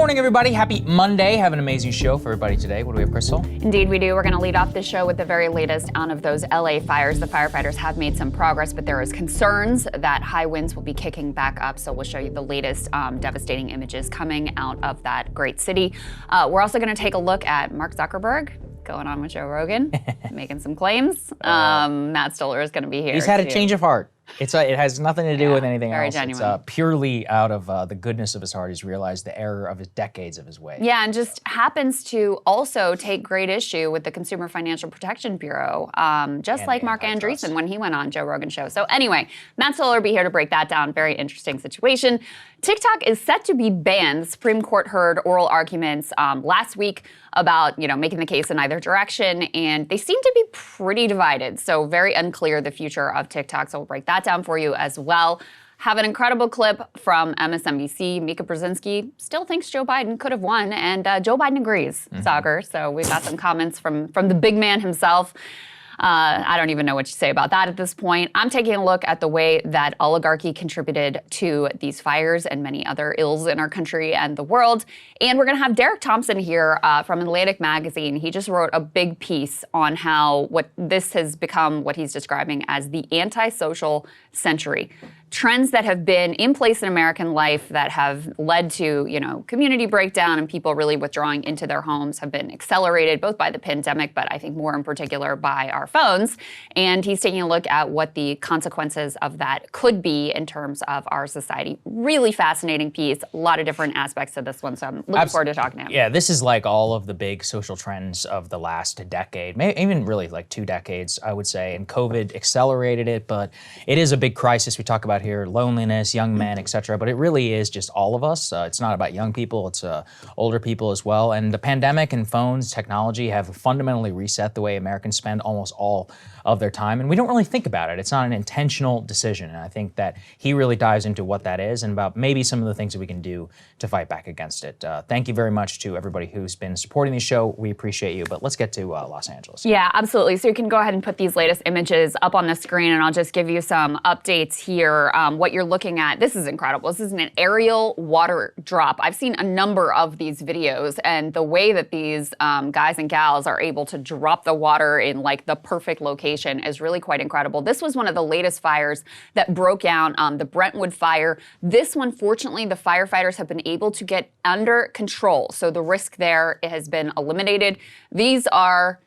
morning, everybody. Happy Monday. Have an amazing show for everybody today. What do we have, Krystal? Indeed, we do. We're going to lead off the show with the very latest out of those LA fires. The firefighters have made some progress, but there is concerns that high winds will be kicking back up. So we'll show you the latest devastating images coming out of that great city. We're also going to take a look at Mark Zuckerberg going on with Joe Rogan, making some claims. Matt Stoller is going to be here. He's had a change of heart. It has nothing to do with anything else. Genuine. It's purely out of the goodness of his heart. He's realized the error of his decades of his ways. Yeah, and just happens to also take great issue with the Consumer Financial Protection Bureau, just like Mark Andreessen when he went on Joe Rogan's show. So anyway, Matt Stoller will be here to break that down. Very interesting situation. TikTok is set to be banned. The Supreme Court heard oral arguments last week about, making the case in either direction, and they seem to be pretty divided. So very unclear the future of TikTok. So we'll break that down for you as well. Have an incredible clip from MSNBC. Mika Brzezinski still thinks Joe Biden could have won, and Joe Biden agrees, Saagar. So we've got some comments from the big man himself. I don't even know what to say about that at this point. I'm taking a look at the way that oligarchy contributed to these fires and many other ills in our country and the world. And we're going to have Derek Thompson here from Atlantic Magazine. He just wrote a big piece on how what this has become what he's describing as the antisocial century. Trends that have been in place in American life that have led to, community breakdown and people really withdrawing into their homes have been accelerated both by the pandemic, but I think more in particular by our phones. And he's taking a look at what the consequences of that could be in terms of our society. Really fascinating piece, a lot of different aspects to this one. So I'm looking forward to talking to him. Yeah, this is like all of the big social trends of the last decade, maybe even really like 2 decades, I would say. And COVID accelerated it, but it is a big crisis we talk about here, loneliness, young men, etc. But it really is just all of us. It's not about young people, it's older people as well. And the pandemic and phones, technology have fundamentally reset the way Americans spend almost all of their time. And we don't really think about it. It's not an intentional decision. And I think that he really dives into what that is and about maybe some of the things that we can do to fight back against it. Thank you very much to everybody who's been supporting the show. We appreciate you. But let's get to Los Angeles. Yeah, absolutely. So you can go ahead and put these latest images up on the screen, and I'll just give you some updates here. What you're looking at, this is incredible. This is an aerial water drop. I've seen a number of these videos, and the way that these guys and gals are able to drop the water in like the perfect location is really quite incredible. This was one of the latest fires that broke out, the Brentwood fire. This one, fortunately, the firefighters have been able to get under control. So the risk there has been eliminated. These are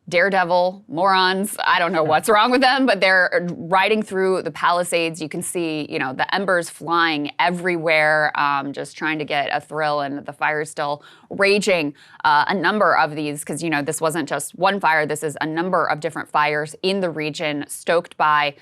daredevil morons. I don't know what's wrong with them, but they're riding through the Palisades. You can see, the embers flying everywhere, just trying to get a thrill, and the fire is still raging. A number of these, because, this wasn't just one fire. This is a number of different fires in the region, stoked by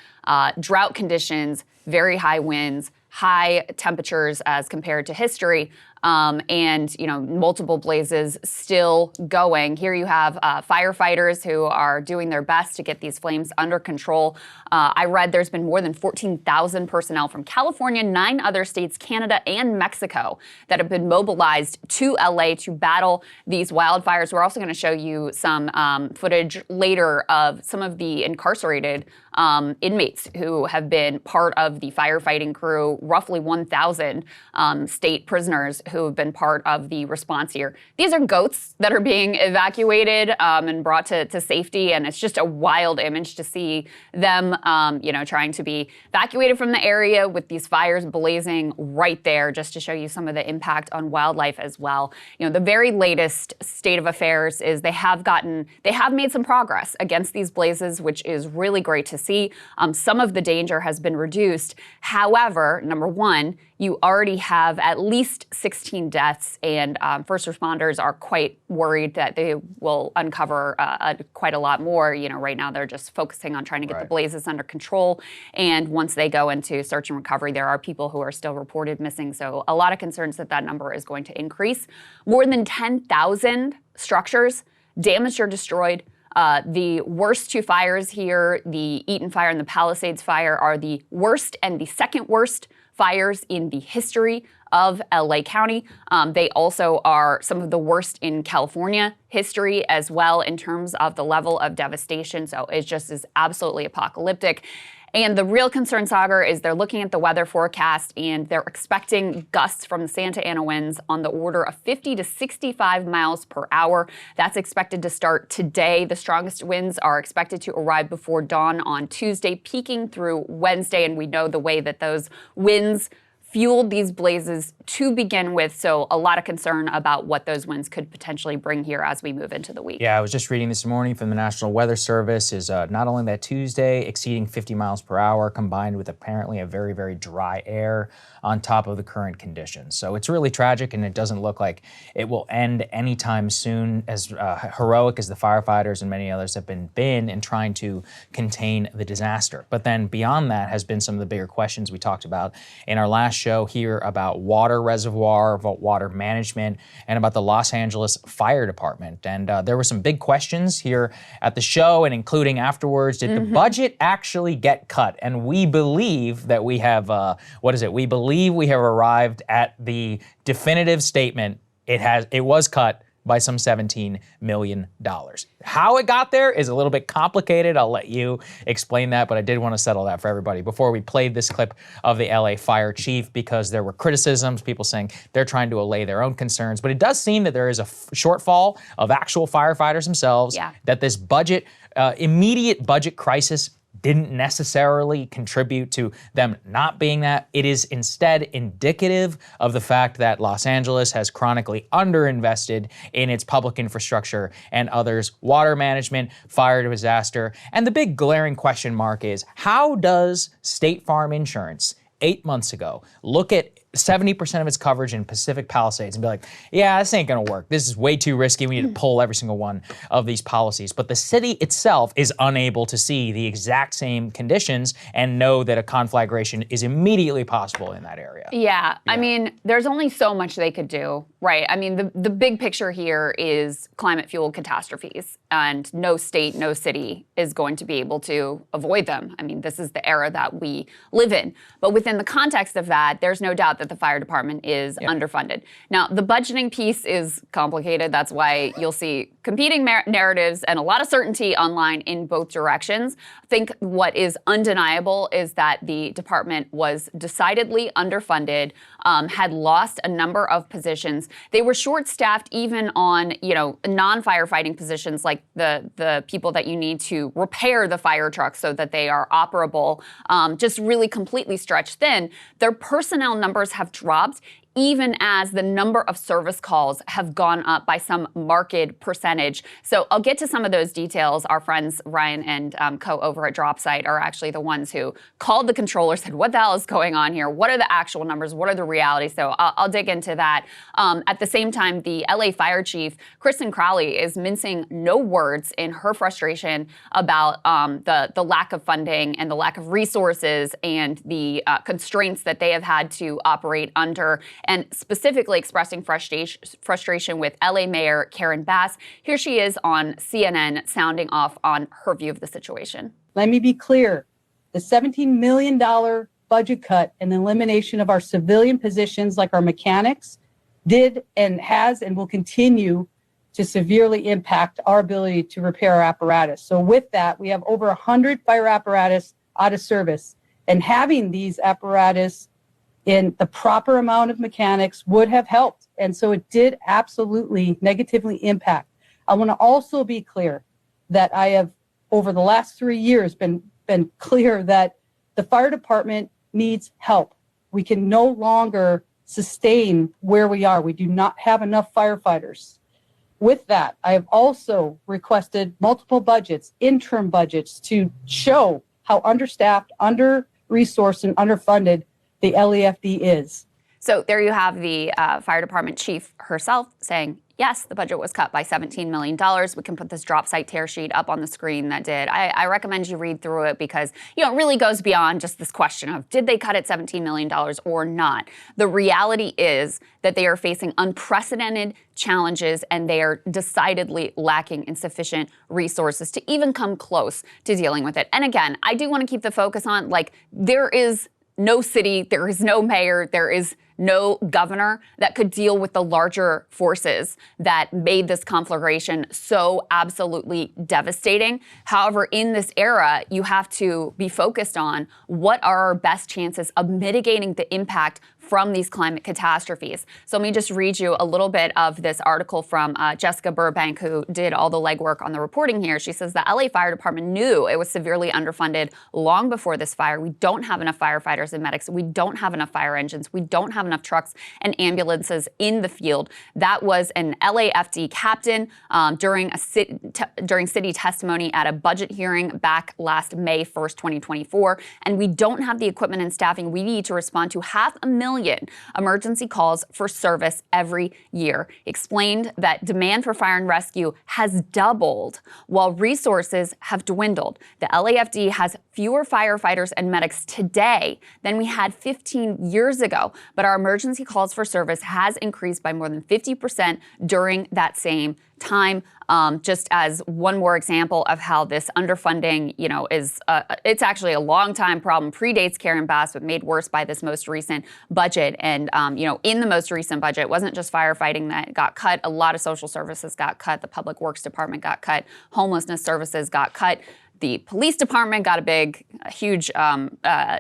drought conditions, very high winds, high temperatures as compared to history, and multiple blazes still going. Here you have firefighters who are doing their best to get these flames under control. I read there's been more than 14,000 personnel from California, 9 other states, Canada, and Mexico that have been mobilized to LA to battle these wildfires. We're also going to show you some footage later of some of the incarcerated inmates who have been part of the firefighting crew, roughly 1,000 state prisoners who have been part of the response here. These are goats that are being evacuated and brought to safety, and it's just a wild image to see them, trying to be evacuated from the area with these fires blazing right there, just to show you some of the impact on wildlife as well. The very latest state of affairs is they have made some progress against these blazes, which is really great to see. Some of the danger has been reduced. However, number one, you already have at least 16 deaths, and first responders are quite worried that they will uncover quite a lot more. Right now they're just focusing on trying to get the blazes under control. And once they go into search and recovery, there are people who are still reported missing. So a lot of concerns that number is going to increase. More than 10,000 structures damaged or destroyed. The worst 2 fires here, the Eaton fire and the Palisades fire, are the worst and the second worst fires in the history of LA County. They also are some of the worst in California history as well in terms of the level of devastation. So it just is absolutely apocalyptic. And the real concern, Saagar, is they're looking at the weather forecast and they're expecting gusts from the Santa Ana winds on the order of 50 to 65 miles per hour. That's expected to start today. The strongest winds are expected to arrive before dawn on Tuesday, peaking through Wednesday. And we know the way that those winds fueled these blazes to begin with, so a lot of concern about what those winds could potentially bring here as we move into the week. Yeah, I was just reading this morning from the National Weather Service is not only that Tuesday exceeding 50 miles per hour combined with apparently a very, very dry air on top of the current conditions. So it's really tragic, and it doesn't look like it will end anytime soon, as heroic as the firefighters and many others have been in trying to contain the disaster. But then beyond that has been some of the bigger questions we talked about in our last show here about water reservoir, about water management, and about the Los Angeles Fire Department. And there were some big questions here at the show and including afterwards. Did the budget actually get cut? And we believe that we have, we believe we have arrived at the definitive statement. It was cut by some $17 million. How it got there is a little bit complicated. I'll let you explain that, but I did want to settle that for everybody before we played this clip of the LA fire chief, because there were criticisms, people saying they're trying to allay their own concerns. But it does seem that there is a shortfall of actual firefighters themselves, that this immediate budget crisis didn't necessarily contribute to them not being that. It is instead indicative of the fact that Los Angeles has chronically underinvested in its public infrastructure and others, water management, fire disaster. And the big glaring question mark is, how does State Farm Insurance 8 months ago look at 70% of its coverage in Pacific Palisades and be like, yeah, this ain't gonna work. This is way too risky. We need to pull every single one of these policies. But the city itself is unable to see the exact same conditions and know that a conflagration is immediately possible in that area. Yeah, I mean, there's only so much they could do, right? I mean, the big picture here is climate-fueled catastrophes, and no state, no city is going to be able to avoid them. I mean, this is the era that we live in. But within the context of that, there's no doubt that the fire department is underfunded. Now, the budgeting piece is complicated. That's why you'll see competing narratives and a lot of certainty online in both directions. I think what is undeniable is that the department was decidedly underfunded, had lost a number of positions. They were short-staffed even on, non-firefighting positions like the people that you need to repair the fire trucks so that they are operable, just really completely stretched thin. Their personnel numbers have dropped, even as the number of service calls have gone up by some marked percentage. So I'll get to some of those details. Our friends Ryan and Co over at DropSite are actually the ones who called the controller, said, what the hell is going on here? What are the actual numbers? What are the realities? So I'll dig into that. At the same time, the LA fire chief, Kristen Crowley, is mincing no words in her frustration about the lack of funding and the lack of resources and the constraints that they have had to operate under, and specifically expressing frustration with LA Mayor Karen Bass. Here she is on CNN sounding off on her view of the situation. Let me be clear. The $17 million budget cut and the elimination of our civilian positions like our mechanics did and has and will continue to severely impact our ability to repair our apparatus. So with that, we have over 100 fire apparatus out of service, and having these apparatus in the proper amount of mechanics would have helped. And so it did absolutely negatively impact. I want to also be clear that I have, over the last 3 years, been clear that the fire department needs help. We can no longer sustain where we are. We do not have enough firefighters. With that, I have also requested multiple budgets, interim budgets, to show how understaffed, under-resourced, and underfunded the LAFD is. So there you have the fire department chief herself saying, yes, the budget was cut by $17 million. We can put this DropSite tear sheet up on the screen that did. I recommend you read through it because, it really goes beyond just this question of did they cut it $17 million or not? The reality is that they are facing unprecedented challenges and they are decidedly lacking in sufficient resources to even come close to dealing with it. And again, I do want to keep the focus on, there is no city, there is no mayor, there is no governor that could deal with the larger forces that made this conflagration so absolutely devastating. However, in this era, you have to be focused on what are our best chances of mitigating the impact from these climate catastrophes. So let me just read you a little bit of this article from Jessica Burbank, who did all the legwork on the reporting here. She says the LA Fire Department knew it was severely underfunded long before this fire. We don't have enough firefighters and medics. We don't have enough fire engines. We don't have enough trucks and ambulances in the field. That was an LAFD captain during city testimony at a budget hearing back last May 1st, 2024. And we don't have the equipment and staffing we need to respond to 500,000 emergency calls for service every year. Explained that demand for fire and rescue has doubled while resources have dwindled. The LAFD has fewer firefighters and medics today than we had 15 years ago, but our emergency calls for service has increased by more than 50% during that same time. Just as one more example of how this underfunding, is it's actually a long time problem, predates Karen Bass, but made worse by this most recent budget. And in the most recent budget, it wasn't just firefighting that got cut. A lot of social services got cut. The Public Works Department got cut. Homelessness services got cut. The police department got a huge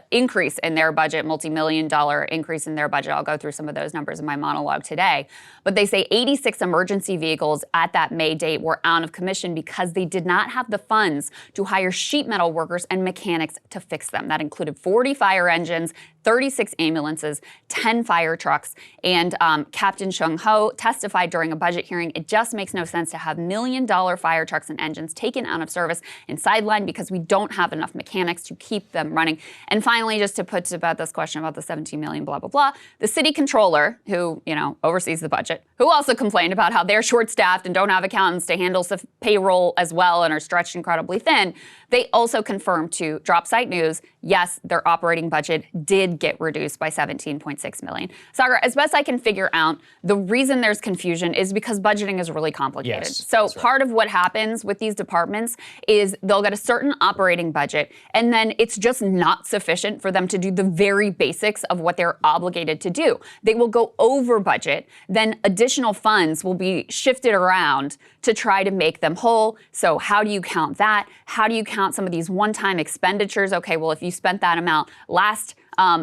increase in their budget, multi-million-dollar increase in their budget. I'll go through some of those numbers in my monologue today. But they say 86 emergency vehicles at that May date were out of commission because they did not have the funds to hire sheet metal workers and mechanics to fix them. That included 40 fire engines, 36 ambulances, 10 fire trucks, and Captain Chung Ho testified during a budget hearing, it just makes no sense to have million-dollar fire trucks and engines taken out of service and sidelined because we don't have enough mechanics to keep them running. And finally, just to put about this question about the 17 million, blah, blah, blah, the city controller, who, oversees the budget, who also complained about how they're short-staffed and don't have accountants to handle payroll as well and are stretched incredibly thin, they also confirmed to Dropsite News, yes, their operating budget did get reduced by 17.6 million. Saagar, as best I can figure out, the reason there's confusion is because budgeting is really complicated. Yes, so part of what happens with these departments is they'll get a certain operating budget, and then it's just not sufficient for them to do the very basics of what they're obligated to do. They will go over budget, then additional funds will be shifted around to try to make them whole. So how do you count that? How do you count some of these one-time expenditures? Okay, well, if you spent that amount last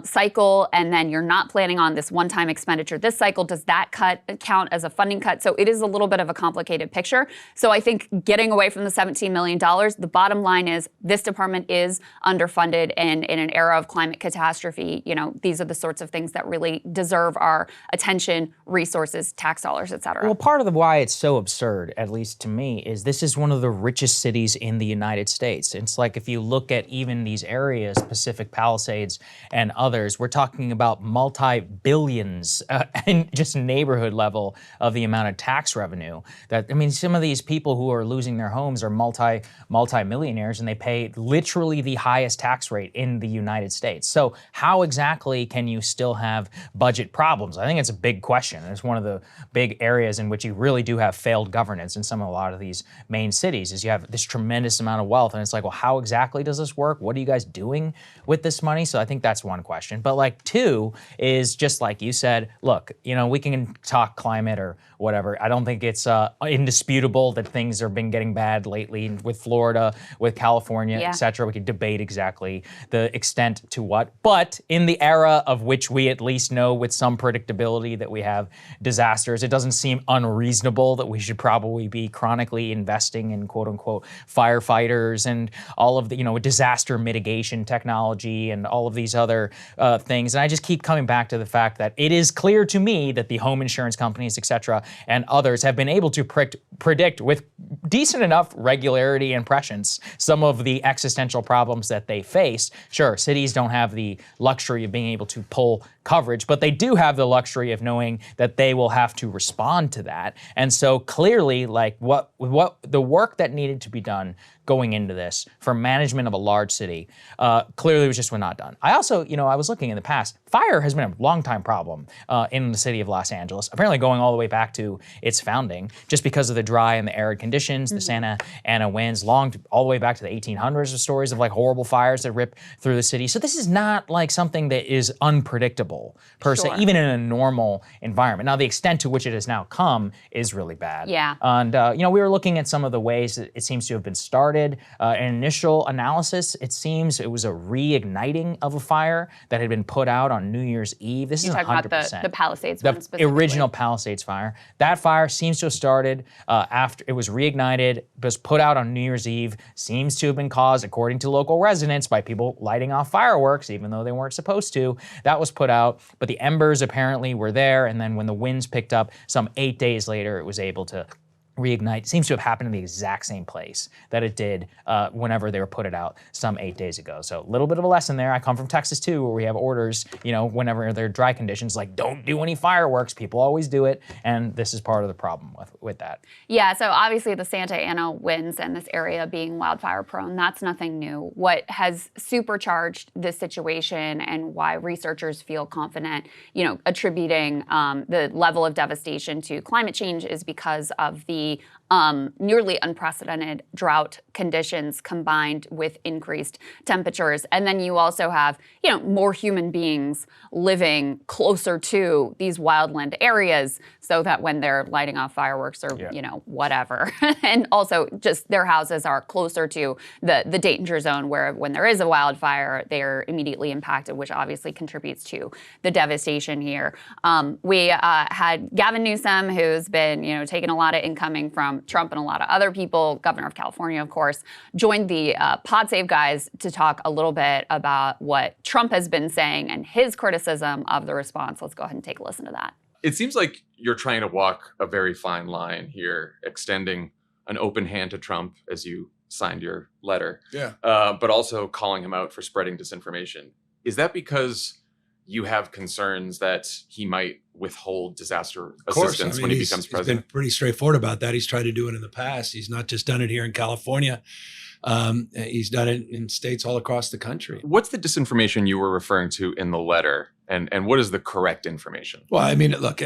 cycle and then you're not planning on this one-time expenditure this cycle, does that count as a funding cut? So it is a little bit of a complicated picture. So I think getting away from the $17 million, the bottom line is this department is underfunded, and in an era of climate catastrophe, these are the sorts of things that really deserve our attention, resources, tax dollars, et cetera. Well, part of why it's so absurd, at least to me, is this is one of the richest cities in the United States. It's like if you look at even these areas, Pacific Palisades and others, we're talking about multi-billions in just neighborhood level of the amount of tax revenue. Some of these people who are losing their homes are multi-millionaires, and they pay literally the highest tax rate in the United States. So how exactly can you still have budget problems? I think it's a big question. It's one of the big areas in which you really do have failed governance in a lot of these main cities, is you have this tremendous amount of wealth, and it's like, well, how exactly does this work? What are you guys doing with this money? So I think that's one question. But two is just like you said, look, we can talk climate or whatever. I don't think it's indisputable that things have been getting bad lately with Florida, with California, et cetera. We could debate exactly the extent to what. But in the era of which we at least know with some predictability that we have disasters, it doesn't seem unreasonable that we should probably be chronically investing in quote unquote firefighters and all of the, disaster mitigation technology and all of these other things. And I just keep coming back to the fact that it is clear to me that the home insurance companies, et cetera, and others have been able to predict with decent enough regularity and prescience some of the existential problems that they face. Sure, cities don't have the luxury of being able to pull coverage, but they do have the luxury of knowing that they will have to respond to that. And so clearly, what the work that needed to be done going into this for management of a large city, clearly was just not done. I also, I was looking in the past, fire has been a long-time problem in the city of Los Angeles, apparently going all the way back to its founding, just because of the dry and the arid conditions, the Santa Ana winds, all the way back to the 1800s of stories of like horrible fires that rip through the city. So this is not like something that is unpredictable per se, even in a normal environment. Now, the extent to which it has now come is really bad. Yeah. And, we were looking at some of the ways that it seems to have been started. An initial analysis, it seems it was a reigniting of a fire that had been put out on New Year's Eve. This is 100%. Talking about the Palisades the one specifically. original Palisades fire. That fire seems to have started after it was reignited, was put out on New Year's Eve, seems to have been caused, according to local residents, by people lighting off fireworks, even though they weren't supposed to. That was put out, but the embers apparently were there, and then when the winds picked up, some 8 days later, it was able to reignite. It seems to have happened in the exact same place that it did whenever they were put it out some 8 days ago. So a little bit of a lesson there. I come from Texas too, where we have orders, whenever there are dry conditions, like don't do any fireworks. People always do it, and this is part of the problem with that. Yeah, so obviously the Santa Ana winds and this area being wildfire prone, that's nothing new. What has supercharged this situation and why researchers feel confident, attributing the level of devastation to climate change is because of the nearly unprecedented drought conditions combined with increased temperatures. And then you also have, more human beings living closer to these wildland areas so that when they're lighting off fireworks or, whatever. And also just their houses are closer to the danger zone where when there is a wildfire, they're immediately impacted, which obviously contributes to the devastation here. We had Gavin Newsom, who's been, taking a lot of incoming from Trump and a lot of other people, governor of California, of course, joined the Pod Save guys to talk a little bit about what Trump has been saying and his criticism of the response. Let's go ahead and take a listen to that. It seems like you're trying to walk a very fine line here, extending an open hand to Trump as you signed your letter, but also calling him out for spreading disinformation. Is that because you have concerns that he might withhold disaster assistance when he becomes president? He's been pretty straightforward about that. He's tried to do it in the past. He's not just done it here in California. He's done it in states all across the country. What's the disinformation you were referring to in the letter, and what is the correct information? Well, I mean, look,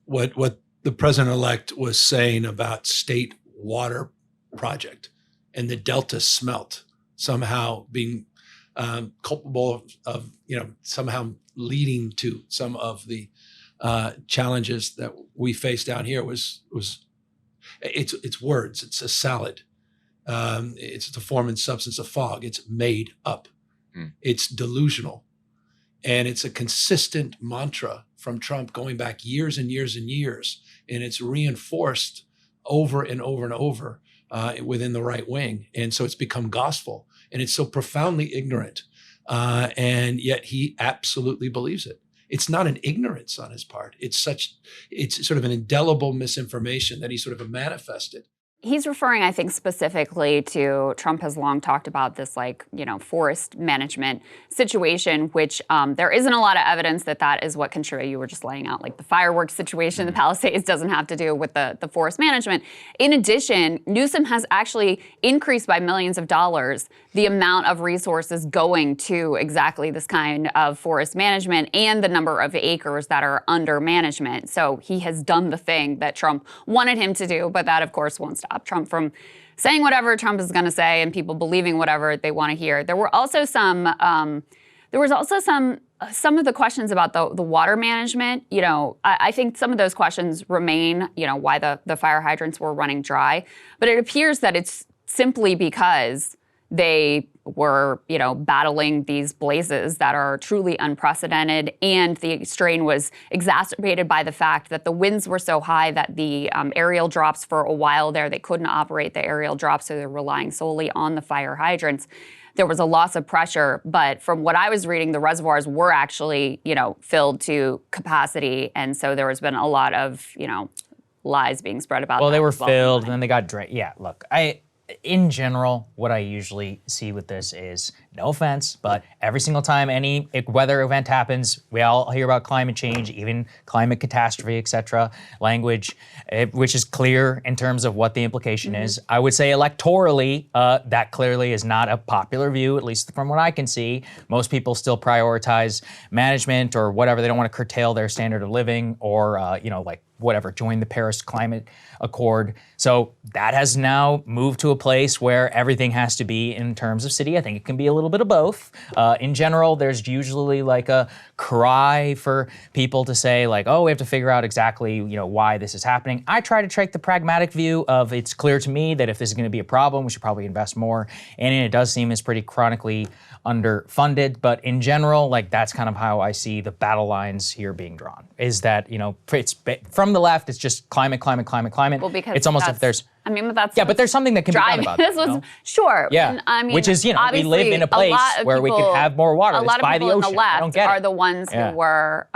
what the president-elect was saying about state water project and the Delta smelt somehow being culpable of somehow leading to some of the challenges that we face down here was it's words. It's a salad. It's the form and substance of fog. It's made up. It's delusional, and it's a consistent mantra from Trump going back years and years and years, and it's reinforced over and over and over within the right wing, and so it's become gospel. And it's so profoundly ignorant, and yet he absolutely believes it. It's not an ignorance on his part. It's sort of an indelible misinformation that he sort of manifested. He's referring, I think, specifically to Trump has long talked about this, forest management situation, which there isn't a lot of evidence that is what contributed. You were just laying out, like the fireworks situation, the Palisades doesn't have to do with the forest management. In addition, Newsom has actually increased by millions of dollars the amount of resources going to exactly this kind of forest management and the number of acres that are under management. So he has done the thing that Trump wanted him to do, but that, of course, won't stop Trump from saying whatever Trump is going to say and people believing whatever they want to hear. There were also some of the questions about the water management. I think some of those questions remain, why the fire hydrants were running dry. But it appears that it's simply because they were, battling these blazes that are truly unprecedented. And the strain was exacerbated by the fact that the winds were so high that the aerial drops for a while there, they couldn't operate the aerial drops, so they're relying solely on the fire hydrants. There was a loss of pressure, but from what I was reading, the reservoirs were actually, filled to capacity. And so there has been a lot of, lies being spread about that. Well, they were filled and then they got drained. Yeah, look, in general, what I usually see with this is no offense, but every single time any weather event happens, we all hear about climate change, even climate catastrophe, et cetera, language, which is clear in terms of what the implication is. I would say electorally, that clearly is not a popular view, at least from what I can see. Most people still prioritize management or whatever. They don't want to curtail their standard of living or, you know, like whatever, join the Paris Climate Accord. So that has now moved to a place where everything has to be in terms of city. I think it can be a little bit of both. In general, there's usually like a cry for people to say like, oh, we have to figure out exactly, you know, why this is happening. I try to take the pragmatic view of it's clear to me that if this is going to be a problem, we should probably invest more. And it does seem it's pretty chronically underfunded. But in general, like that's kind of how I see the battle lines here being drawn, is that, you know, it's from the left, it's just climate. Well, because it's almost if there's, I mean, but that's but there's something that can be done about this. You know? Sure. Yeah. And, I mean, which is, you know, we live in a place where we can have more water. A lot it's by of people the on the ocean. left are the ones Yeah. who were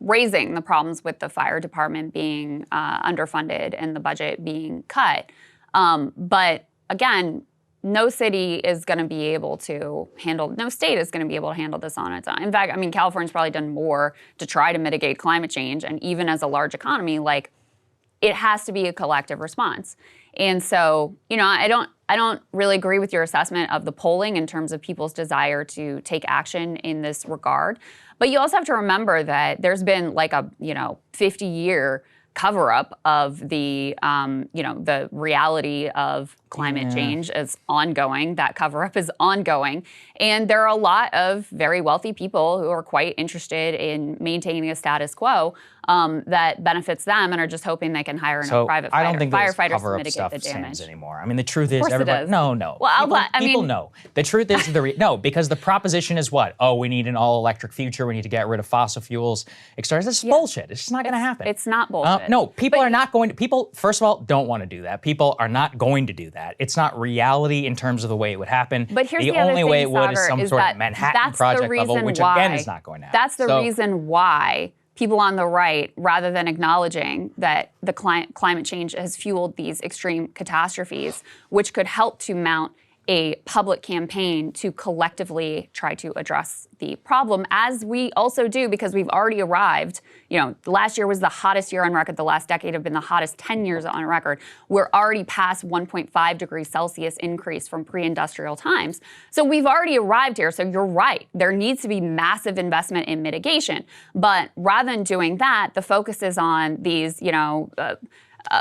raising the problems with the fire department being underfunded and the budget being cut. But again, no city is going to be able to handle, no state is going to be able to handle this on its own. In fact, I mean, California's probably done more to try to mitigate climate change. And even as a large economy, like, it has to be a collective response. And so, you know, I don't really agree with your assessment of the polling in terms of people's desire to take action in this regard. But you also have to remember that there's been like a, 50-year cover-up of the, the reality of climate change is ongoing. That cover-up is ongoing. And there are a lot of very wealthy people who are quite interested in maintaining a status quo that benefits them and are just hoping they can hire enough private I don't think firefighters to cover-up mitigate stuff the damage stands anymore. I mean, the truth is, course it everybody. is. No. Well, people know. The truth is no, because the proposition is what? Oh, we need an all-electric future. We need to get rid of fossil fuels. This is bullshit. It's just not going to happen. It's not bullshit. No, people are not going to. People, first of all, don't want to do that. People are not going to do that. It's not reality in terms of the way it would happen. But here's the only other way thing, it would is Saagar, some is sort that of Manhattan that's project the reason level, which why, again is not going to happen. That's the reason why people on the right, rather than acknowledging that the climate change has fueled these extreme catastrophes, which could help to mount a public campaign to collectively try to address the problem, as we also do, because we've already arrived. Last year was the hottest year on record. The last decade have been the hottest 10 years on record. We're already past 1.5 degrees Celsius increase from pre-industrial times. So we've already arrived here. So you're right. There needs to be massive investment in mitigation. But rather than doing that, the focus is on these,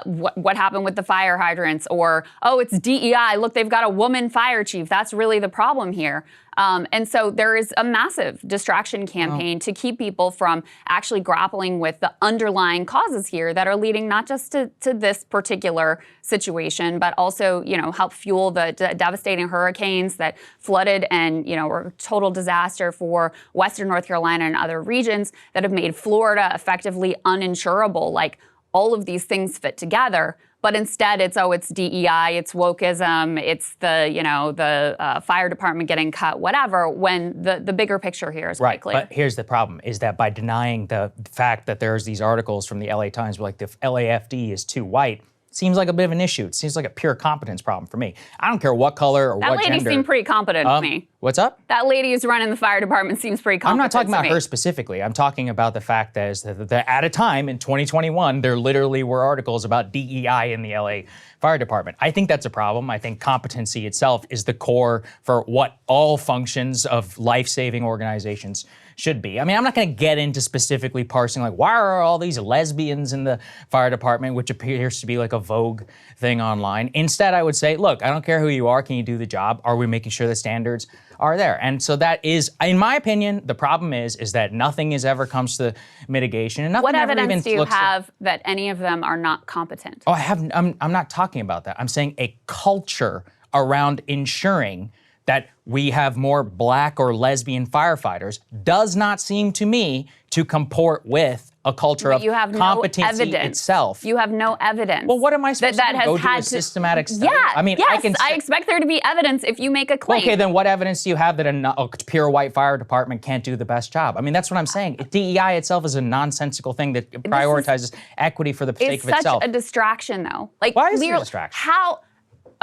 what happened with the fire hydrants, or, oh, it's DEI. Look, they've got a woman fire chief. That's really the problem here. And so there is a massive distraction campaign to keep people from actually grappling with the underlying causes here that are leading not just to this particular situation, but also, help fuel the devastating hurricanes that flooded and, were a total disaster for Western North Carolina and other regions that have made Florida effectively uninsurable. Like, all of these things fit together, but instead it's DEI, it's wokeism, it's the fire department getting cut, whatever, when the bigger picture here is quite clear. But here's the problem, is that by denying the fact that there's these articles from the LA Times, like the LAFD is too white, seems like a bit of an issue. It seems like a pure competence problem for me. I don't care what color or what gender. That lady seemed pretty competent to me. What's up? That lady who's running the fire department seems pretty competent. I'm not talking to about me. her specifically. I'm talking about the fact that at a time in 2021, there literally were articles about DEI in the LA Fire Department. I think that's a problem. I think competency itself is the core for what all functions of life-saving organizations should be. I mean, I'm not going to get into specifically parsing, like, why are all these lesbians in the fire department, which appears to be like a vogue thing online. Instead, I would say, look, I don't care who you are. Can you do the job? Are we making sure the standards are there? And so that is, in my opinion, the problem is that nothing has ever comes to mitigation. And nothing what ever evidence even do you have that any of them are not competent? Oh, I'm not talking about that. I'm saying a culture around ensuring that we have more black or lesbian firefighters does not seem to me to comport with a culture of competency itself. You have no evidence. Well, what am I supposed to go do a systematic study? Yeah, I mean, yes, I expect there to be evidence if you make a claim. Okay, then what evidence do you have that a pure white fire department can't do the best job? I mean, that's what I'm saying. DEI itself is a nonsensical thing that prioritizes equity for the sake of itself. It's such a distraction, though. Like, why is it a distraction?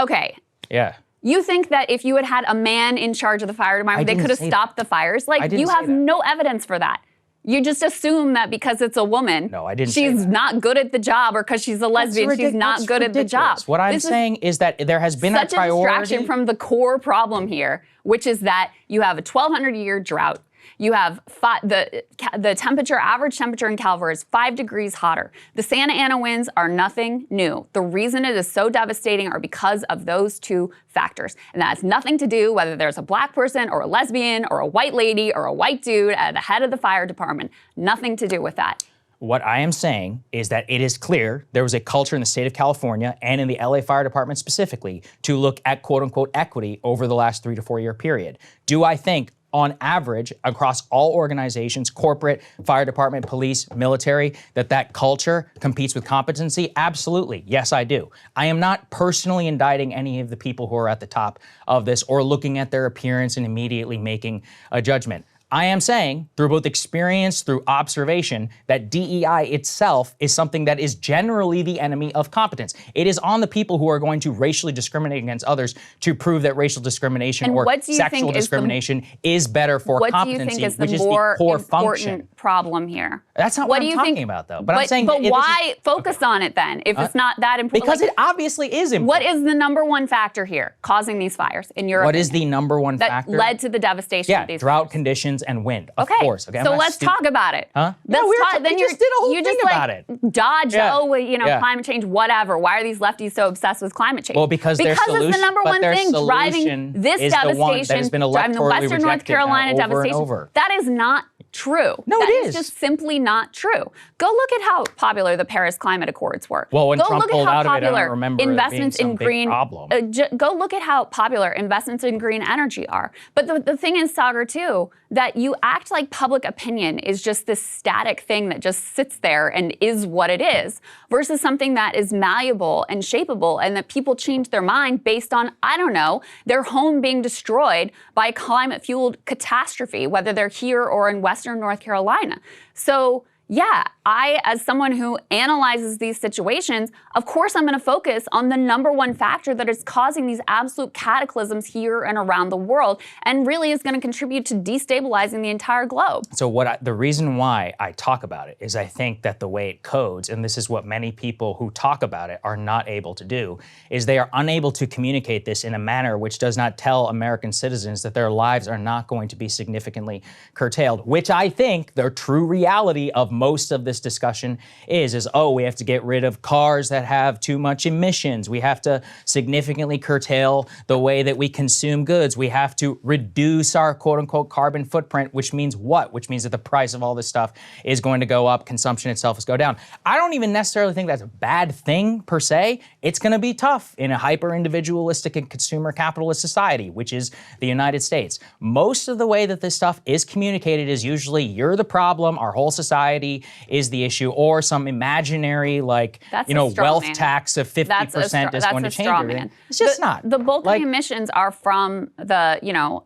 Okay. Yeah. You think that if you had had a man in charge of the fire department, they could have stopped the fires? Like, you have no evidence for that. You just assume that because it's a woman, no, I didn't say she's that. not good at the job, or because she's a lesbian, she's not good at the job. What I'm saying is that there has been a priority. Such a distraction from the core problem here, which is that you have a 1,200-year drought. You have the temperature, average temperature in Calvert is 5 degrees hotter. The Santa Ana winds are nothing new. The reason it is so devastating are because of those two factors. And that has nothing to do whether there's a black person or a lesbian or a white lady or a white dude at the head of the fire department. Nothing to do with that. What I am saying is that it is clear there was a culture in the state of California and in the LA Fire Department specifically to look at quote unquote equity over the last 3 to 4 year period. Do I think on average, across all organizations, corporate, fire department, police, military, that culture competes with competency? Absolutely. Yes, I do. I am not personally indicting any of the people who are at the top of this or looking at their appearance and immediately making a judgment. I am saying, through both experience, through observation, that DEI itself is something that is generally the enemy of competence. It is on the people who are going to racially discriminate against others to prove that racial discrimination or sexual discrimination is better for competency, which is the core function. Problem here? That's not what I'm talking about, though. But I'm saying, but why focus on it then if it's not that important? Because it obviously is important. What is the number one factor here causing these fires in your opinion? What is the number one factor that led to the devastation of these drought fires? Conditions and wind, of course. Okay, so let's talk about it. Huh? No, we just did a whole thing about it. Dodge, climate change, whatever. Why are these lefties so obsessed with climate change? Well, because their solution, it's the number one thing driving this devastation, driving the Western North Carolina devastation. That is not true. No, that it is just simply not true. Go look at how popular the Paris Climate Accords were. Well, when go Trump look pulled at how out of it, I popular don't remember investments it being in some green big problem. Go look at how popular investments in green energy are. But the thing is, Saagar, too, that you act like public opinion is just this static thing that just sits there and is what it is, versus something that is malleable and shapeable, and that people change their mind based on, I don't know, their home being destroyed by a climate-fueled catastrophe, whether they're here or in Western North Carolina. So, yeah, I, as someone who analyzes these situations, of course I'm going to focus on the number one factor that is causing these absolute cataclysms here and around the world, and really is going to contribute to destabilizing the entire globe. So the reason why I talk about it is I think that the way it codes, and this is what many people who talk about it are not able to do, is they are unable to communicate this in a manner which does not tell American citizens that their lives are not going to be significantly curtailed, which I think the true reality of most of this discussion is, oh, we have to get rid of cars that have too much emissions. We have to significantly curtail the way that we consume goods. We have to reduce our quote unquote carbon footprint, which means what? Which means that the price of all this stuff is going to go up, consumption itself is go down. I don't even necessarily think that's a bad thing per se. It's going to be tough in a hyper-individualistic and consumer capitalist society, which is the United States. Most of the way that this stuff is communicated is usually you're the problem, our whole society is the issue, or some imaginary wealth tax of 50% is going to change everything. It's just not. The bulk of the emissions are from the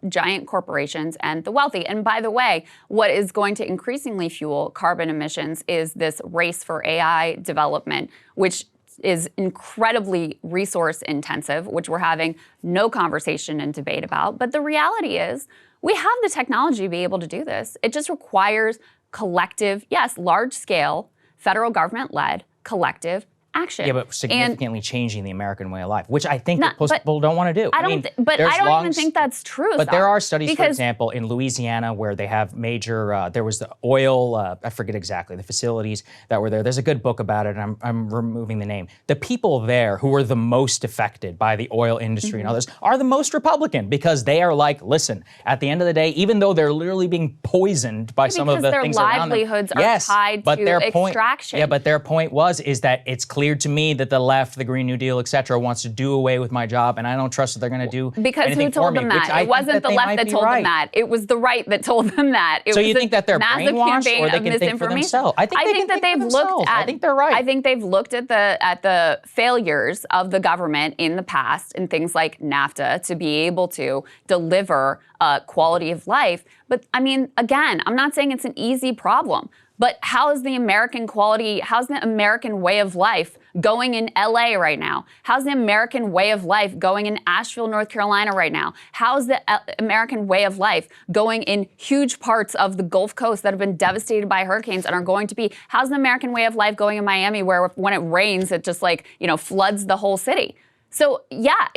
giant corporations and the wealthy. And by the way, what is going to increasingly fuel carbon emissions is this race for AI development, which is incredibly resource intensive, which we're having no conversation and debate about. But the reality is we have the technology to be able to do this. It just requires collective, yes, large scale, federal government led collective action. Yeah, but significantly changing the American way of life, which I think that people don't want to do. I don't even think that's true. But there are studies, for example, in Louisiana where they have major, there was the oil, I forget exactly, the facilities that were there. There's a good book about it, and I'm removing the name. The people there who were the most affected by the oil industry and others are the most Republican, because they are like, listen, at the end of the day, even though they're literally being poisoned by some of the things around them. Because their livelihoods are tied to extraction. Yeah, but their point is that it's clear to me that the left, the Green New Deal, et cetera, wants to do away with my job, and I don't trust that they're going to do because who told them that? It wasn't the left that told them that. It was the right that told them that. It so you think that they're brainwashed, or they can think for themselves? I think that they've looked at. I think they're right. I think they've looked at the failures of the government in the past and things like NAFTA to be able to deliver quality of life. But I mean, again, I'm not saying it's an easy problem. But how's the American way of life going in LA right now? How's the American way of life going in Asheville, North Carolina right now? How's the American way of life going in huge parts of the Gulf Coast that have been devastated by hurricanes and are going to be? How's the American way of life going in Miami, where when it rains, it just floods the whole city? So yeah,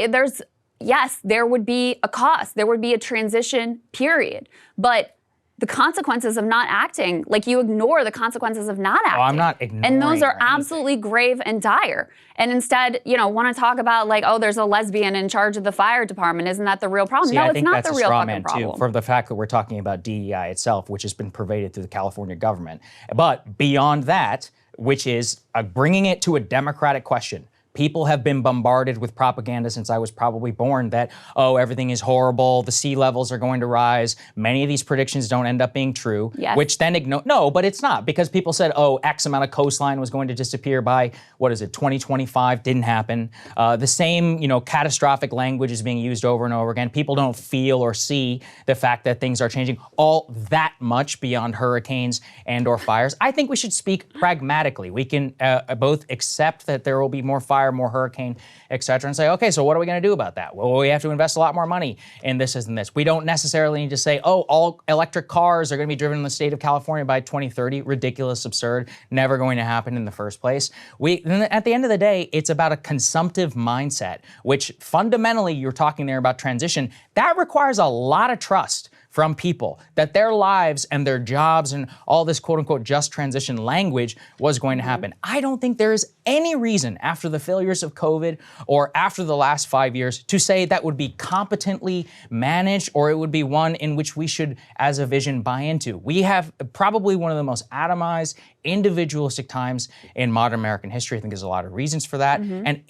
there would be a cost. There would be a transition period. But the consequences of not acting, you ignore the consequences of not acting. Oh, I'm not ignoring. And those are absolutely grave and dire. And instead, want to talk about there's a lesbian in charge of the fire department. Isn't that the real problem? See, no, I it's think not that's the a real straw fucking man problem. too, for the fact that we're talking about DEI itself, which has been pervaded through the California government. But beyond that, which is bringing it to a democratic question. People have been bombarded with propaganda since I was probably born that, everything is horrible, the sea levels are going to rise. Many of these predictions don't end up being true, yes. Which then no, but it's not, because people said, X amount of coastline was going to disappear by, 2025, didn't happen. The same, catastrophic language is being used over and over again. People don't feel or see the fact that things are changing all that much beyond hurricanes and or fires. I think we should speak pragmatically. We can both accept that there will be more fire, more hurricane, et cetera, and say, okay, so what are we going to do about that? Well, we have to invest a lot more money in this and this. We don't necessarily need to say, all electric cars are going to be driven in the state of California by 2030. Ridiculous, absurd, never going to happen in the first place. At the end of the day, it's about a consumptive mindset, which fundamentally, you're talking there about transition. That requires a lot of trust from people that their lives and their jobs and all this quote unquote just transition language was going to happen. I don't think there is any reason after the failures of COVID or after the last 5 years to say that would be competently managed, or it would be one in which we should, as a vision, buy into. We have probably one of the most atomized, individualistic times in modern American history. I think there's a lot of reasons for that, and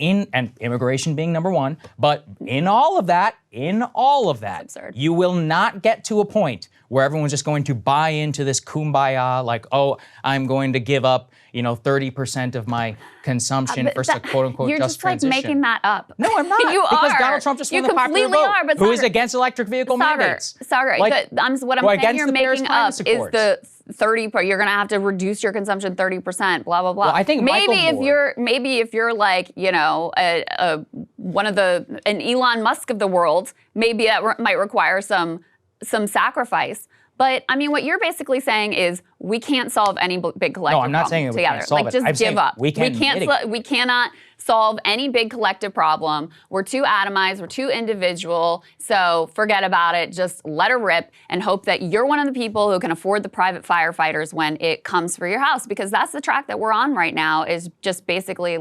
immigration being number one. But in all of that, you will not get to a point where everyone's just going to buy into this kumbaya, I'm going to give up, 30% of my consumption for a quote-unquote just transition. You're just making that up. No, I'm not. You because are. Donald Trump just won You the popular completely vote. are, but Who is Saagar, against electric vehicle mandates? Saagar, what I'm saying you're making up is the 30. You're going to have to reduce your consumption 30%. Blah blah blah. Well, I think maybe if you're one of an Elon Musk of the world, maybe that might require some sacrifice. But I mean, what you're basically saying is we can't solve any big collective No, I'm not saying problem we together. can't solve it. Just I'm give up. We cannot solve any big collective problem. We're too atomized. We're too individual. So forget about it. Just let it rip and hope that you're one of the people who can afford the private firefighters when it comes for your house. Because that's the track that we're on right now, is just basically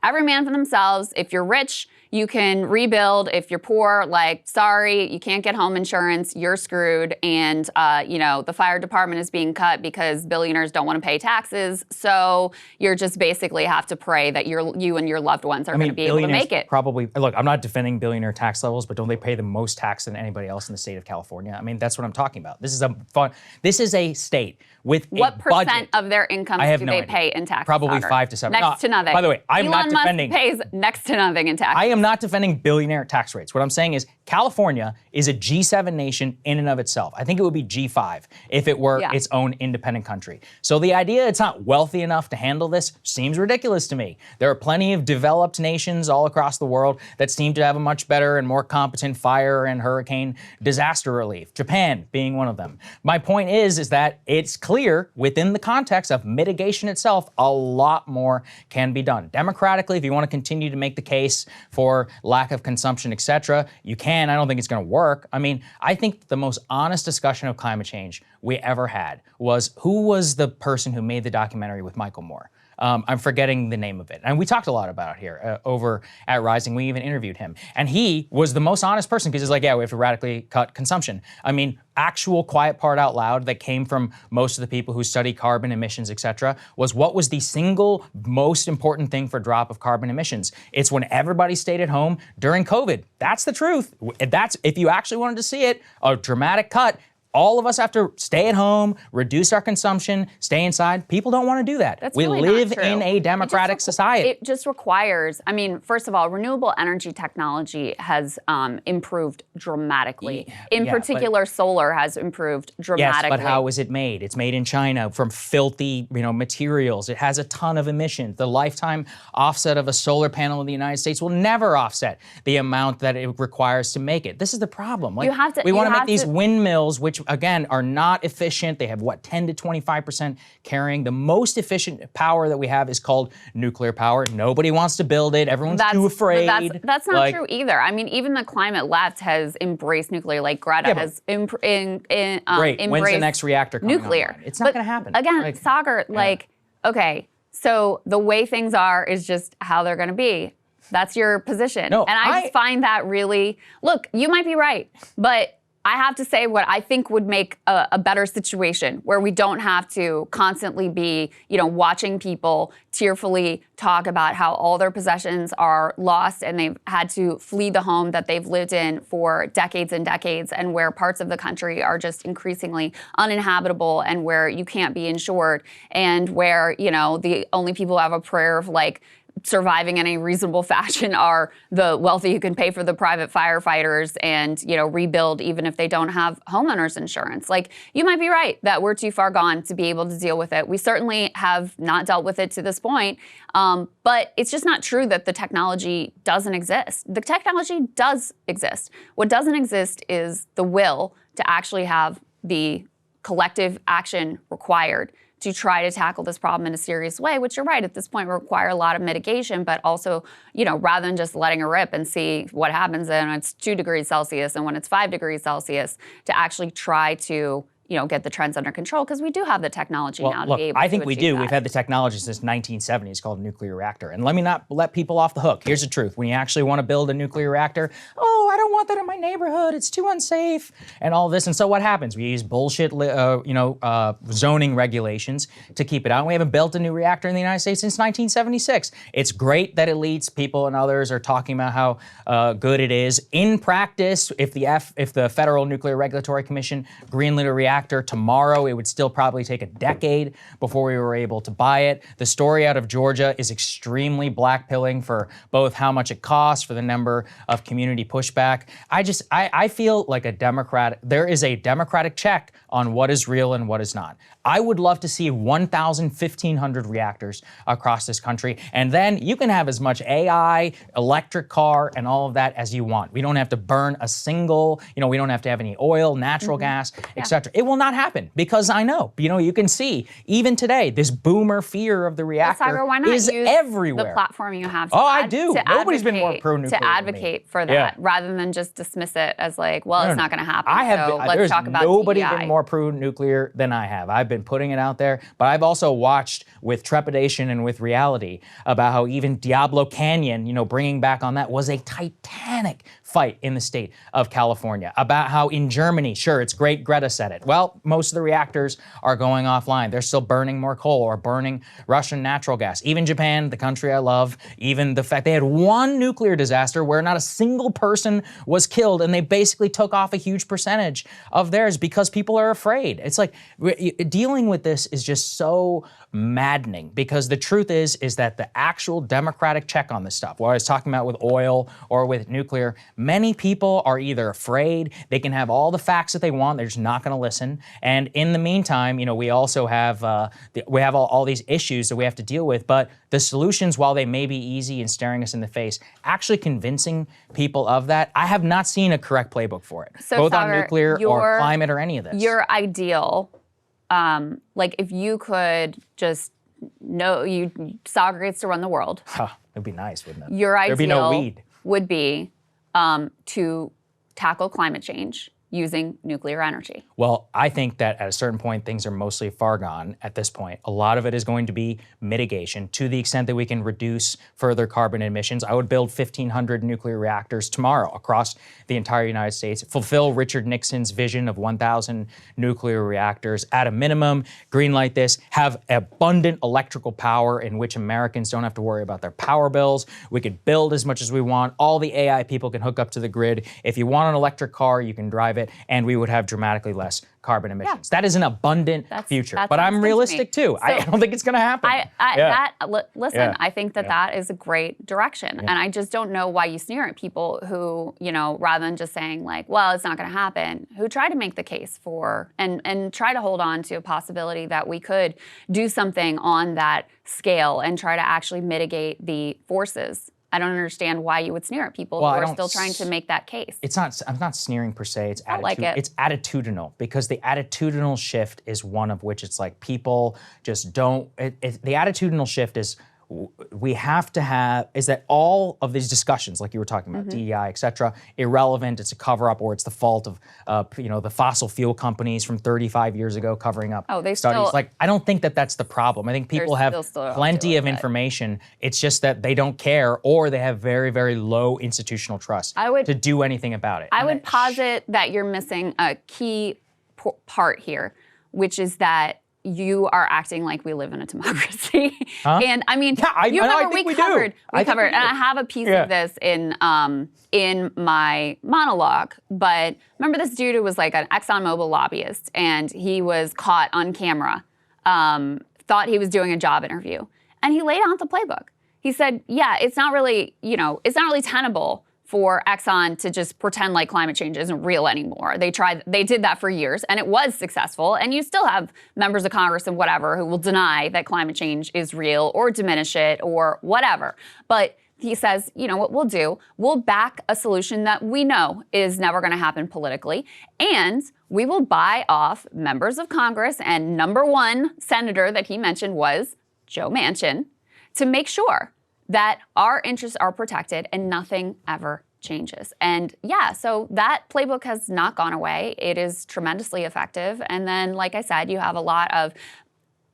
every man for themselves. If you're rich, you can rebuild. If you're poor, sorry, you can't get home insurance, you're screwed. And, the fire department is being cut because billionaires don't want to pay taxes. So you're just basically have to pray that you and your loved ones are going to be able to make it. Probably, look, I'm not defending billionaire tax levels, but don't they pay the most tax than anybody else in the state of California? I mean, that's what I'm talking about. This is a state with what a percent budget of their income do they pay in taxes? Probably Saagar? 5 to 7. Next to nothing. By the way, I'm not defending. Elon Musk pays next to nothing in taxes. I am not defending billionaire tax rates. What I'm saying is California is a G7 nation in and of itself. I think it would be G5 if it were its own independent country. So the idea it's not wealthy enough to handle this seems ridiculous to me. There are plenty of developed nations all across the world that seem to have a much better and more competent fire and hurricane disaster relief, Japan being one of them. My point is that it's clear within the context of mitigation itself, a lot more can be done. Democratically, if you want to continue to make the case for lack of consumption, et cetera, you can. I don't think it's going to work. I mean, I think the most honest discussion of climate change we ever had was, who was the person who made the documentary with Michael Moore? I'm forgetting the name of it. And we talked a lot about it here over at Rising. We even interviewed him. And he was the most honest person, because he's like, yeah, we have to radically cut consumption. I mean, actual quiet part out loud that came from most of the people who study carbon emissions, et cetera, was what was the single most important thing for drop of carbon emissions. It's when everybody stayed at home during COVID. That's the truth. That's, if you actually wanted to see it, a dramatic cut, all of us have to stay at home, reduce our consumption, stay inside. People don't want to do that. That's we really live not true. in a democratic society. It just requires, I mean, first of all, renewable energy technology has improved dramatically. In particular, solar has improved dramatically. Yes, but how is it made? It's made in China from filthy, materials. It has a ton of emissions. The lifetime offset of a solar panel in the United States will never offset the amount that it requires to make it. This is the problem. Like, we want to make these windmills, which again are not efficient. They have 10 to 25% carrying. The most efficient power that we have is called nuclear power. Nobody wants to build it. Everyone's too afraid. That's not true either. I mean, even the climate left has embraced nuclear. Like Greta has embraced When's the next reactor coming nuclear. online? It's not going to happen. Again, Saagar, okay, so the way things are is just how they're going to be. That's your position. No, and I just find that really, look, you might be right, but I have to say what I think would make a better situation where we don't have to constantly be, watching people tearfully talk about how all their possessions are lost and they've had to flee the home that they've lived in for decades and decades, and where parts of the country are just increasingly uninhabitable and where you can't be insured, and where, the only people who have a prayer of surviving in a reasonable fashion are the wealthy who can pay for the private firefighters and, rebuild even if they don't have homeowners insurance. You might be right that we're too far gone to be able to deal with it. We certainly have not dealt with it to this point, but it's just not true that the technology doesn't exist. The technology does exist. What doesn't exist is the will to actually have the collective action required to try to tackle this problem in a serious way, which you're right, at this point will require a lot of mitigation, but also, rather than just letting it rip and see what happens when it's 2 degrees Celsius and when it's 5 degrees Celsius, to actually try to get the trends under control, because we do have the technology now to be able to I think we do. that. We've had the technology since 1970. It's called a nuclear reactor. And let me not let people off the hook. Here's the truth. When you actually want to build a nuclear reactor, I don't want that in my neighborhood. It's too unsafe and all this. And so what happens? We use bullshit, zoning regulations to keep it out. And we haven't built a new reactor in the United States since 1976. It's great that elites, people and others are talking about how good it is. In practice, if the Federal Nuclear Regulatory Commission greenlit a reactor tomorrow, it would still probably take a decade before we were able to buy it. The story out of Georgia is extremely blackpilling for both how much it costs, for the number of community pushback. I feel like there is a democratic check on what is real and what is not. I would love to see 1,500 reactors across this country, and then you can have as much AI, electric car, and all of that as you want. We don't have to burn a single, we don't have to have any oil, natural gas, etc. It will not happen, because I know, you can see even today this boomer fear of the reactor Saagar, why not is use everywhere. The platform you have. I do. Nobody's been more pro-nuclear to advocate for that, rather than just dismiss it as it's not going to happen. There's talk about nobody DEI. been more pro-nuclear than I have. I've been putting it out there, but I've also watched with trepidation and with reality about how even Diablo Canyon, bringing back on that, was a titanic fight in the state of California. About how in Germany, sure, it's great, Greta said it. Well, most of the reactors are going offline. They're still burning more coal or burning Russian natural gas. Even Japan, the country I love, even the fact they had one nuclear disaster where not a single person was killed, and they basically took off a huge percentage of theirs because people are afraid. It's like dealing with this is just so maddening, because the truth is that the actual democratic check on this stuff, what I was talking about with oil or with nuclear, many people are either afraid, they can have all the facts that they want, they're just not going to listen. And in the meantime, we also have all these issues that we have to deal with. But the solutions, while they may be easy and staring us in the face, actually convincing people of that, I have not seen a correct playbook for it, so both Saagar, on nuclear or climate or any of this. Your ideal, if you could just Saagar gets to run the world. It'd be nice, wouldn't it? Your ideal There'd be no weed. Would be to tackle climate change using nuclear energy. Well, I think that at a certain point, things are mostly far gone at this point. A lot of it is going to be mitigation to the extent that we can reduce further carbon emissions. I would build 1,500 nuclear reactors tomorrow across the entire United States, fulfill Richard Nixon's vision of 1,000 nuclear reactors at a minimum, greenlight this, have abundant electrical power in which Americans don't have to worry about their power bills. We could build as much as we want. All the AI people can hook up to the grid. If you want an electric car, you can drive it, and we would have dramatically less carbon emissions. That is an abundant future, but I'm realistic too. I don't think it's going to happen. Listen, I think that is a great direction, and I just don't know why you sneer at people who, rather than just saying like, well, it's not going to happen, who try to make the case for and try to hold on to a possibility that we could do something on that scale and try to actually mitigate the forces. I don't understand why you would sneer at people who are still trying to make that case. I'm not sneering per se. It's It's attitudinal, because the attitudinal shift is one of which it's like people just don't. The attitudinal shift is we have to have is that all of these discussions, like you were talking about, DEI, et cetera, irrelevant. It's a cover up, or it's the fault of the fossil fuel companies from 35 years ago covering up studies. I don't think that's the problem. I think people have plenty of information. It's just that they don't care, or they have very, very low institutional trust to do anything about it. I would posit that you're missing a key part here, which is that you are acting like we live in a democracy. And I mean, we covered, and I have a piece of this in my monologue, but remember this dude who was like an ExxonMobil lobbyist, and he was caught on camera, thought he was doing a job interview, and he laid out the playbook. He said, it's not really tenable for Exxon to just pretend like climate change isn't real anymore. They did that for years, and it was successful. And you still have members of Congress and whatever who will deny that climate change is real or diminish it or whatever. But he says, what we'll do, we'll back a solution that we know is never gonna happen politically, and we will buy off members of Congress, and number one senator that he mentioned was Joe Manchin, to make sure that our interests are protected and nothing ever changes. And so that playbook has not gone away. It is tremendously effective. And then, like I said, you have a lot of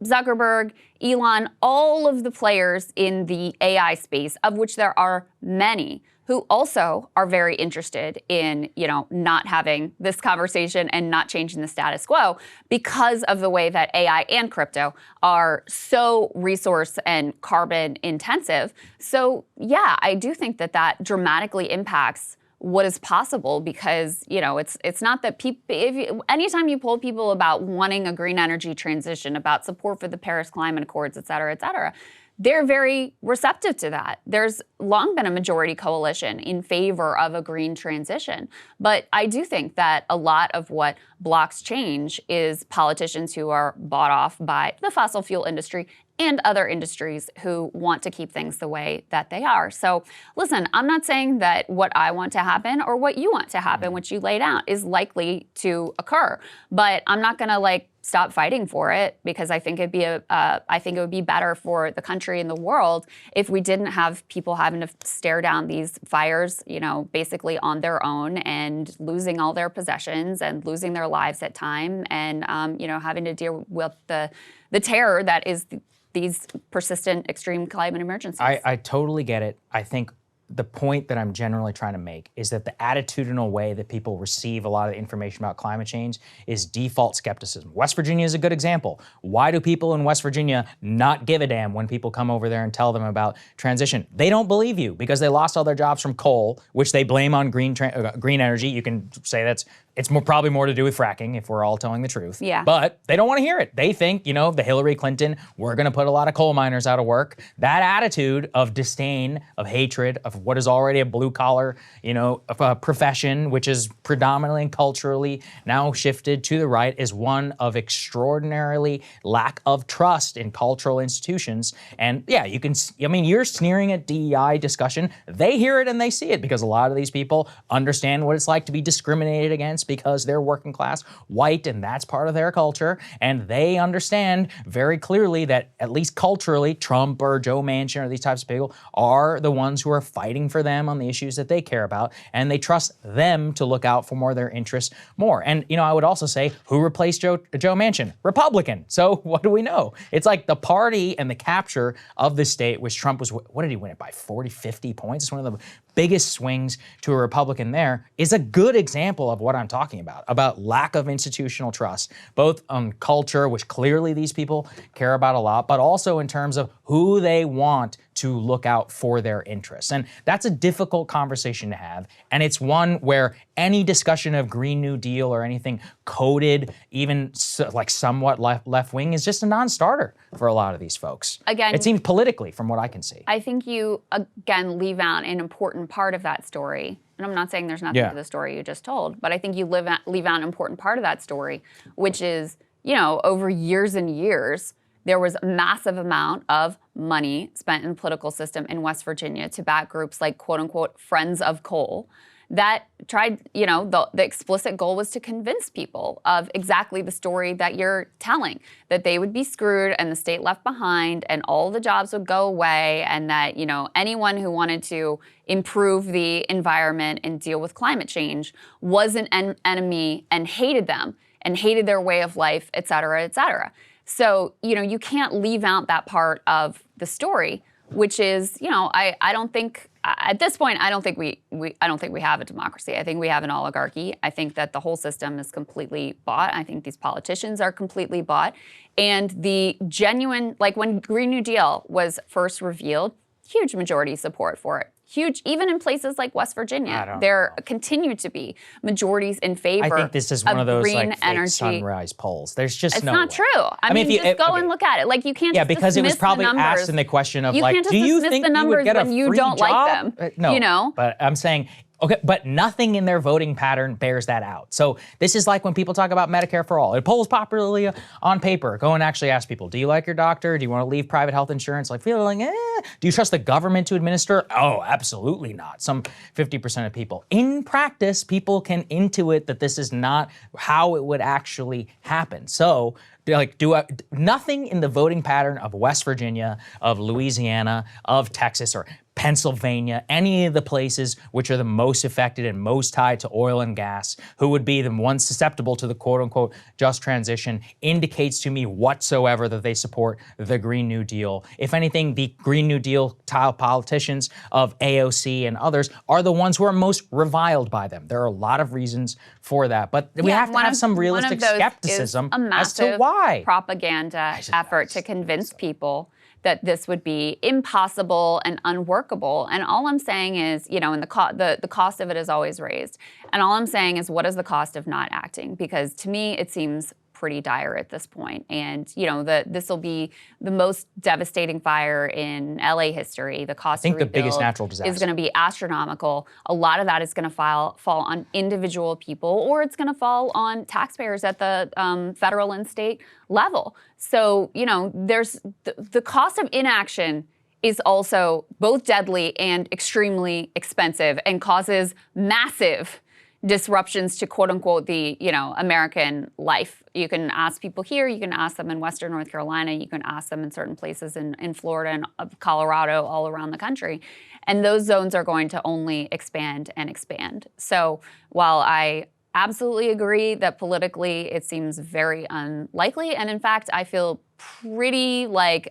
Zuckerberg, Elon, all of the players in the AI space, of which there are many, who also are very interested in, not having this conversation and not changing the status quo, because of the way that AI and crypto are so resource and carbon intensive. So I do think that dramatically impacts what is possible, because it's not that people. Anytime you poll people about wanting a green energy transition, about support for the Paris Climate Accords, et cetera, they're very receptive to that. There's long been a majority coalition in favor of a green transition. But I do think that a lot of what blocks change is politicians who are bought off by the fossil fuel industry and other industries who want to keep things the way that they are. So listen, I'm not saying that what I want to happen or what you want to happen, which you laid out, is likely to occur. But I'm not gonna stop fighting for it, because I think it would be better for the country and the world if we didn't have people having to stare down these fires, basically on their own, and losing all their possessions and losing their lives at time, and having to deal with the terror that is these persistent extreme climate emergencies. I totally get it. I think the point that I'm generally trying to make is that the attitudinal way that people receive a lot of the information about climate change is default skepticism. West Virginia is a good example. Why do people in West Virginia not give a damn when people come over there and tell them about transition? They don't believe you, because they lost all their jobs from coal, which they blame on green energy. You can say it's probably more to do with fracking, if we're all telling the truth. Yeah. But they don't want to hear it. They think, the Hillary Clinton, we're going to put a lot of coal miners out of work. That attitude of disdain, of hatred, of what is already a blue collar, profession, which is predominantly and culturally now shifted to the right, is one of extraordinarily lack of trust in cultural institutions. And you're sneering at DEI discussion. They hear it and they see it, because a lot of these people understand what it's like to be discriminated against, because they're working class, white, and that's part of their culture. And they understand very clearly that, at least culturally, Trump or Joe Manchin or these types of people are the ones who are fighting for them on the issues that they care about, and they trust them to look out for more of their interests more. And I would also say, who replaced Joe Manchin? Republican. So what do we know? It's like the party and the capture of the state, which Trump was, what did he win it by, 40, 50 points? It's one of the biggest swings to a Republican there, is a good example of what I'm talking about lack of institutional trust, both on culture, which clearly these people care about a lot, but also in terms of who they want to look out for their interests. And that's a difficult conversation to have. And it's one where any discussion of Green New Deal or anything coded, even like somewhat left-wing, is just a non-starter for a lot of these folks. Again, it seems politically, from what I can see. I think you, again, leave out an important part of that story. And I'm not saying there's nothing to the story you just told, but I think you leave out an important part of that story, which is, you know, over years and years, there was a massive amount of money spent in the political system in West Virginia to back groups like, quote unquote, Friends of Coal, that tried, you know, the explicit goal was to convince people of exactly the story that you're telling, that they would be screwed and the state left behind and all the jobs would go away, and that, you know, anyone who wanted to improve the environment and deal with climate change was an enemy and hated them and hated their way of life, et cetera, et cetera. So, you know, you can't leave out that part of the story, which is, you know, I don't think, at this point, I don't think we have a democracy. I think we have an oligarchy. I think that the whole system is completely bought. I think these politicians are completely bought. And the genuine, like when Green New Deal was first revealed, huge majority support for it. Huge, even in places like West Virginia, there continue to be majorities in favor. I think this is one of those green like energy. Sunrise polls. There's just no It's not way. true. I mean, if just go and look at it. Like you can't. Yeah, just because it was dismiss probably the numbers. asked in the question of You like, can't just do you dismiss think the you numbers would get a when you free don't job? like them. No, you know. But I'm saying. Okay, but nothing in their voting pattern bears that out. So this is like when people talk about Medicare for all. It polls popularly on paper. Go and actually ask people, do you like your doctor? Do you want to leave private health insurance? Like feeling, do you trust the government to administer? Oh, absolutely not. Some 50% of people. In practice, people can intuit that this is not how it would actually happen. So like, nothing in the voting pattern of West Virginia, of Louisiana, of Texas, or Pennsylvania, any of the places which are the most affected and most tied to oil and gas, who would be the ones susceptible to the quote-unquote just transition, indicates to me whatsoever that they support the Green New Deal. If anything, the Green New Deal style politicians of AOC and others are the ones who are most reviled by them. There are a lot of reasons for that, but we have to have some realistic skepticism as to why. Propaganda effort to convince people that this would be impossible and unworkable. And all I'm saying is, you know, and the cost of it is always raised. And all I'm saying is, what is the cost of not acting? Because to me, it seems pretty dire at this point. And, you know, this will be the most devastating fire in LA history. The cost to rebuild the biggest natural disaster is going to be astronomical. A lot of that is going to fall on individual people, or it's going to fall on taxpayers at the federal and state level. So, you know, there's the cost of inaction is also both deadly and extremely expensive and causes massive disruptions to quote unquote the, you know, American life. You can ask people here, you can ask them in Western North Carolina, you can ask them in certain places in Florida and Colorado, all around the country. And those zones are going to only expand and expand. So while I absolutely agree that politically it seems very unlikely, and in fact, I feel pretty like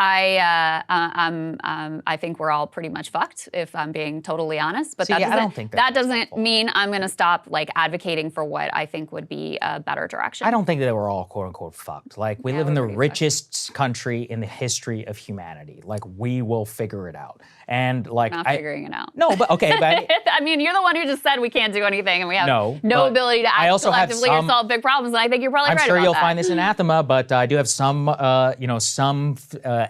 I think we're all pretty much fucked, if I'm being totally honest. But that doesn't mean I'm going to stop like advocating for what I think would be a better direction. I don't think that we're all quote unquote fucked. Like we live in the richest country in the history of humanity. Like we will figure it out. And like not figuring it out. No, but okay, but I mean, you're the one who just said we can't do anything, and we have no ability to act collectively to solve big problems. And I think you're probably right about that. I'm sure you'll find this anathema, but I do have some,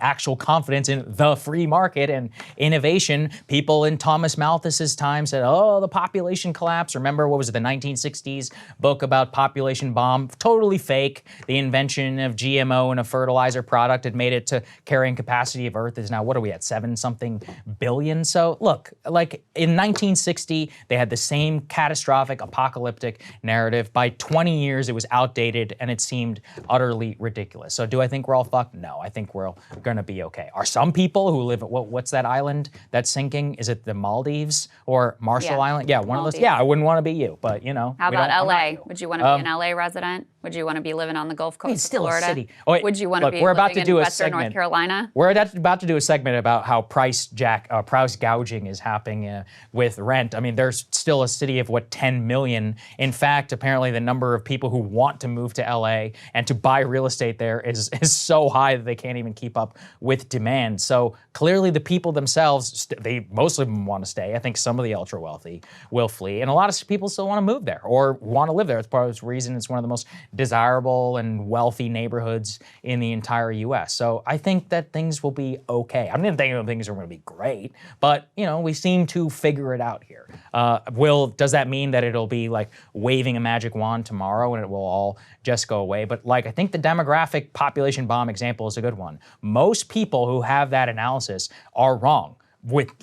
actual confidence in the free market and innovation. People in Thomas Malthus's time said, oh, the population collapse. Remember, what was it, the 1960s book about population bomb? Totally fake. The invention of GMO and a fertilizer product had made it to carrying capacity of Earth is now, what are we at, 7-something billion? So look, like in 1960, they had the same catastrophic apocalyptic narrative. By 20 years, it was outdated and it seemed utterly ridiculous. So do I think we're all fucked? No, I think we're going to be okay. Are some people who live at, what's that island that's sinking? Is it the Maldives or Marshall Island? Yeah, one of those. Yeah, I wouldn't want to be you, but you know. How about LA? Would you want to be an LA resident? Would you want to be living on the Gulf Coast It's still of Florida? a city. Oh, wait, Would you want to look, be we're about living to do in a Western North segment. Carolina? We're about to do a segment about how price gouging is happening with rent. I mean, there's still a city of 10 million. In fact, apparently the number of people who want to move to LA and to buy real estate there is so high that they can't even keep up with demand. So clearly the people themselves, most of them want to stay. I think some of the ultra wealthy will flee, and a lot of people still want to move there or want to live there. It's part of the reason it's one of the most desirable and wealthy neighborhoods in the entire U.S. So I think that things will be okay. I'm not thinking things are going to be great, but we seem to figure it out here. Does that mean that it'll be like waving a magic wand tomorrow and it will all just go away? But I think the demographic population bomb example is a good one. Most people who have that analysis are wrong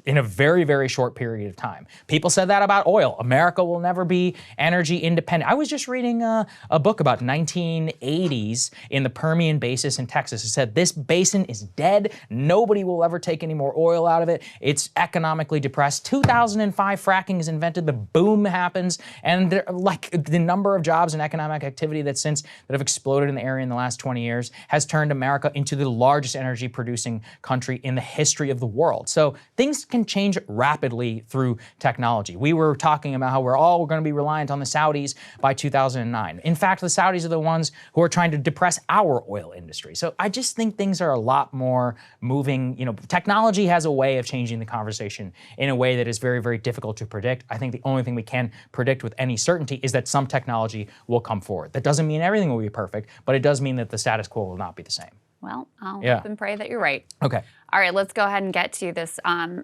in a very, very short period of time. People said that about oil. America will never be energy independent. I was just reading a book about 1980s in the Permian Basin in Texas. It said this basin is dead. Nobody will ever take any more oil out of it. It's economically depressed. 2005 fracking is invented. The boom happens, and the number of jobs and economic activity that have exploded in the area in the last 20 years has turned America into the largest energy producing country in the history of the world. So things can change rapidly through technology. We were talking about how we're all going to be reliant on the Saudis by 2009. In fact, the Saudis are the ones who are trying to depress our oil industry. So I just think things are a lot more moving. Technology has a way of changing the conversation in a way that is very, very difficult to predict. I think the only thing we can predict with any certainty is that some technology will come forward. That doesn't mean everything will be perfect, but it does mean that the status quo will not be the same. Well, I'll hope and pray that you're right. Okay. All right, let's go ahead and get to this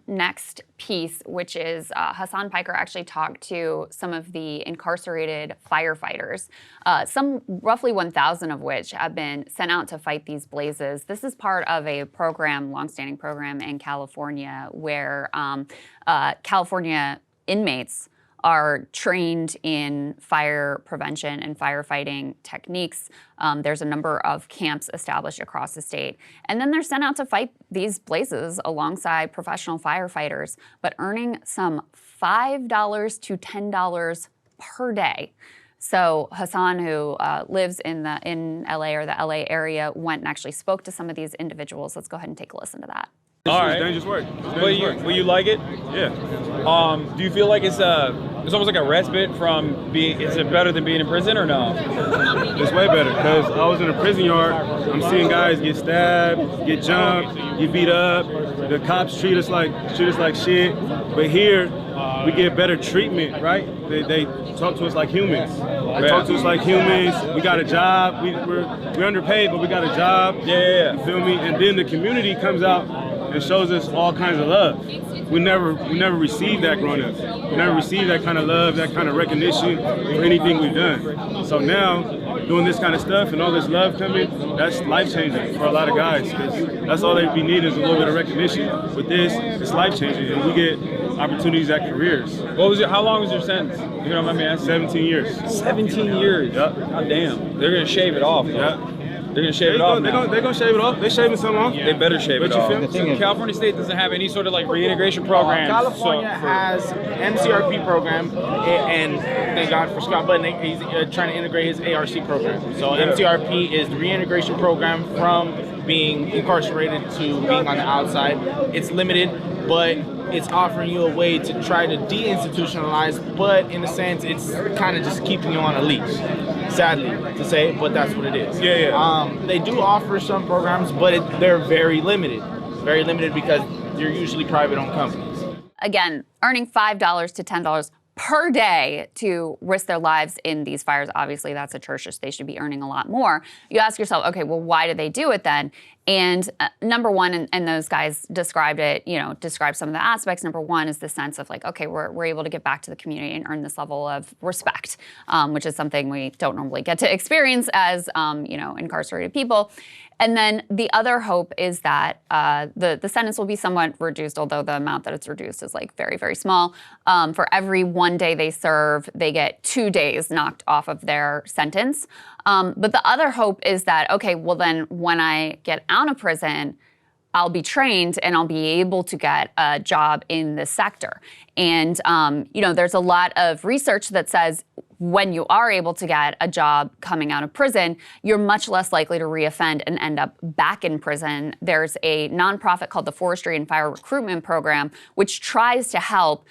next piece, which is Hasan Piker actually talked to some of the incarcerated firefighters, roughly 1,000 of which have been sent out to fight these blazes. This is part of a longstanding program in California where California inmates are trained in fire prevention and firefighting techniques. There's a number of camps established across the state. And then they're sent out to fight these blazes alongside professional firefighters, but earning some $5 to $10 per day. So Hasan, who lives in LA or the LA area, went and actually spoke to some of these individuals. Let's go ahead and take a listen to that. All right. Dangerous work. Will you like it? Yeah. Do you feel like it's almost like a respite from is it better than being in prison or no? It's way better because I was in a prison yard. I'm seeing guys get stabbed, get jumped, get beat up. The cops treat us like shit. But here, we get better treatment, right? They talk to us like humans. They talk to us like humans. We got a job. We're underpaid, but we got a job. Yeah. You feel me? And then the community comes out and shows us all kinds of love. We never received that growing up. We never received that kind of love, that kind of recognition for anything we've done. So now, doing this kind of stuff and all this love coming, that's life-changing for a lot of guys. Because that's all they be needing is a little bit of recognition. With this, it's life-changing, and we get opportunities at careers. How long was your sentence? You don't mind me asking? 17 years. 17 years? Yep. God damn. They're gonna shave it off. Yep. They're gonna shave it off. They're gonna shave it off. They shaving some off. They better shave it off. So California State doesn't have any sort of reintegration program. California has MCRP program, and thank God for Scott Button. He's trying to integrate his ARC program. So MCRP is the reintegration program from being incarcerated to being on the outside. It's limited, but it's offering you a way to try to deinstitutionalize, but in a sense, it's kind of just keeping you on a leash. Sadly to say, but that's what it is. They do offer some programs, but they're very limited. Very limited because they're usually private-owned companies. Again, earning $5 to $10 per day to risk their lives in these fires. Obviously, that's atrocious. They should be earning a lot more. You ask yourself, okay, well, why do they do it then? And number one, and those guys described some of the aspects. Number one is the sense of okay, we're able to get back to the community and earn this level of respect, which is something we don't normally get to experience as, incarcerated people. And then the other hope is that the sentence will be somewhat reduced, although the amount that it's reduced is very, very small. For every 1 day they serve, they get 2 days knocked off of their sentence. But the other hope is that, okay, well then when I get out of prison, I'll be trained and I'll be able to get a job in this sector. And, there's a lot of research that says when you are able to get a job coming out of prison, you're much less likely to reoffend and end up back in prison. There's a nonprofit called the Forestry and Fire Recruitment Program, which tries to help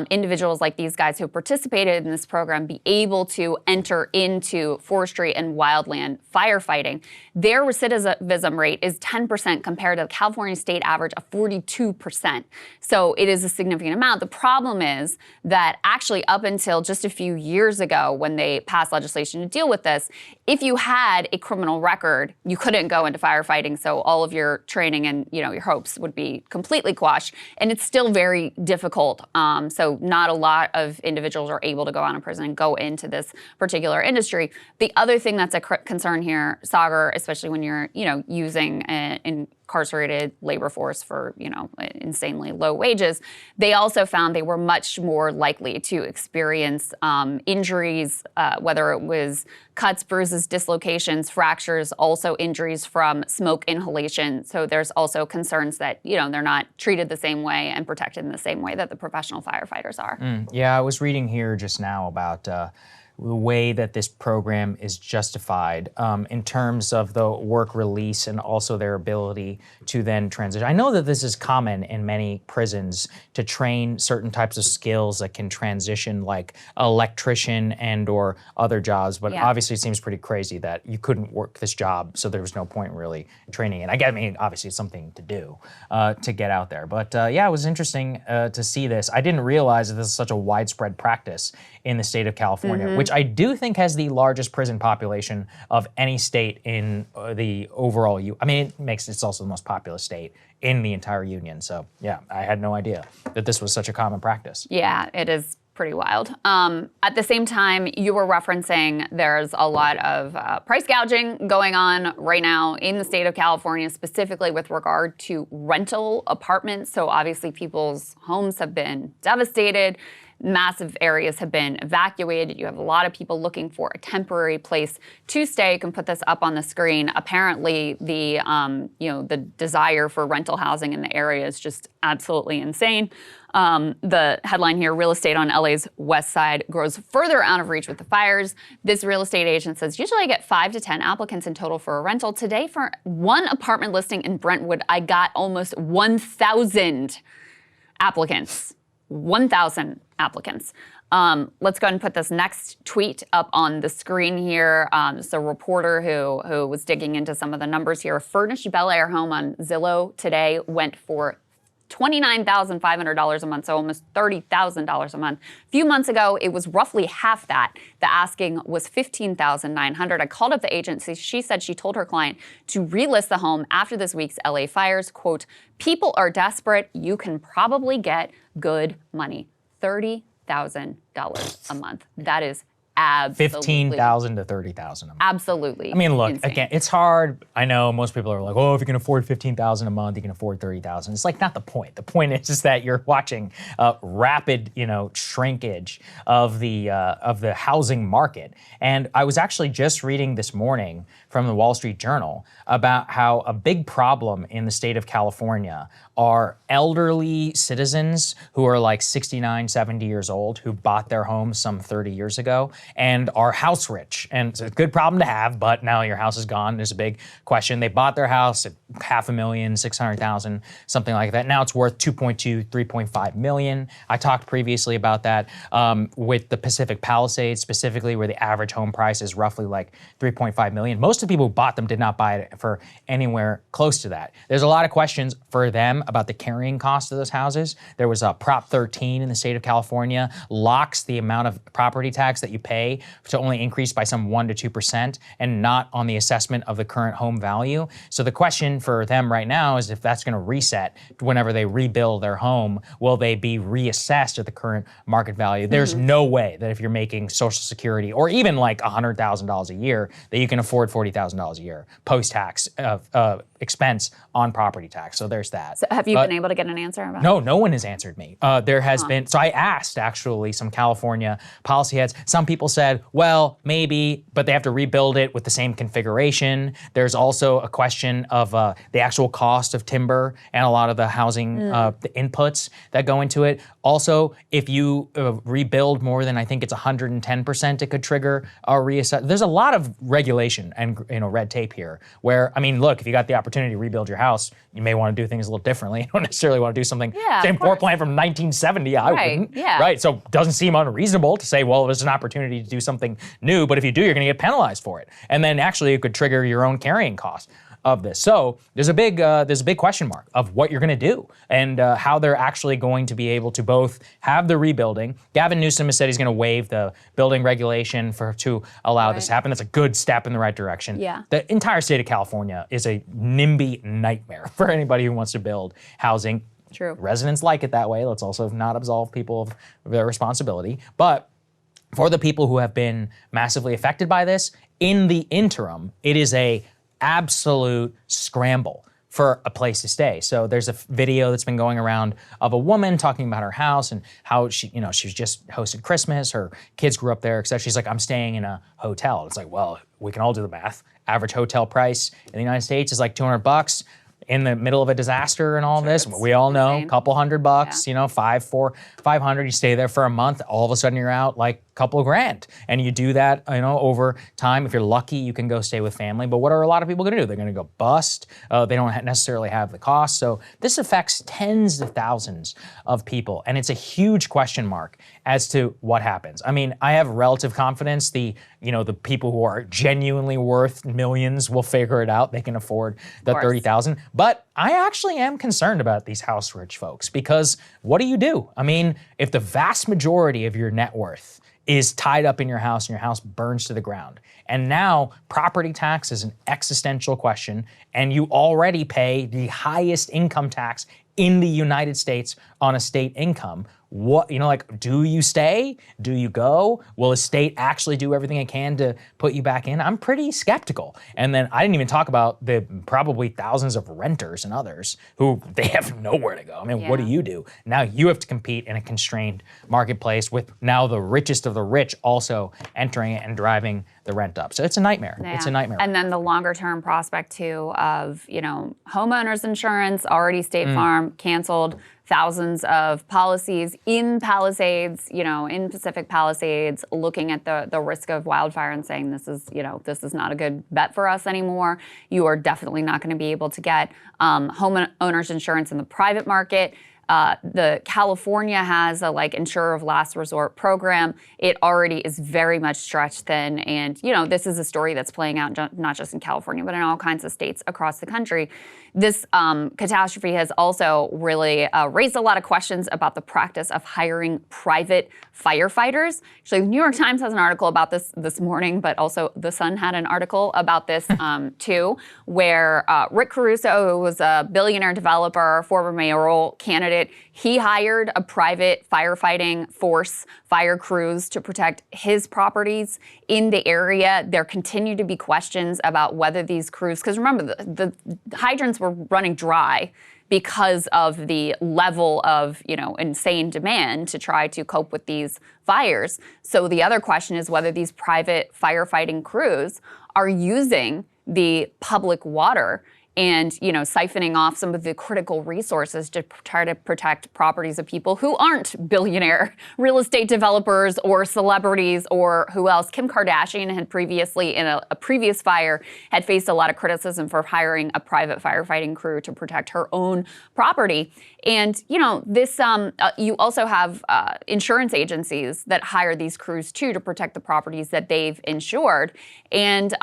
individuals like these guys who participated in this program be able to enter into forestry and wildland firefighting. Their recidivism rate is 10% compared to the California state average of 42%. So it is a significant amount. The problem is that actually up until just a few years ago when they passed legislation to deal with this, if you had a criminal record, you couldn't go into firefighting. So all of your training and your hopes would be completely quashed. And it's still very difficult. So not a lot of individuals are able to go out of prison and go into this particular industry. The other thing that's a concern here, Saagar, especially when you're, using an incarcerated labor force for, insanely low wages, they also found they were much more likely to experience injuries, whether it was cuts, bruises, dislocations, fractures, also injuries from smoke inhalation. So there's also concerns that, they're not treated the same way and protected in the same way that the professional firefighters are. Yeah, I was reading here just now about the way that this program is justified in terms of the work release and also their ability to then transition. I know that this is common in many prisons to train certain types of skills that can transition, like electrician and or other jobs, but obviously it seems pretty crazy that you couldn't work this job, so there was no point really training it. I mean, obviously it's something to do to get out there. But yeah, it was interesting to see this. I didn't realize that this is such a widespread practice in the state of California, which I do think has the largest prison population of any state in the overall I mean, it's also the most populous state in the entire union. So yeah, I had no idea that this was such a common practice. Yeah, it is pretty wild. At the same time, you were referencing there's a lot of price gouging going on right now in the state of California, specifically with regard to rental apartments. So obviously people's homes have been devastated. Massive areas have been evacuated. You have a lot of people looking for a temporary place to stay. You can put this up on the screen. Apparently, the the desire for rental housing in the area is just absolutely insane. The headline here: real estate on LA's west side grows further out of reach with the fires. This real estate agent says, usually I get 5 to 10 applicants in total for a rental. Today, for one apartment listing in Brentwood, I got almost 1,000 applicants. 1,000 applicants. Let's go ahead and put this next tweet up on the screen here. It's a reporter who was digging into some of the numbers here. A furnished Bel Air home on Zillow today went for $29,500 a month, so almost $30,000 a month. A few months ago, it was roughly half that. The asking was $15,900. I called up the agency. She said she told her client to relist the home after this week's LA fires. Quote, people are desperate. You can probably get good money. $30,000 a month. That is absolutely $15,000 to $30,000 a month. Absolutely. I mean, look, insane. again, it's hard. I know most people are like, oh, if you can afford $15,000 a month, you can afford $30,000. It's like not the point. The point is just that you're watching rapid, shrinkage of the housing market. And I was actually just reading this morning from the Wall Street Journal about how a big problem in the state of California are elderly citizens who are like 69, 70 years old who bought their homes some 30 years ago and are house rich. And it's a good problem to have, but now your house is gone. There's a big question. They bought their house at $500,000, $600,000, something like that. Now it's worth 2.2, 3.5 million. I talked previously about that with the Pacific Palisades, specifically where the average home price is roughly like 3.5 million. Most of the people who bought them did not buy it for anywhere close to that. There's a lot of questions for them about the carrying cost of those houses. There was a Prop 13 in the state of California, locks the amount of property tax that you pay to only increase by some 1% to 2% and not on the assessment of the current home value. So the question for them right now is if that's gonna reset whenever they rebuild their home, will they be reassessed at the current market value? There's no way that if you're making Social Security or even like $100,000 a year that you can afford $40,000 a year post-tax expense on property tax. So there's that. So have you been able to get an answer about No, no one has answered me. There has been, so I asked actually some California policy heads. Some people people said, well, maybe, but they have to rebuild it with the same configuration. There's also a question of the actual cost of timber and a lot of the housing the inputs that go into it. Also, if you rebuild more than I think it's 110%, it could trigger a reassess. There's a lot of regulation and red tape here. Where I mean, look, if you got the opportunity to rebuild your house, you may want to do things a little differently. You don't necessarily want to do something same floor plan from 1970. I wouldn't. Yeah. Right. So it doesn't seem unreasonable to say, well, there's an opportunity to do something new, but if you do, you're going to get penalized for it, and then actually it could trigger your own carrying costs of this. So there's a big question mark of what you're going to do and how they're actually going to be able to both have the rebuilding. Gavin Newsom has said he's going to waive the building regulation to allow this to happen. That's a good step in the right direction. Yeah. The entire state of California is a NIMBY nightmare for anybody who wants to build housing. True. Residents like it that way. Let's also not absolve people of their responsibility. But for the people who have been massively affected by this, in the interim, it is a absolute scramble for a place to stay. So there's a video that's been going around of a woman talking about her house and how she's just hosted Christmas, her kids grew up there, etc. She's like, I'm staying in a hotel. It's like, well, we can all do the math. Average hotel price in the United States is like $200. In the middle of a disaster and all this, we all know, a couple $100, 500, you stay there for a month, all of a sudden you're out like a couple of grand. And you do that, over time. If you're lucky, you can go stay with family. But what are a lot of people gonna do? They're gonna go bust. They don't necessarily have the cost. So this affects tens of thousands of people. And it's a huge question mark as to what happens. I mean, I have relative confidence the people who are genuinely worth millions will figure it out. They can afford the $30,000. But I actually am concerned about these house rich folks because what do you do? I mean, if the vast majority of your net worth is tied up in your house and your house burns to the ground, and now property tax is an existential question, and you already pay the highest income tax in the United States on a state income, do you stay? Do you go? Will a state actually do everything it can to put you back in? I'm pretty skeptical. And then I didn't even talk about the probably thousands of renters and others who they have nowhere to go. I mean, what do you do? Now you have to compete in a constrained marketplace with now the richest of the rich also entering it and driving the rent up. So it's a nightmare. Yeah. It's a nightmare. And then the longer term prospect too of, homeowners insurance, already State Farm canceled thousands of policies in Palisades, in Pacific Palisades, looking at the risk of wildfire and saying this is not a good bet for us anymore. You are definitely not going to be able to get homeowners insurance in the private market. The California has a insurer of last resort program. It already is very much stretched thin. And, this is a story that's playing out not just in California, but in all kinds of states across the country. This catastrophe has also really raised a lot of questions about the practice of hiring private firefighters. Actually, the New York Times has an article about this morning, but also The Sun had an article about this too, where Rick Caruso, who was a billionaire developer, former mayoral candidate, he hired a private firefighting force, fire crews, to protect his properties in the area. There continue to be questions about whether these crews, because remember, the hydrants were running dry because of the level of, insane demand to try to cope with these fires. So the other question is whether these private firefighting crews are using the public water and, siphoning off some of the critical resources to try to protect properties of people who aren't billionaire real estate developers or celebrities or who else. Kim Kardashian had previously, in a previous fire, had faced a lot of criticism for hiring a private firefighting crew to protect her own property. And, this, you also have insurance agencies that hire these crews too to protect the properties that they've insured. And,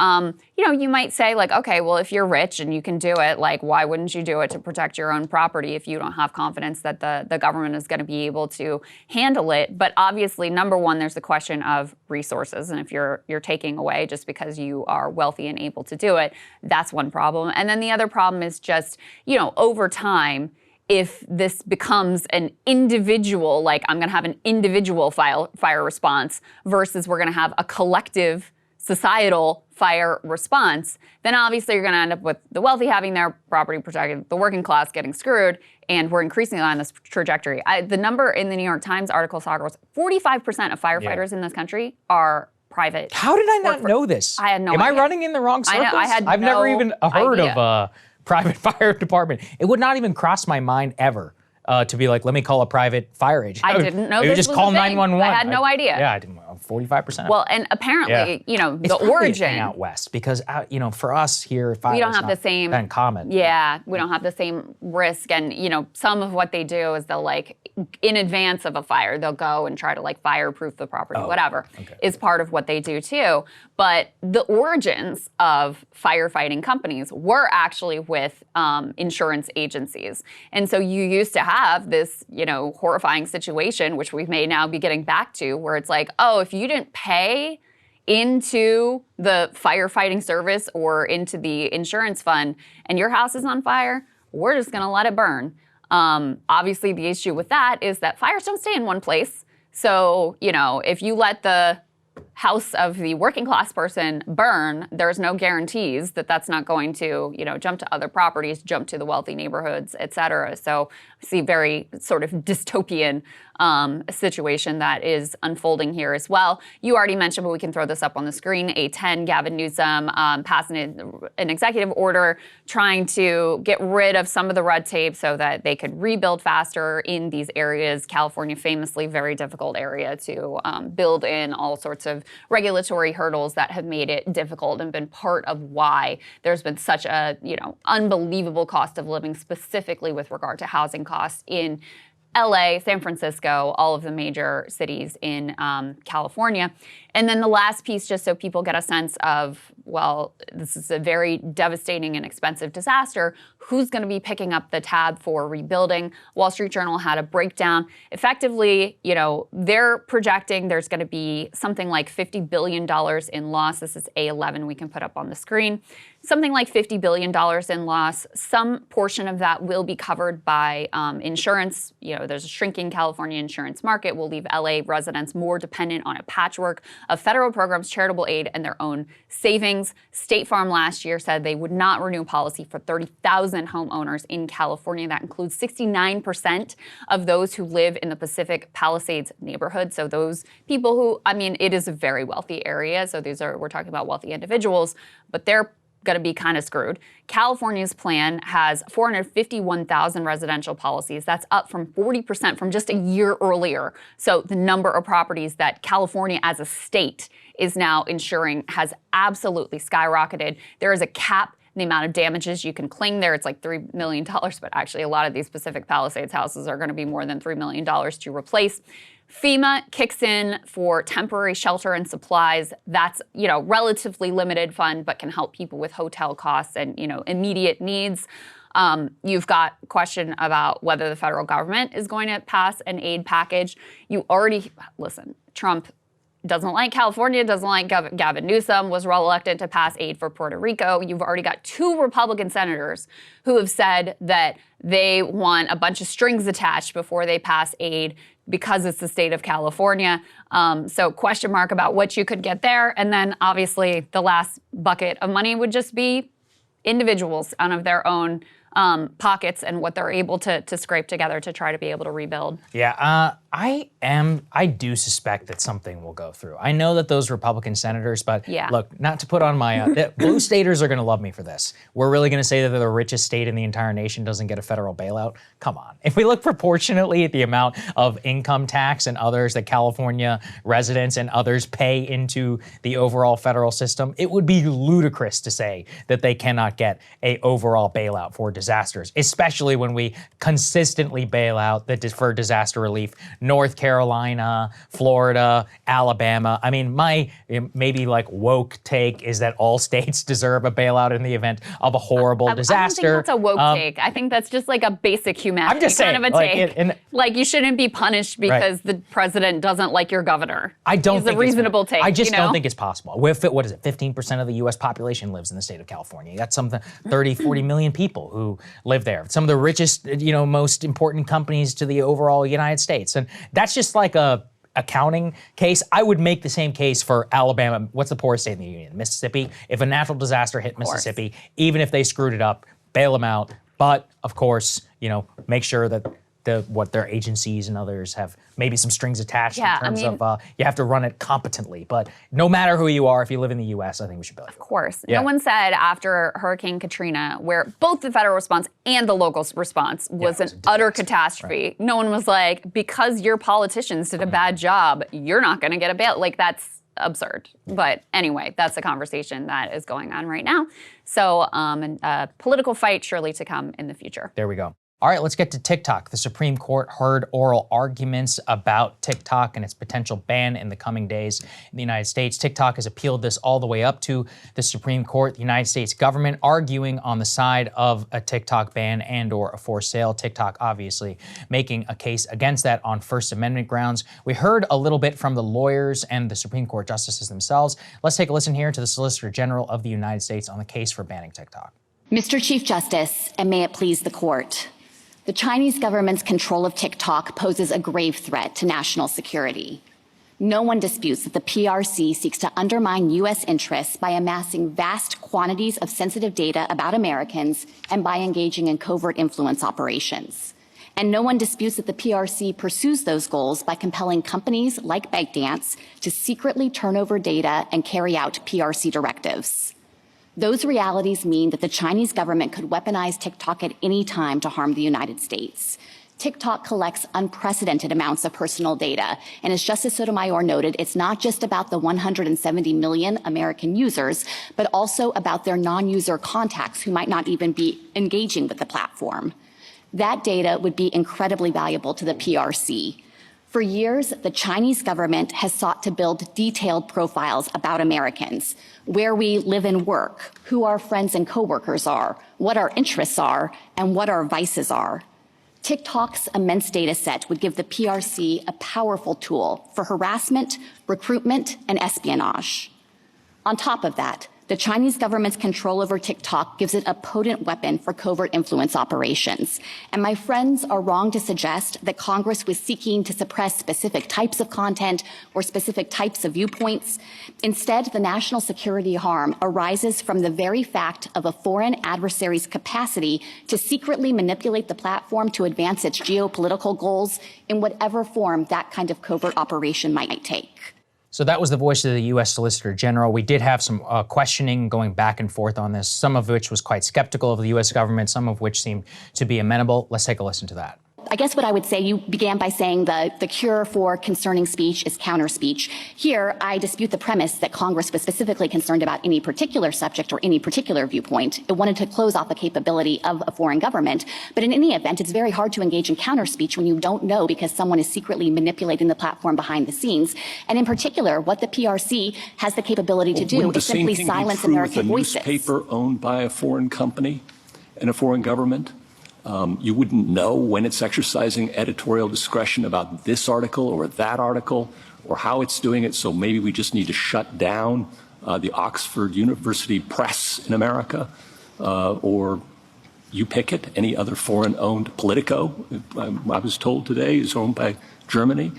you might say okay, well, if you're rich and you can do it, why wouldn't you do it to protect your own property if you don't have confidence that the government is going to be able to handle it? But obviously, number one, there's the question of resources. And if you're taking away just because you are wealthy and able to do it, that's one problem. And then the other problem is just, over time, if this becomes an individual, I'm going to have an individual fire response versus we're going to have a collective societal fire response, then obviously you're going to end up with the wealthy having their property protected, the working class getting screwed, and we're increasingly on this trajectory. The number in the New York Times article, Saagar, was 45% of firefighters in this country are private. How did I not know this? I had no Am idea. I running in the wrong circles? I've no never even heard idea. of a private fire department. It would not even cross my mind ever to be like, let me call a private fire agent. I didn't know You this just was call a thing. 911. I had no idea. Yeah, I didn't. 45%. Well, and apparently, you know, It's the probably a origin thing out west because you know, for us here, fire we don't is have not the same that common. Yeah, we don't have the same risk, and you know, some of what they do is they'll like in advance of a fire, they'll go and try to like fireproof the property, whatever, is part of what they do too. But the origins of firefighting companies were actually with insurance agencies, and so you used to have this, you know, horrifying situation, which we may now be getting back to, where it's like, oh, if you didn't pay into the firefighting service or into the insurance fund and your house is on fire, we're just gonna let it burn. Obviously the issue with that is that fires don't stay in one place. So, you know, if you let the house of the working class person burn, there's no guarantees that that's not going to, you know, jump to other properties, jump to the wealthy neighborhoods, et cetera. So I see very sort of dystopian situation that is unfolding here as well. You already mentioned, but we can throw this up on the screen, A10, Gavin Newsom passing an executive order trying to get rid of some of the red tape so that they could rebuild faster in these areas. California, famously very difficult area to build in, all sorts of regulatory hurdles that have made it difficult and been part of why there's been such a, you know, unbelievable cost of living, specifically with regard to housing costs in LA, San Francisco, all of the major cities in California. And then the last piece, just so people get a sense of, well, this is a very devastating and expensive disaster, who's going to be picking up the tab for rebuilding? Wall Street Journal had a breakdown. Effectively, you know, they're projecting there's going to be something like $50 billion in loss. This is A11 we can put up on the screen. Something like $50 billion in loss. Some portion of that will be covered by insurance. You know, there's a shrinking California insurance market, will leave LA residents more dependent on a patchwork of federal programs, charitable aid, and their own savings. State Farm last year said they would not renew policy for 30,000 homeowners in California. That includes 69% of those who live in the Pacific Palisades neighborhood. So those people who, I mean, it is a very wealthy area. So these are, we're talking about wealthy individuals, but they're going to be kind of screwed. California's plan has 451,000 residential policies. That's up from 40% from just a year earlier. So the number of properties that California as a state is now insuring has absolutely skyrocketed. There is a cap in the amount of damages you can claim there. It's like $3 million, but actually a lot of these Pacific Palisades houses are going to be more than $3 million to replace. FEMA kicks in for temporary shelter and supplies. That's, you know, relatively limited fund, but can help people with hotel costs and, you know, immediate needs. You've got a question about whether the federal government is going to pass an aid package. You already, listen, Trump doesn't like California, doesn't like Gavin Newsom, was elected to pass aid for Puerto Rico. You've already got 2 Republican senators who have said that they want a bunch of strings attached before they pass aid because it's the state of California. So question mark about what you could get there. And then obviously the last bucket of money would just be individuals out of their own pockets and what they're able to scrape together to try to be able to rebuild. Yeah, I do suspect that something will go through. I know that those Republican senators, but look, not to put on my, blue staters are gonna love me for this. We're really gonna say that they're the richest state in the entire nation doesn't get a federal bailout? Come on. If we look proportionately at the amount of income tax and others that California residents and others pay into the overall federal system, it would be ludicrous to say that they cannot get a overall bailout for disasters, especially when we consistently bail out for disaster relief. North Carolina, Florida, Alabama. I mean, my maybe like woke take is that all states deserve a bailout in the event of a horrible disaster. I don't think that's a woke take. I think that's just like a basic humanity I'm just saying, kind of a take. Like you shouldn't be punished because the president doesn't like your governor. I don't think it's a reasonable take. I just don't think it's possible. What is it? 15% of the U.S. population lives in the state of California. You got something 30, 40 million people who live there. Some of the richest, you know, most important companies to the overall United States. And that's just like a accounting case. I would make the same case for Alabama. What's the poorest state in the union? Mississippi. If a natural disaster hit Mississippi, even if they screwed it up, bail them out. But of course, you know, make sure that what their agencies and others have maybe some strings attached Yeah, in terms of you have to run it competently. But no matter who you are, if you live in the U.S., I think we should be like, of course. Yeah. No one said after Hurricane Katrina, where both the federal response and the local response was an utter catastrophe. Right. No one was like, because your politicians did a bad job, you're not going to get a bail. Like, that's absurd. But anyway, that's a conversation that is going on right now. So a political fight surely to come in the future. There we go. All right, let's get to TikTok. The Supreme Court heard oral arguments about TikTok and its potential ban in the coming days in the United States. TikTok has appealed this all the way up to the Supreme Court. The United States government arguing on the side of a TikTok ban and or a forced sale. TikTok obviously making a case against that on First Amendment grounds. We heard a little bit from the lawyers and the Supreme Court justices themselves. Let's take a listen here to the Solicitor General of the United States on the case for banning TikTok. Mr. Chief Justice, and may it please the court. The Chinese government's control of TikTok poses a grave threat to national security. No one disputes that the PRC seeks to undermine U.S. interests by amassing vast quantities of sensitive data about Americans and by engaging in covert influence operations. And no one disputes that the PRC pursues those goals by compelling companies like ByteDance to secretly turn over data and carry out PRC directives. Those realities mean that the Chinese government could weaponize TikTok at any time to harm the United States. TikTok collects unprecedented amounts of personal data. And as Justice Sotomayor noted, it's not just about the 170 million American users, but also about their non-user contacts who might not even be engaging with the platform. That data would be incredibly valuable to the PRC. For years, the Chinese government has sought to build detailed profiles about Americans, where we live and work, who our friends and coworkers are, what our interests are, and what our vices are. TikTok's immense data set would give the PRC a powerful tool for harassment, recruitment, and espionage. On top of that, the Chinese government's control over TikTok gives it a potent weapon for covert influence operations. And my friends are wrong to suggest that Congress was seeking to suppress specific types of content or specific types of viewpoints. Instead, the national security harm arises from the very fact of a foreign adversary's capacity to secretly manipulate the platform to advance its geopolitical goals in whatever form that kind of covert operation might take. So that was the voice of the U.S. Solicitor General. We did have some questioning going back and forth on this, some of which was quite skeptical of the U.S. government, some of which seemed to be amenable. Let's take a listen to that. I guess what I would say, you began by saying the cure for concerning speech is counter speech. Here, I dispute the premise that Congress was specifically concerned about any particular subject or any particular viewpoint. It wanted to close off the capability of a foreign government. But in any event, it's very hard to engage in counter speech when you don't know because someone is secretly manipulating the platform behind the scenes. And in particular, what the PRC has the capability to do is simply silence American voices. With a newspaper owned by a foreign company and a foreign government? You wouldn't know when it's exercising editorial discretion about this article or that article or how it's doing it. So maybe we just need to shut down the Oxford University Press in America or you pick it, any other foreign-owned Politico, I was told today, is owned by Germany.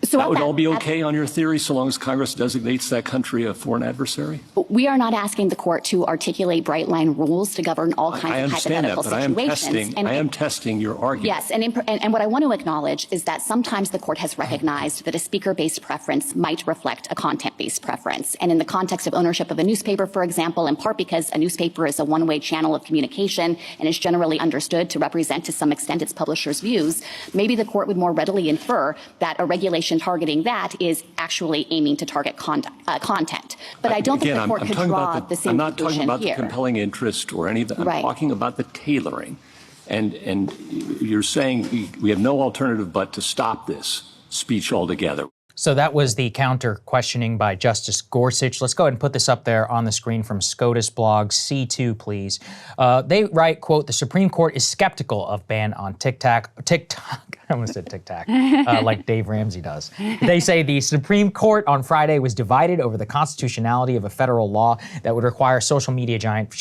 So that would all be okay on your theory so long as Congress designates that country a foreign adversary? We are not asking the court to articulate bright line rules to govern all kinds of hypothetical situations. I am testing your argument. Yes, and what I want to acknowledge is that sometimes the court has recognized that a speaker-based preference might reflect a content-based preference. And in the context of ownership of a newspaper, for example, in part because a newspaper is a one-way channel of communication and is generally understood to represent to some extent its publisher's views, maybe the court would more readily infer that a regulation targeting that is actually aiming to target content. But I don't think the court could draw the same conclusion here. I'm not talking about the compelling interest or any of that. I'm talking about the tailoring. And you're saying we have no alternative but to stop this speech altogether. So that was the counter questioning by Justice Gorsuch. Let's go ahead and put this up there on the screen from SCOTUS blog. C2, please. They write, quote, "The Supreme Court is skeptical of ban on TikTok." I almost said Tic Tac, like Dave Ramsey does. They say the Supreme Court on Friday was divided over the constitutionality of a federal law that would require social media giant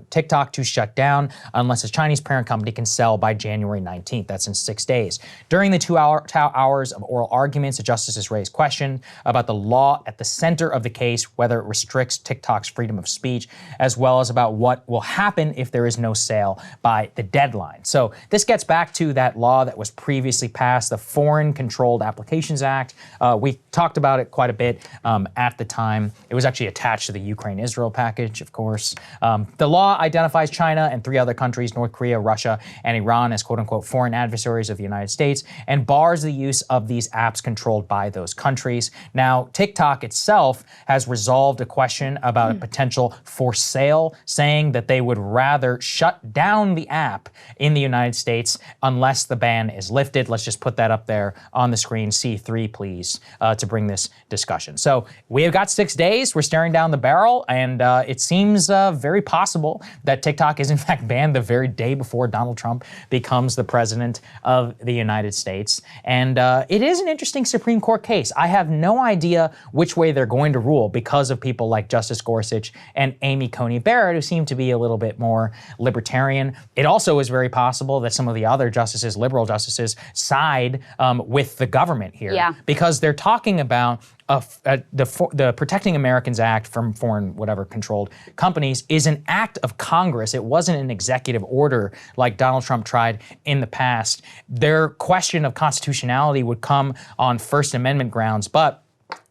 TikTok to shut down unless its Chinese parent company can sell by January 19th. That's in 6 days. During the 2 hours of oral arguments, the justices raised questions about the law at the center of the case, whether it restricts TikTok's freedom of speech, as well as about what will happen if there is no sale by the deadline. So this gets back to that law that was previously passed, the Foreign Controlled Applications Act. We talked about it quite a bit at the time. It was actually attached to the Ukraine-Israel package, of course. The law identifies China and 3 other countries, North Korea, Russia, and Iran, as quote-unquote foreign adversaries of the United States, and bars the use of these apps controlled by those countries. Now, TikTok itself has resolved a question about a potential for sale, saying that they would rather shut down the app in the United States unless the ban is lifted. Let's just put that up there on the screen, C3, please, to bring this discussion. So we have got 6 days. We're staring down the barrel, and it seems very possible that TikTok is in fact banned the very day before Donald Trump becomes the president of the United States. And it is an interesting Supreme Court case. I have no idea which way they're going to rule because of people like Justice Gorsuch and Amy Coney Barrett, who seem to be a little bit more libertarian. It also is very possible that some of the other justices, liberal justices, side with the government here, because they're talking about the Protecting Americans Act from foreign whatever controlled companies is an act of Congress. It wasn't an executive order like Donald Trump tried in the past. Their question of constitutionality would come on First Amendment grounds, but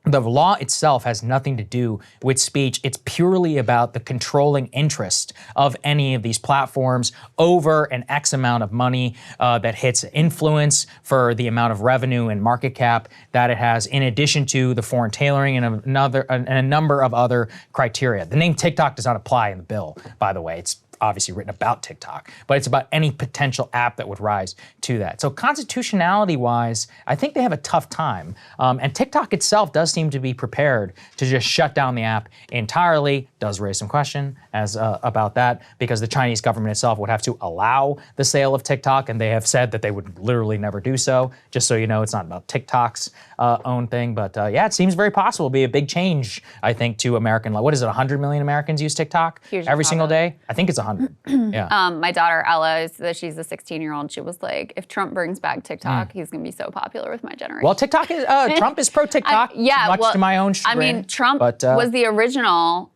the law itself has nothing to do with speech. It's purely about the controlling interest of any of these platforms over an X amount of money that hits influence for the amount of revenue and market cap that it has, in addition to the foreign tailoring and a number of other criteria. The name TikTok does not apply in the bill, by the way. It's obviously written about TikTok, but it's about any potential app that would rise to that. So constitutionality-wise, I think they have a tough time. And TikTok itself does seem to be prepared to just shut down the app entirely. Does raise some question about that, because the Chinese government itself would have to allow the sale of TikTok, and they have said that they would literally never do so. Just so you know, it's not about TikTok's own thing. But yeah, it seems very possible to be a big change, I think, to American life. What is it, 100 million Americans use TikTok every single day? I think it's 100. Yeah. My daughter Ella, she's a 16-year-old. She was like, if Trump brings back TikTok, he's gonna be so popular with my generation. Well, TikTok is Trump is pro TikTok. Much to my own chagrin. I mean, Trump was the original.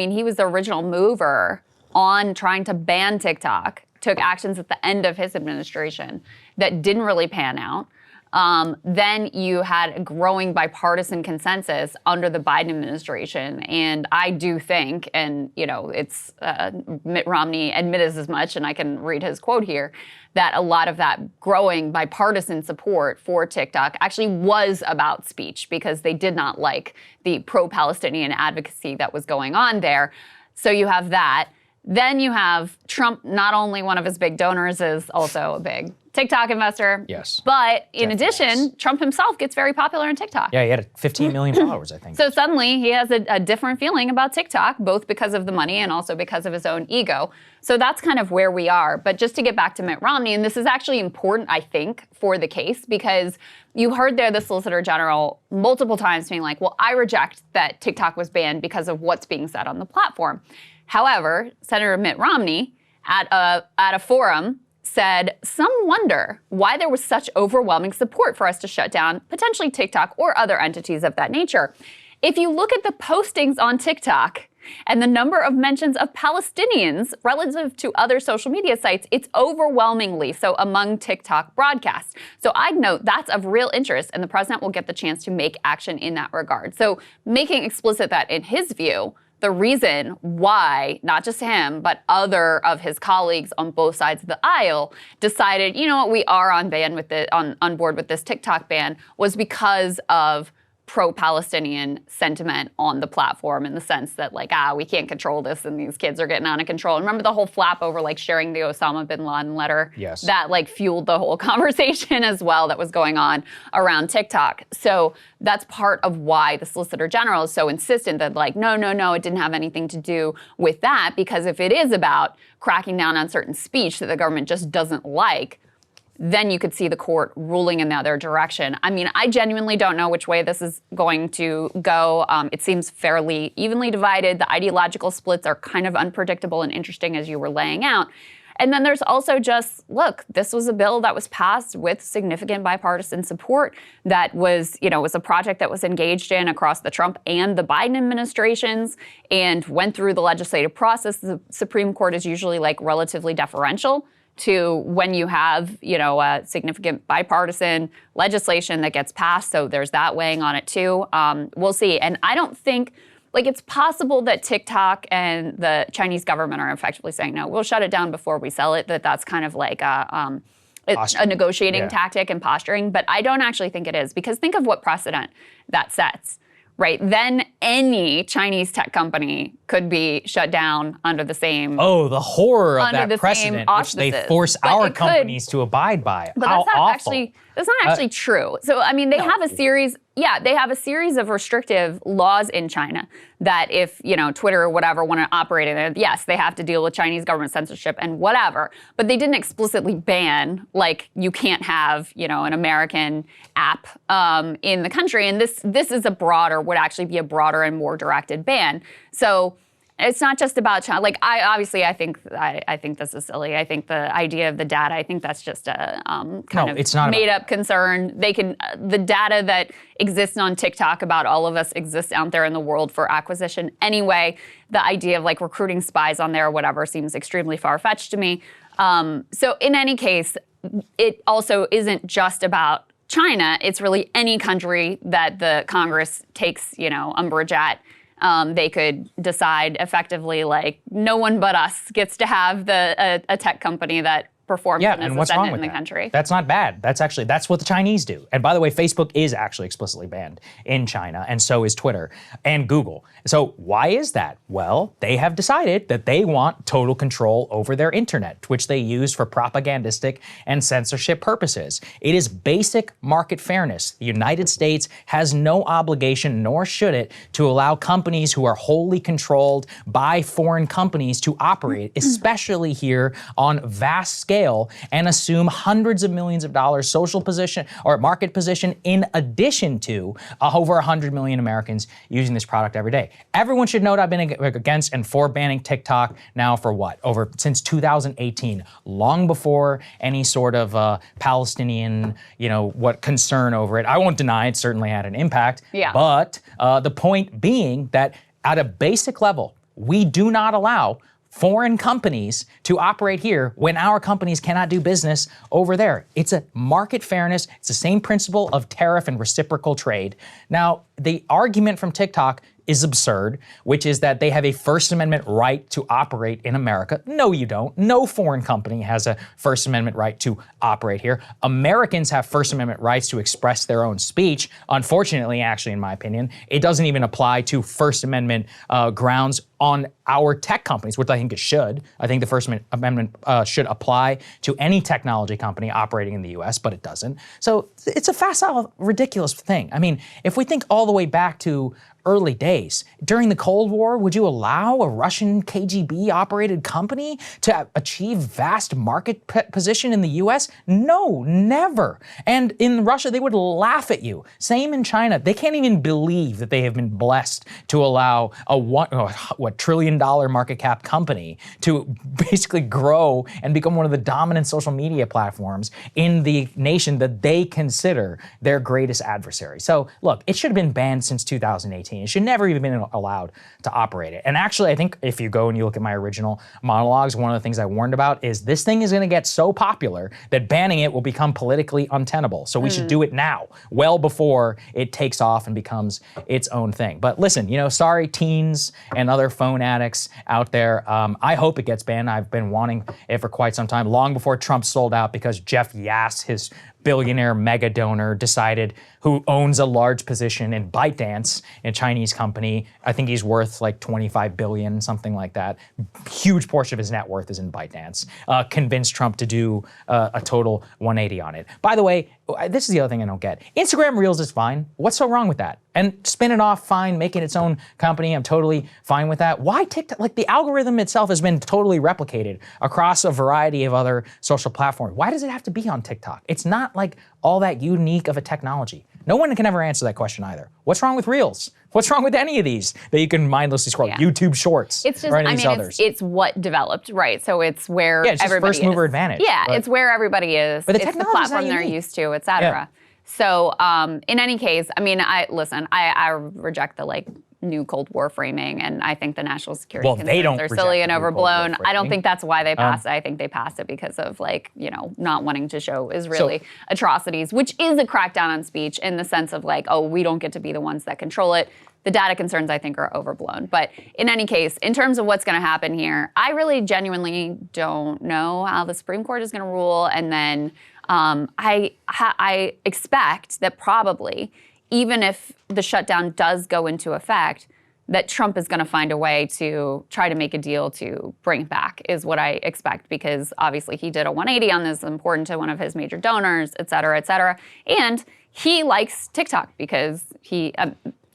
He was the original mover on trying to ban TikTok. Took actions at the end of his administration that didn't really pan out. Then you had a growing bipartisan consensus under the Biden administration. And I do think, and it's Mitt Romney admits as much, and I can read his quote here, that a lot of that growing bipartisan support for TikTok actually was about speech, because they did not like the pro-Palestinian advocacy that was going on there. So you have that. Then you have Trump, not only one of his big donors is also a big TikTok investor. Yes. But in addition, Trump himself gets very popular on TikTok. Yeah, he had 15 million followers, I think. So suddenly he has a different feeling about TikTok, both because of the money and also because of his own ego. So that's kind of where we are. But just to get back to Mitt Romney, and this is actually important, I think, for the case, because you heard there the Solicitor General multiple times being like, well, I reject that TikTok was banned because of what's being said on the platform. However, Senator Mitt Romney at a forum said, some wonder why there was such overwhelming support for us to shut down potentially TikTok or other entities of that nature. If you look at the postings on TikTok and the number of mentions of Palestinians relative to other social media sites, it's overwhelmingly so among TikTok broadcasts. So I'd note that's of real interest, and the president will get the chance to make action in that regard. So making explicit that in his view, the reason why, not just him, but other of his colleagues on both sides of the aisle decided, you know what, we are on board with this TikTok ban, was because of pro-Palestinian sentiment on the platform, in the sense that we can't control this and these kids are getting out of control. And remember the whole flap over sharing the Osama bin Laden letter? Yes. That fueled the whole conversation as well that was going on around TikTok. So that's part of why the Solicitor General is so insistent that no, it didn't have anything to do with that, because if it is about cracking down on certain speech that the government just doesn't like, then you could see the court ruling in the other direction. I mean, I genuinely don't know which way this is going to go. It seems fairly evenly divided. The ideological splits are kind of unpredictable and interesting, as you were laying out. And then there's also just, look, this was a bill that was passed with significant bipartisan support that was, was a project that was engaged in across the Trump and the Biden administrations and went through the legislative process. The Supreme Court is usually like relatively deferential to when you have, a significant bipartisan legislation that gets passed. So there's that weighing on it too. We'll see. And I don't think, it's possible that TikTok and the Chinese government are effectively saying, no, we'll shut it down before we sell it, that's kind of like a negotiating tactic and posturing. But I don't actually think it is, because think of what precedent that sets. Right, then any Chinese tech company could be shut down under the same. Oh, the horror of that precedent, which they force our companies to abide by. But How that's awful. That's not actually true. So I mean, they have a series. Yeah, they have a series of restrictive laws in China that if Twitter or whatever want to operate in it, yes, they have to deal with Chinese government censorship and whatever. But they didn't explicitly ban, you can't have an American app in the country. And this is would actually be a broader and more directed ban. So it's not just about China. I think this is silly. I think the idea of the data, I think that's just a it's not made up concern. The data that exists on TikTok about all of us exists out there in the world for acquisition anyway. The idea of recruiting spies on there or whatever seems extremely far-fetched to me. So in any case, it also isn't just about China. It's really any country that the Congress takes, umbrage at. They could decide effectively, no one but us gets to have a tech company that performs as a defendant in the country. That's not bad. That's what the Chinese do. And by the way, Facebook is actually explicitly banned in China, and so is Twitter and Google. So why is that? Well, they have decided that they want total control over their internet, which they use for propagandistic and censorship purposes. It is basic market fairness. The United States has no obligation, nor should it, to allow companies who are wholly controlled by foreign companies to operate, especially here on vast scale, and assume hundreds of millions of dollars social position or market position in addition to over 100 million Americans using this product every day. Everyone should note I've been against and for banning TikTok now for since 2018, long before any sort of Palestinian, concern over it. I won't deny it certainly had an impact. Yeah. But the point being that at a basic level, we do not allow foreign companies to operate here when our companies cannot do business over there. It's a market fairness. It's the same principle of tariff and reciprocal trade. Now, the argument from TikTok is absurd, which is that they have a First Amendment right to operate in America. No, you don't. No foreign company has a First Amendment right to operate here. Americans have First Amendment rights to express their own speech. Unfortunately, actually, in my opinion, it doesn't even apply to First Amendment grounds on our tech companies, which I think it should. I think the First Amendment should apply to any technology company operating in the US, but it doesn't. So it's a facile, ridiculous thing. I mean, if we think all the way back to early days, during the Cold War, would you allow a Russian KGB-operated company to achieve vast market position in the US? No, never. And in Russia, they would laugh at you. Same in China. They can't even believe that they have been blessed to allow a $1 trillion market cap company to basically grow and become one of the dominant social media platforms in the nation that they consider their greatest adversary. So look, it should have been banned since 2018. It should never even been allowed to operate it. And actually, I think if you go and you look at my original monologues, one of the things I warned about is this thing is going to get so popular that banning it will become politically untenable. So we should do it now, well before it takes off and becomes its own thing. But listen, sorry, teens and other phone addicts out there. I hope it gets banned. I've been wanting it for quite some time, long before Trump sold out because Jeff Yass, his billionaire mega donor decided, who owns a large position in ByteDance, a Chinese company. I think he's worth like 25 billion, something like that. Huge portion of his net worth is in ByteDance. Convinced Trump to do a total 180 on it. By the way, this is the other thing I don't get. Instagram Reels is fine. What's so wrong with that? And spin it off, fine. Making its own company, I'm totally fine with that. Why TikTok? Like, the algorithm itself has been totally replicated across a variety of other social platforms. Why does it have to be on TikTok? It's not like all that unique of a technology. No one can ever answer that question either. What's wrong with Reels? What's wrong with any of these that you can mindlessly scroll? YouTube Shorts, it's just, or any of these others. It's what developed, right? So it's where it's just everybody first mover is. advantage. Yeah, it's where everybody is. But the it's the technology's platform not they're unique. used to, et cetera. So in any case, I mean, I reject the like new Cold War framing, and I think the national security concerns are silly and overblown. I don't think that's why they passed it. I think they passed it because of like, not wanting to show Israeli atrocities, which is a crackdown on speech in the sense of like, oh, we don't get to be the ones that control it. The data concerns, I think, are overblown. But in any case, in terms of what's going to happen here, I really genuinely don't know how the Supreme Court is going to rule. And then I expect that probably, even if the shutdown does go into effect, that Trump is going to find a way to try to make a deal to bring it back, is what I expect, because obviously he did a 180 on this, important to one of his major donors, et cetera, et cetera. And he likes TikTok because he,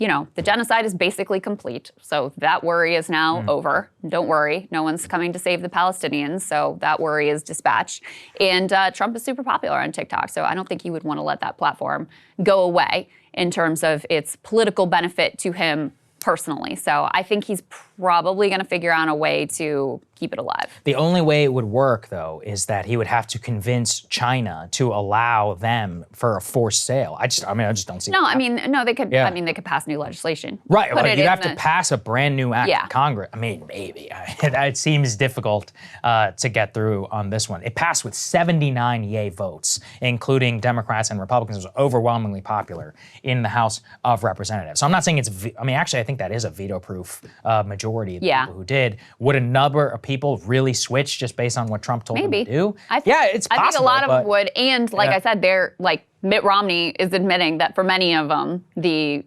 the genocide is basically complete. So that worry is now over. Don't worry. No one's coming to save the Palestinians. So that worry is dispatched. And Trump is super popular on TikTok. So I don't think he would want to let that platform go away in terms of its political benefit to him personally. So I think he's probably going to figure out a way to keep it alive. The only way it would work, though, is that he would have to convince China to allow them for a forced sale. I just don't see. They could. Yeah. They could pass new legislation. Right. Well, you'd have to pass a brand new act in Congress. Maybe. It seems difficult to get through on this one. It passed with 79 yay votes, including Democrats and Republicans. It was overwhelmingly popular in the House of Representatives. So I'm not saying it's. Actually, I think that is a veto-proof majority of the people who did. Would a number of people really switch just based on what Trump told them to do? It's possible. I think a lot of them would. And like I said, they're like, Mitt Romney is admitting that for many of them, the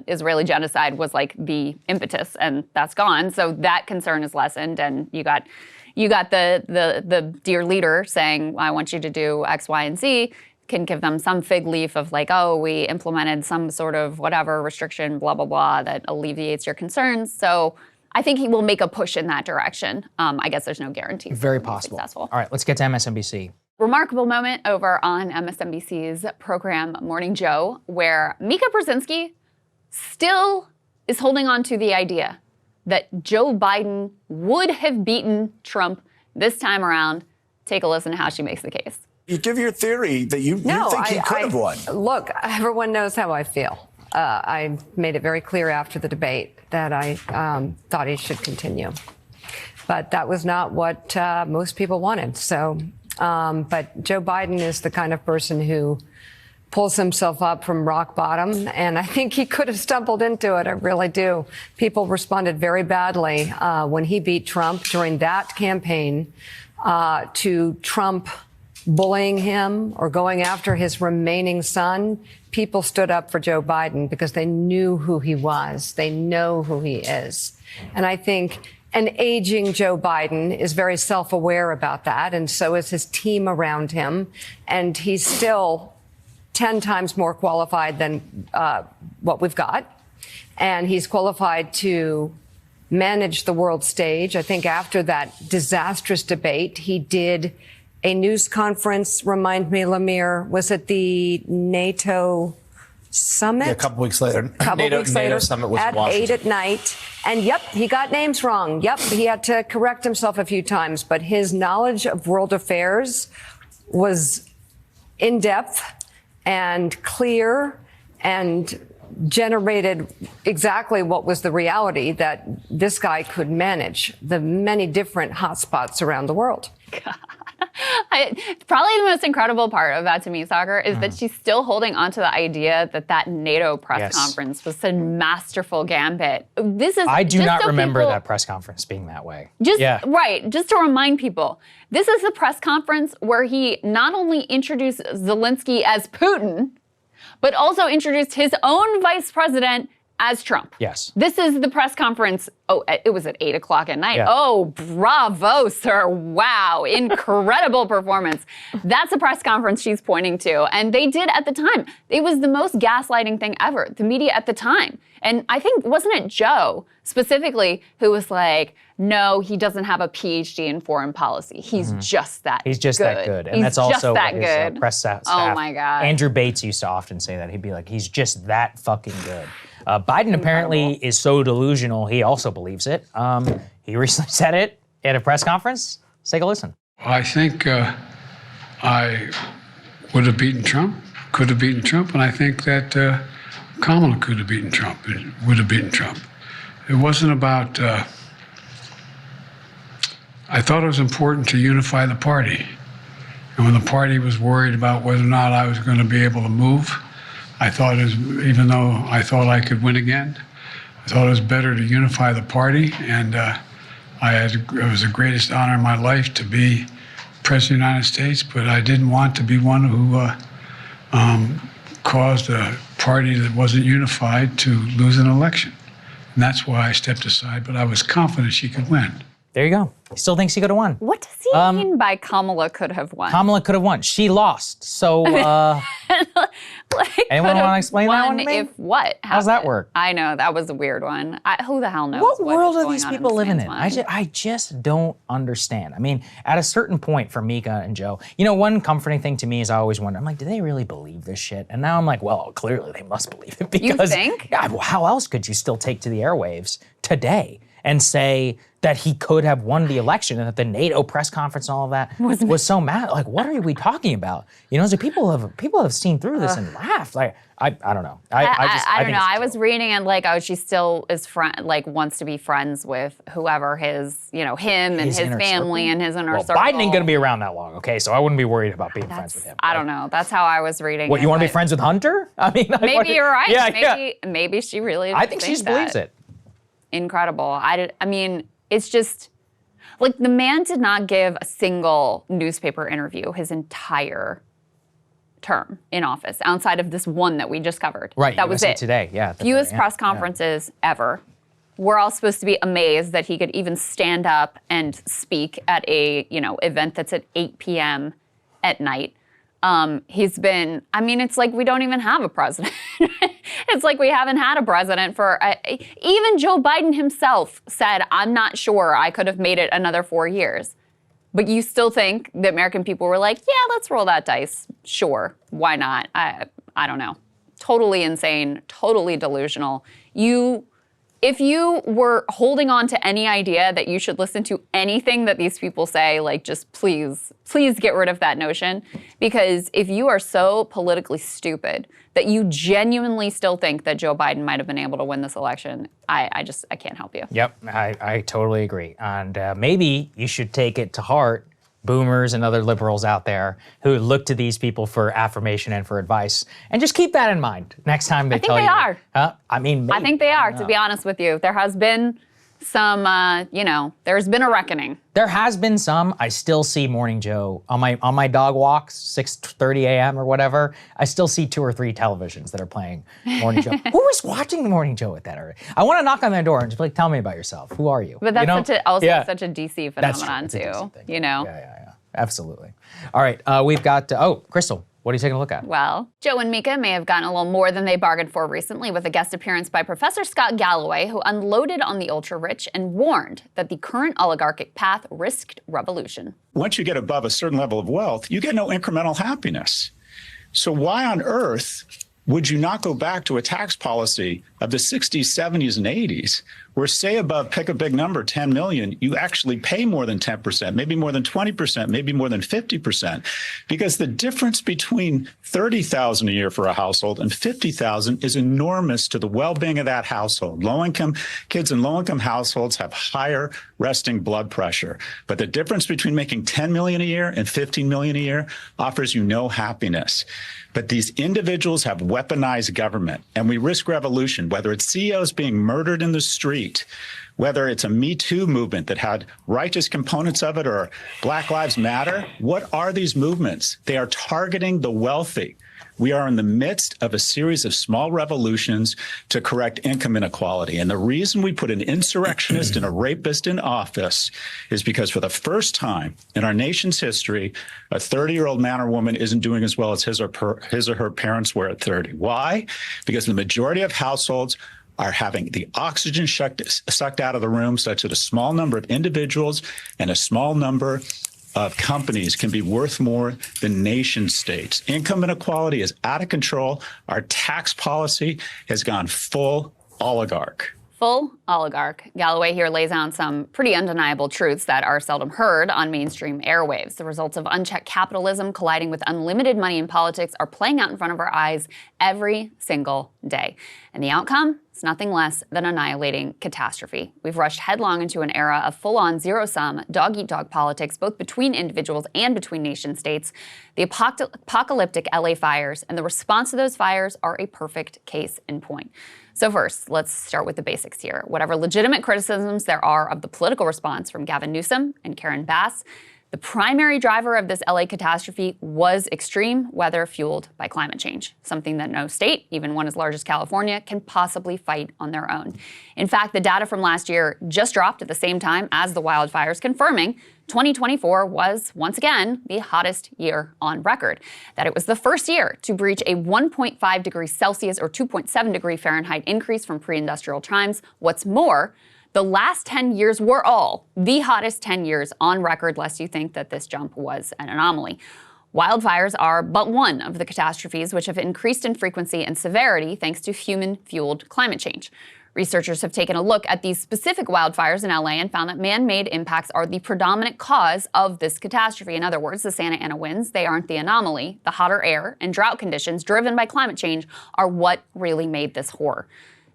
Israeli genocide was like the impetus, and that's gone. So that concern is lessened, and you got the dear leader saying, I want you to do X, Y, and Z. Can give them some fig leaf of like, oh, we implemented some sort of whatever restriction, blah, blah, blah, that alleviates your concerns. So I think he will make a push in that direction. I guess there's no guarantee. Very possible. All right, let's get to MSNBC. Remarkable moment over on MSNBC's program Morning Joe, where Mika Brzezinski still is holding on to the idea that Joe Biden would have beaten Trump this time around. Take a listen to how she makes the case. You give your theory that you think he could have won. Look, everyone knows how I feel. I made it very clear after the debate that I thought he should continue. But that was not what most people wanted. So, but Joe Biden is the kind of person who pulls himself up from rock bottom, and I think he could have stumbled into it. I really do. People responded very badly when he beat Trump during that campaign to Trump bullying him or going after his remaining son. People stood up for Joe Biden because they knew who he was. They know who he is. And I think an aging Joe Biden is very self-aware about that, and so is his team around him. And he's still 10 times more qualified than what we've got. And he's qualified to manage the world stage. I think after that disastrous debate, he did a news conference. Remind me, Lemire, was it the NATO summit? Yeah, a couple weeks later. NATO summit was at Washington. 8 at night. And yep, he got names wrong. Yep, he had to correct himself a few times. But his knowledge of world affairs was in depth and clear and generated exactly what was the reality that this guy could manage the many different hotspots around the world. God, Probably the most incredible part of that to me, Saagar, is that she's still holding on to the idea that NATO press conference was a masterful gambit. I do not remember that press conference being that way. Right, just to remind people, this is the press conference where he not only introduced Zelensky as Putin, but also introduced his own vice president as Trump. Yes. This is the press conference. Oh, it was at 8 o'clock at night. Yeah. Oh, bravo, sir. Wow. Incredible performance. That's a press conference she's pointing to. And they did at the time. It was the most gaslighting thing ever, the media at the time. And I think, wasn't it Joe specifically who was like, no, he doesn't have a PhD in foreign policy. He's just that good. He's just that good. And He's that's also just that what his good. press staff. Oh my God. Andrew Bates used to often say that. He'd be like, he's just that fucking good. Biden apparently is so delusional, he also believes it. He recently said it at a press conference. Let's take a listen. I think I would have beaten Trump, could have beaten Trump, and I think that Kamala could have beaten Trump, would have beaten Trump. It wasn't about, I thought it was important to unify the party. And when the party was worried about whether or not I was going to be able to move, I thought, even though I thought I could win again, I thought it was better to unify the party. And it was the greatest honor in my life to be President of the United States, but I didn't want to be one who caused a party that wasn't unified to lose an election. And that's why I stepped aside, but I was confident she could win. There you go. He still thinks he could have won. What does he mean by Kamala could have won? Kamala could have won. She lost. So, anyone want to explain that one to me? If what? How's that work? I know, that was a weird one. Who the hell knows? What world is are these going on people living this in? man's mind? I just don't understand. I mean, at a certain point for Mika and Joe, one comforting thing to me is I always wonder, I'm like, do they really believe this shit? And now I'm like, well, clearly they must believe it because you think? How else could you still take to the airwaves today and say that he could have won the election and that the NATO press conference and all of that was so mad? Like, what are we talking about? So people have seen through this and laughed. Like, I don't know. I don't know. I was reading and she still is wants to be friends with whoever his, him and his family and his inner circle. Biden ain't gonna be around that long, okay? So I wouldn't be worried about being friends with him. I don't know. That's how I was reading. What, you want to be friends with Hunter? I mean, maybe you're right. Yeah, maybe she really. I think she just believes it. Incredible. I mean, it's just the man did not give a single newspaper interview his entire term in office outside of this one that we just covered. Right. That was it. Today, yeah. Fewest press conferences ever. We're all supposed to be amazed that he could even stand up and speak at a, event that's at 8 p.m. at night. He's been, it's like we don't even have a president. It's like we haven't had a president for, even Joe Biden himself said, I'm not sure I could have made it another 4 years. But you still think the American people were like, yeah, let's roll that dice. Sure, why not? I don't know. Totally insane, totally delusional. If you were holding on to any idea that you should listen to anything that these people say, just please get rid of that notion. Because if you are so politically stupid that you genuinely still think that Joe Biden might have been able to win this election, I can't help you. Yep, I totally agree. And maybe you should take it to heart, boomers and other liberals out there who look to these people for affirmation and for advice, and just keep that in mind next time they tell you. I think they are. Maybe. I think they are, to be honest with you. There has been some, there's been a reckoning. There has been some. I still see Morning Joe on my dog walks, 6:30 a.m. or whatever. I still see 2 or 3 televisions that are playing Morning Joe. Who was watching the Morning Joe at that area? I want to knock on their door and just be like, tell me about yourself. Who are you? But that's such a DC phenomenon too. Yeah. Absolutely. All right, we've got, Krystal, what are you taking a look at? Well, Joe and Mika may have gotten a little more than they bargained for recently with a guest appearance by Professor Scott Galloway, who unloaded on the ultra-rich and warned that the current oligarchic path risked revolution. Once you get above a certain level of wealth, you get no incremental happiness. So why on earth would you not go back to a tax policy of the 60s, 70s, and 80s where say above, pick a big number, 10 million, you actually pay more than 10%, maybe more than 20%, maybe more than 50%, because the difference between 30,000 a year for a household and 50,000 is enormous to the well-being of that household. Low-income kids in low-income households have higher resting blood pressure, but the difference between making 10 million a year and 15 million a year offers you no happiness. But these individuals have weaponized government, and we risk revolution, whether it's CEOs being murdered in the street, whether it's a Me Too movement that had righteous components of it, or Black Lives Matter. What are these movements? They are targeting the wealthy. We are in the midst of a series of small revolutions to correct income inequality. And the reason we put an insurrectionist and a rapist in office is because for the first time in our nation's history, a 30-year-old man or woman isn't doing as well as his or her parents were at 30. Why? Because the majority of households are having the oxygen sucked out of the room, such that a small number of individuals and a small number of companies can be worth more than nation states. Income inequality is out of control. Our tax policy has gone full oligarch. Full oligarch. Galloway here lays out some pretty undeniable truths that are seldom heard on mainstream airwaves. The results of unchecked capitalism colliding with unlimited money in politics are playing out in front of our eyes every single day. And the outcome? It's nothing less than annihilating catastrophe. We've rushed headlong into an era of full-on zero-sum, dog-eat-dog politics, both between individuals and between nation-states. The apocalyptic LA fires and the response to those fires are a perfect case in point. So first, let's start with the basics here. Whatever legitimate criticisms there are of the political response from Gavin Newsom and Karen Bass, the primary driver of this LA catastrophe was extreme weather fueled by climate change, something that no state, even one as large as California, can possibly fight on their own. In fact, the data from last year just dropped at the same time as the wildfires, confirming 2024 was, once again, the hottest year on record. That it was the first year to breach a 1.5 degrees Celsius or 2.7 degree Fahrenheit increase from pre-industrial times. What's more, the last 10 years were all the hottest 10 years on record, lest you think that this jump was an anomaly. Wildfires are but one of the catastrophes which have increased in frequency and severity thanks to human-fueled climate change. Researchers have taken a look at these specific wildfires in LA and found that man-made impacts are the predominant cause of this catastrophe. In other words, the Santa Ana winds, they aren't the anomaly. The hotter air and drought conditions driven by climate change are what really made this horror.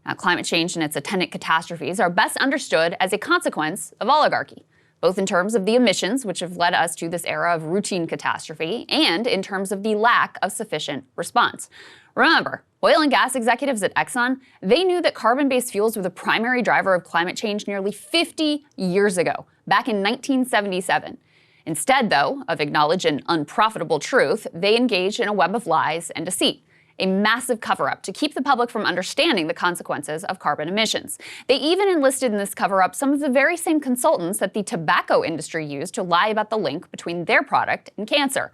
Now, climate change and its attendant catastrophes are best understood as a consequence of oligarchy, both in terms of the emissions, which have led us to this era of routine catastrophe, and in terms of the lack of sufficient response. Remember, oil and gas executives at Exxon, they knew that carbon-based fuels were the primary driver of climate change nearly 50 years ago, back in 1977. Instead, though, of acknowledge an unprofitable truth, they engaged in a web of lies and deceit, a massive cover-up to keep the public from understanding the consequences of carbon emissions. They even enlisted in this cover-up some of the very same consultants that the tobacco industry used to lie about the link between their product and cancer.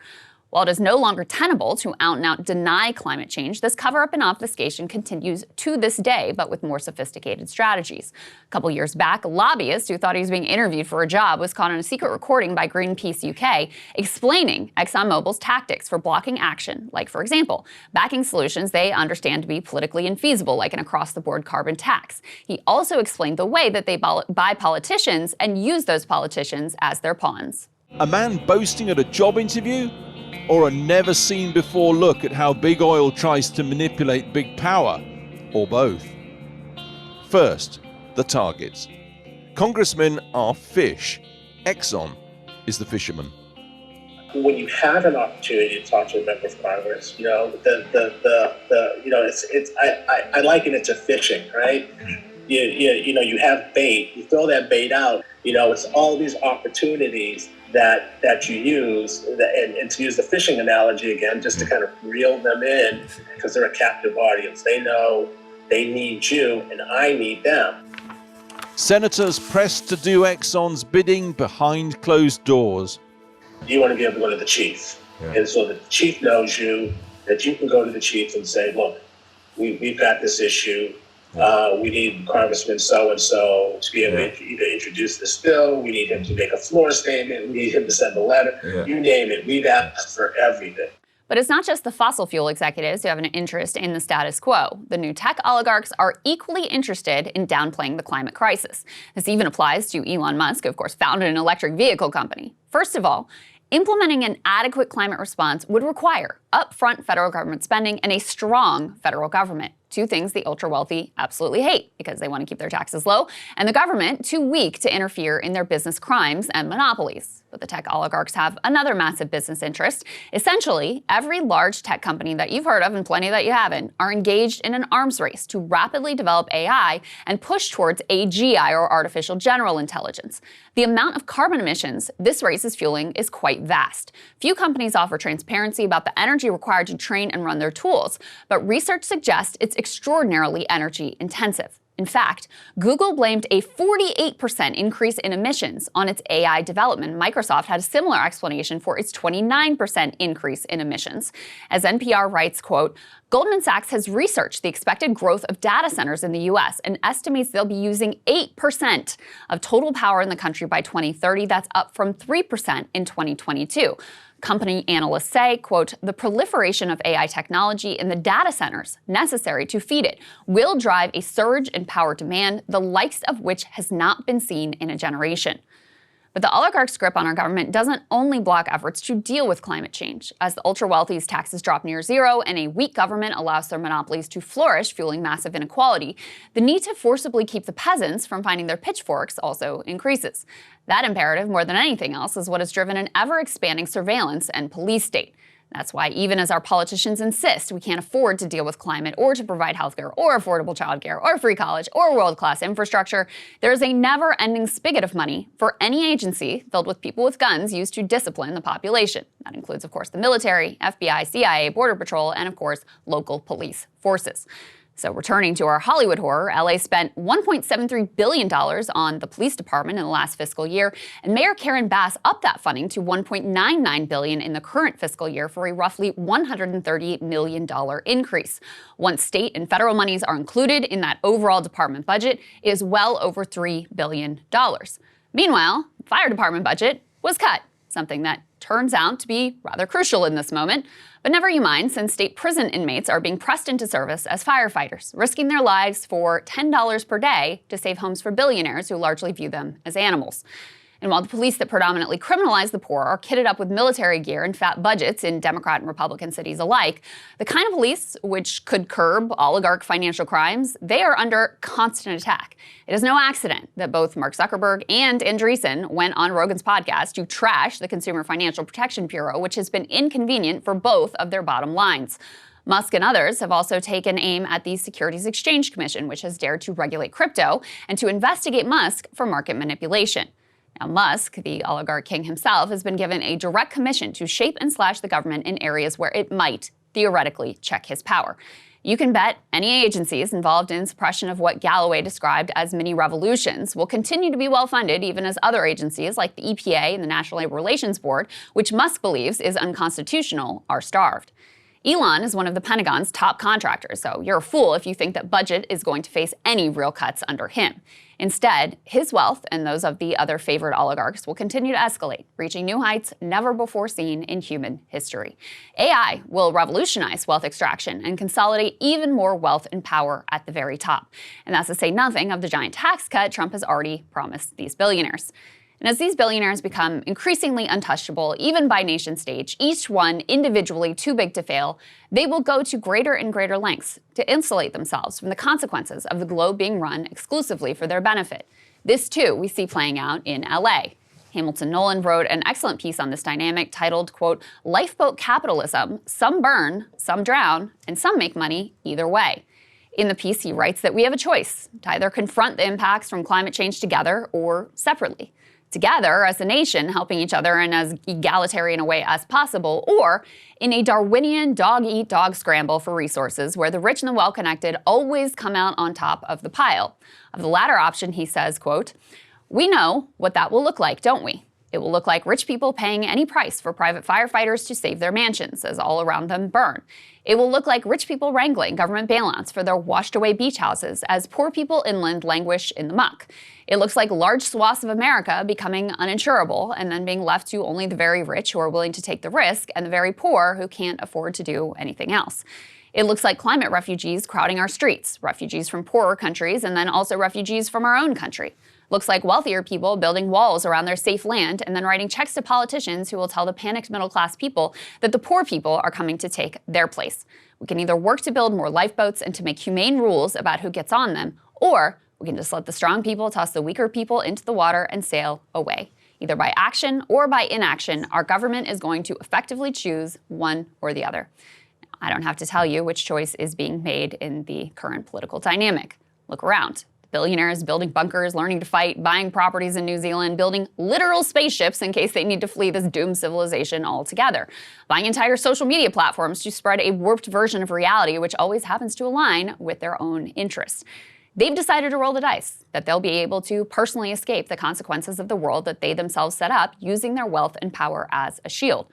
While it is no longer tenable to out-and-out deny climate change, this cover-up and obfuscation continues to this day, but with more sophisticated strategies. A couple years back, a lobbyist who thought he was being interviewed for a job was caught on a secret recording by Greenpeace UK explaining ExxonMobil's tactics for blocking action, like, for example, backing solutions they understand to be politically infeasible, like an across-the-board carbon tax. He also explained the way that they buy politicians and use those politicians as their pawns. A man boasting at a job interview? Or a never-seen-before look at how big oil tries to manipulate big power, or both? First, the targets. Congressmen are fish. Exxon is the fisherman. When you have an opportunity to talk to a member of Congress, I liken it to fishing, right? You have bait, you throw that bait out, it's all these opportunities that you use, and to use the fishing analogy again, just to kind of reel them in, because they're a captive audience. They know they need you and I need them. Senators pressed to do Exxon's bidding behind closed doors. You want to be able to go to the chief. Yeah. And so the chief knows you, that you can go to the chief and say, look, we've got this issue. We need Congressman so-and-so to be able to introduce this bill. We need him to make a floor statement. We need him to send a letter. Yeah. You name it. We've asked for everything. But it's not just the fossil fuel executives who have an interest in the status quo. The new tech oligarchs are equally interested in downplaying the climate crisis. This even applies to Elon Musk, who of course founded an electric vehicle company. First of all, implementing an adequate climate response would require upfront federal government spending and a strong federal government. Two things the ultra-wealthy absolutely hate because they want to keep their taxes low, and the government too weak to interfere in their business crimes and monopolies. But the tech oligarchs have another massive business interest. Essentially, every large tech company that you've heard of and plenty that you haven't are engaged in an arms race to rapidly develop AI and push towards AGI, or artificial general intelligence. The amount of carbon emissions this race is fueling is quite vast. Few companies offer transparency about the energy required to train and run their tools, but research suggests it's extraordinarily energy intensive. In fact, Google blamed a 48% increase in emissions on its AI development. Microsoft had a similar explanation for its 29% increase in emissions. As NPR writes, quote, Goldman Sachs has researched the expected growth of data centers in the U.S. and estimates they'll be using 8% of total power in the country by 2030. That's up from 3% in 2022. Company analysts say, quote, the proliferation of AI technology in the data centers necessary to feed it will drive a surge in power demand, the likes of which has not been seen in a generation. But the oligarchs' grip on our government doesn't only block efforts to deal with climate change. As the ultra-wealthy's taxes drop near zero and a weak government allows their monopolies to flourish, fueling massive inequality, the need to forcibly keep the peasants from finding their pitchforks also increases. That imperative, more than anything else, is what has driven an ever-expanding surveillance and police state. That's why even as our politicians insist we can't afford to deal with climate or to provide healthcare or affordable childcare or free college or world-class infrastructure, there is a never-ending spigot of money for any agency filled with people with guns used to discipline the population. That includes, of course, the military, FBI, CIA, Border Patrol, and, of course, local police forces. So returning to our Hollywood horror, LA spent $1.73 billion on the police department in the last fiscal year, and Mayor Karen Bass upped that funding to $1.99 billion in the current fiscal year for a roughly $138 million increase. Once state and federal monies are included in that overall department budget, it is well over $3 billion. Meanwhile, the fire department budget was cut, something that turns out to be rather crucial in this moment. But never you mind, since state prison inmates are being pressed into service as firefighters, risking their lives for $10 per day to save homes for billionaires who largely view them as animals. And while the police that predominantly criminalize the poor are kitted up with military gear and fat budgets in Democrat and Republican cities alike, the kind of police which could curb oligarch financial crimes, they are under constant attack. It is no accident that both Mark Zuckerberg and Andreessen went on Rogan's podcast to trash the Consumer Financial Protection Bureau, which has been inconvenient for both of their bottom lines. Musk and others have also taken aim at the Securities Exchange Commission, which has dared to regulate crypto and to investigate Musk for market manipulation. Now, Musk, the oligarch king himself, has been given a direct commission to shape and slash the government in areas where it might theoretically check his power. You can bet any agencies involved in suppression of what Galloway described as mini revolutions will continue to be well-funded, even as other agencies like the EPA and the National Labor Relations Board, which Musk believes is unconstitutional, are starved. Elon is one of the Pentagon's top contractors, so you're a fool if you think that budget is going to face any real cuts under him. Instead, his wealth and those of the other favored oligarchs will continue to escalate, reaching new heights never before seen in human history. AI will revolutionize wealth extraction and consolidate even more wealth and power at the very top. And that's to say nothing of the giant tax cut Trump has already promised these billionaires. And as these billionaires become increasingly untouchable, even by nation stage, each one individually too big to fail, they will go to greater and greater lengths to insulate themselves from the consequences of the globe being run exclusively for their benefit. This, too, we see playing out in LA. Hamilton Nolan wrote an excellent piece on this dynamic titled, quote, Lifeboat Capitalism, some burn, some drown, and some make money either way. In the piece, he writes that we have a choice to either confront the impacts from climate change together or separately. Together as a nation, helping each other in as egalitarian a way as possible, or in a Darwinian dog-eat-dog scramble for resources where the rich and the well-connected always come out on top of the pile. Of the latter option, he says, quote, we know what that will look like, don't we? It will look like rich people paying any price for private firefighters to save their mansions as all around them burn. It will look like rich people wrangling government bailouts for their washed-away beach houses as poor people inland languish in the muck. It looks like large swaths of America becoming uninsurable and then being left to only the very rich who are willing to take the risk and the very poor who can't afford to do anything else. It looks like climate refugees crowding our streets, refugees from poorer countries and then also refugees from our own country. Looks like wealthier people building walls around their safe land and then writing checks to politicians who will tell the panicked middle-class people that the poor people are coming to take their place. We can either work to build more lifeboats and to make humane rules about who gets on them, or we can just let the strong people toss the weaker people into the water and sail away. Either by action or by inaction, our government is going to effectively choose one or the other. I don't have to tell you which choice is being made in the current political dynamic. Look around. Billionaires building bunkers, learning to fight, buying properties in New Zealand, building literal spaceships in case they need to flee this doomed civilization altogether, buying entire social media platforms to spread a warped version of reality which always happens to align with their own interests. They've decided to roll the dice, that they'll be able to personally escape the consequences of the world that they themselves set up using their wealth and power as a shield.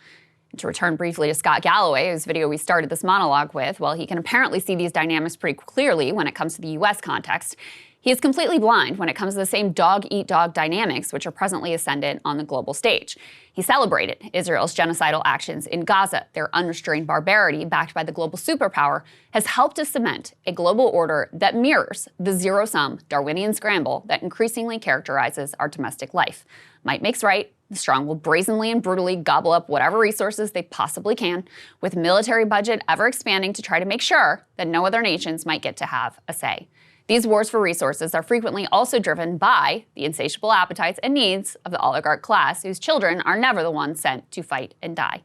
And to return briefly to Scott Galloway, whose video we started this monologue with, well, he can apparently see these dynamics pretty clearly when it comes to the US context. He is completely blind when it comes to the same dog-eat-dog dynamics which are presently ascendant on the global stage. He celebrated Israel's genocidal actions in Gaza. Their unrestrained barbarity, backed by the global superpower, has helped to cement a global order that mirrors the zero-sum Darwinian scramble that increasingly characterizes our domestic life. Might makes right. The strong will brazenly and brutally gobble up whatever resources they possibly can, with military budget ever expanding to try to make sure that no other nations might get to have a say. These wars for resources are frequently also driven by the insatiable appetites and needs of the oligarch class, whose children are never the ones sent to fight and die.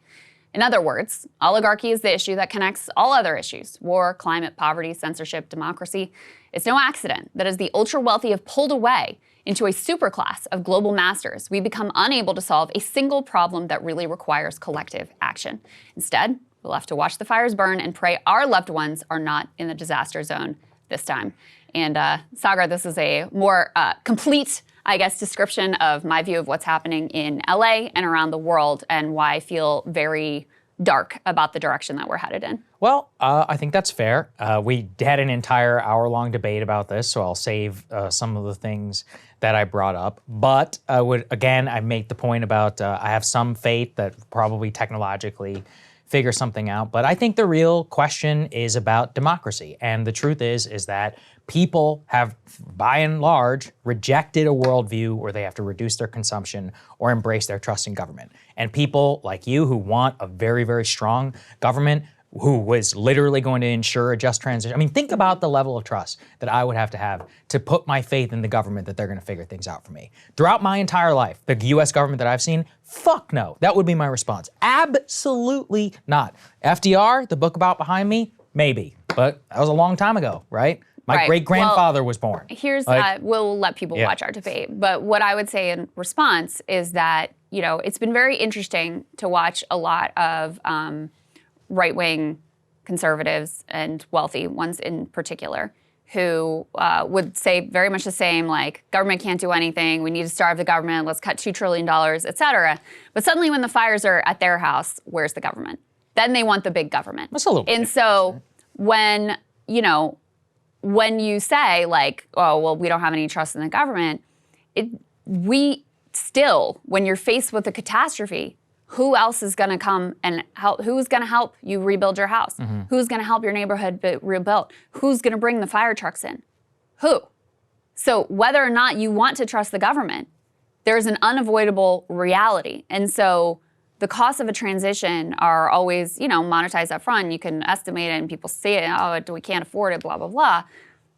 In other words, oligarchy is the issue that connects all other issues: war, climate, poverty, censorship, democracy. It's no accident that as the ultra-wealthy have pulled away into a superclass of global masters, we become unable to solve a single problem that really requires collective action. Instead, we're left to watch the fires burn and pray our loved ones are not in the disaster zone this time. And Saagar, this is a more complete, I guess, description of my view of what's happening in LA and around the world and why I feel very dark about the direction that we're headed in. Well, I think that's fair. We had an entire hour-long debate about this, so I'll save some of the things that I brought up. But I make the point about I have some faith that probably technologically figure something out. But I think the real question is about democracy. And the truth is that people have, by and large, rejected a worldview where they have to reduce their consumption or embrace their trust in government. And people like you who want a very, very strong government who was literally going to ensure a just transition. I mean, think about the level of trust that I would have to put my faith in the government that they're going to figure things out for me. Throughout my entire life, the US government that I've seen, fuck no. That would be my response. Absolutely not. FDR, the book about behind me, maybe. But that was a long time ago, right? My great-grandfather was born. Here's, we'll let people watch our debate. But what I would say in response is that, you know, it's been very interesting to watch a lot of right-wing conservatives and wealthy ones in particular who would say very much the same, like, government can't do anything, we need to starve the government, let's cut $2 trillion, et cetera. But suddenly when the fires are at their house, where's the government? Then they want the big government. That's a little bit. And so when, you know, when you say, like, oh, well, we don't have any trust in the government, we still, when you're faced with a catastrophe, who else is going to come and help? Who's going to help you rebuild your house? Mm-hmm. Who's going to help your neighborhood be rebuilt? Who's going to bring the fire trucks in? Who? So whether or not you want to trust the government, there's an unavoidable reality. And so the costs of a transition are always, you know, monetized up front. You can estimate it and people see it, oh, we can't afford it, blah, blah, blah.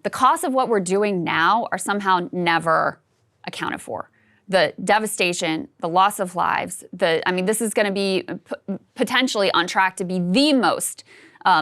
The costs of what we're doing now are somehow never accounted for. The devastation, the loss of lives, this is going to be potentially on track to be the most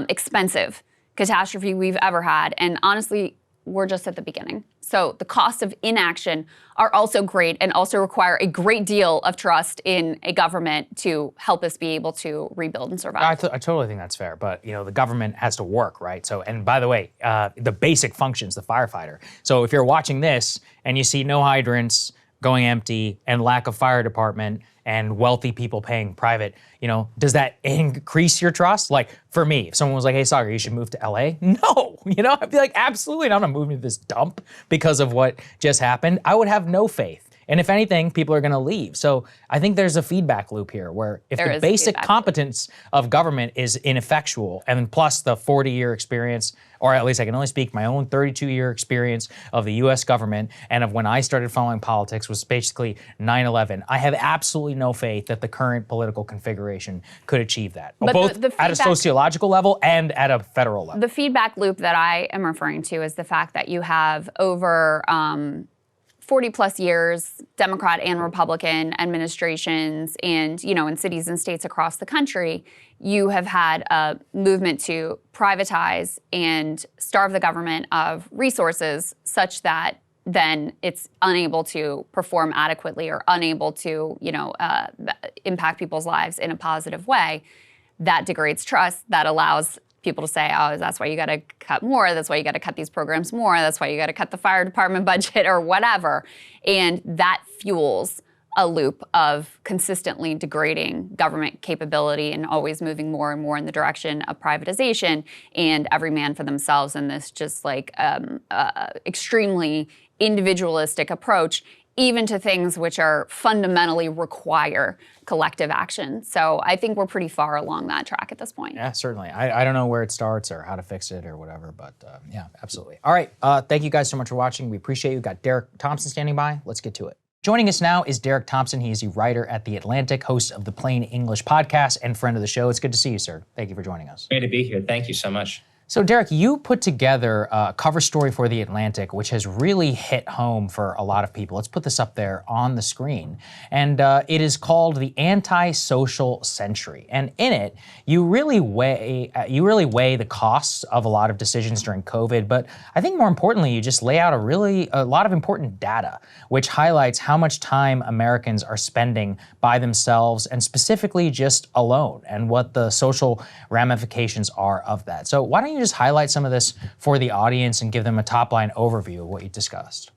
expensive catastrophe we've ever had. And honestly, we're just at the beginning. So the costs of inaction are also great and also require a great deal of trust in a government to help us be able to rebuild and survive. I totally think that's fair, but you know, the government has to work, right? So, and by the way, the basic functions, the firefighter. So if you're watching this and you see no hydrants, going empty and lack of fire department and wealthy people paying private, does that increase your trust? Like for me, if someone was like, hey, Saagar, you should move to LA. No, I'd be like, absolutely not. I'm not moving to this dump because of what just happened. I would have no faith. And if anything, people are going to leave. So I think there's a feedback loop here where if the basic competence of government is ineffectual, and plus the 40-year experience, or at least I can only speak my own 32-year experience of the US government and of when I started following politics was basically 9/11. I have absolutely no faith that the current political configuration could achieve that, but both at a sociological level and at a federal level. The feedback loop that I am referring to is the fact that you have over 40 plus years, Democrat and Republican administrations, and in cities and states across the country, you have had a movement to privatize and starve the government of resources such that then it's unable to perform adequately or unable to, impact people's lives in a positive way. That degrades trust. That allows people to say, oh, that's why you got to cut more. That's why you got to cut these programs more. That's why you got to cut the fire department budget or whatever. And that fuels a loop of consistently degrading government capability and always moving more and more in the direction of privatization and every man for themselves in this just extremely individualistic approach, even to things which are fundamentally require collective action. So I think we're pretty far along that track at this point. Yeah, certainly. I don't know where it starts or how to fix it or whatever, but yeah, absolutely. All right, thank you guys so much for watching. We appreciate you. We've got Derek Thompson standing by. Let's get to it. Joining us now is Derek Thompson. He is a writer at The Atlantic, host of the Plain English podcast, and friend of the show. It's good to see you, sir. Thank you for joining us. Great to be here. Thank you so much. So Derek, you put together a cover story for The Atlantic, which has really hit home for a lot of people. Let's put this up there on the screen. And it is called The Anti-Social Century. And in it, you really weigh the costs of a lot of decisions during COVID. But I think more importantly, you just lay out a lot of important data, which highlights how much time Americans are spending by themselves and specifically just alone and what the social ramifications are of that. So why don't you just highlight some of this for the audience and give them a top-line overview of what you discussed?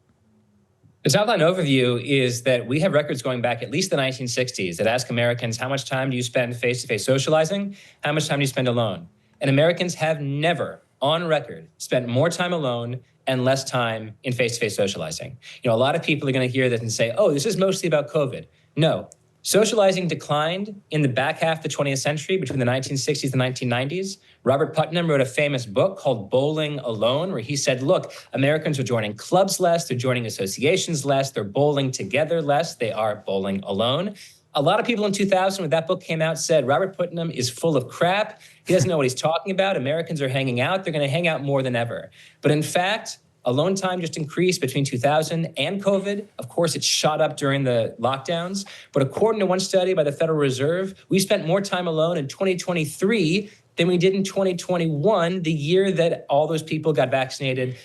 The top-line overview is that we have records going back at least the 1960s that ask Americans, how much time do you spend face-to-face socializing? How much time do you spend alone? And Americans have never, on record, spent more time alone and less time in face-to-face socializing. A lot of people are going to hear this and say, oh, this is mostly about COVID. No. Socializing declined in the back half of the 20th century between the 1960s and 1990s. Robert Putnam wrote a famous book called Bowling Alone, where he said, look, Americans are joining clubs less, they're joining associations less, they're bowling together less, they are bowling alone. A lot of people in 2000, when that book came out, said Robert Putnam is full of crap. He doesn't know what he's talking about. Americans are hanging out. They're going to hang out more than ever. But in fact, alone time just increased between 2000 and COVID. Of course, it shot up during the lockdowns. But according to one study by the Federal Reserve, we spent more time alone in 2023 than we did in 2021, the year that all those people got vaccinated,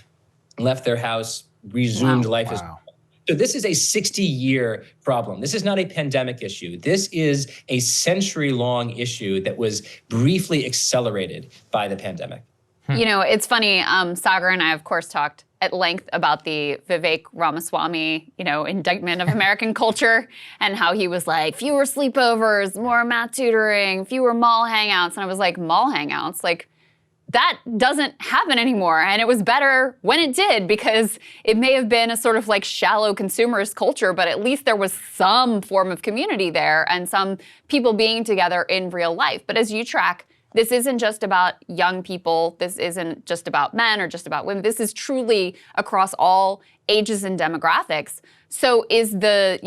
left their house, resumed life as normal. So this is a 60-year problem. This is not a pandemic issue. This is a century-long issue that was briefly accelerated by the pandemic. It's funny, Saagar and I, of course, talked at length about the Vivek Ramaswamy, indictment of American culture and how he was like, fewer sleepovers, more math tutoring, fewer mall hangouts. And I was like, mall hangouts? Like, that doesn't happen anymore. And it was better when it did because it may have been a sort of like shallow consumerist culture, but at least there was some form of community there and some people being together in real life. But as you track, this isn't just about young people. This isn't just about men or just about women. This is truly across all ages and demographics. So is the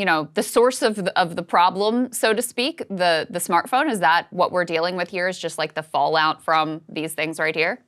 source of the problem, so to speak, the smartphone? Is that what we're dealing with here? Is just like the fallout from these things right here?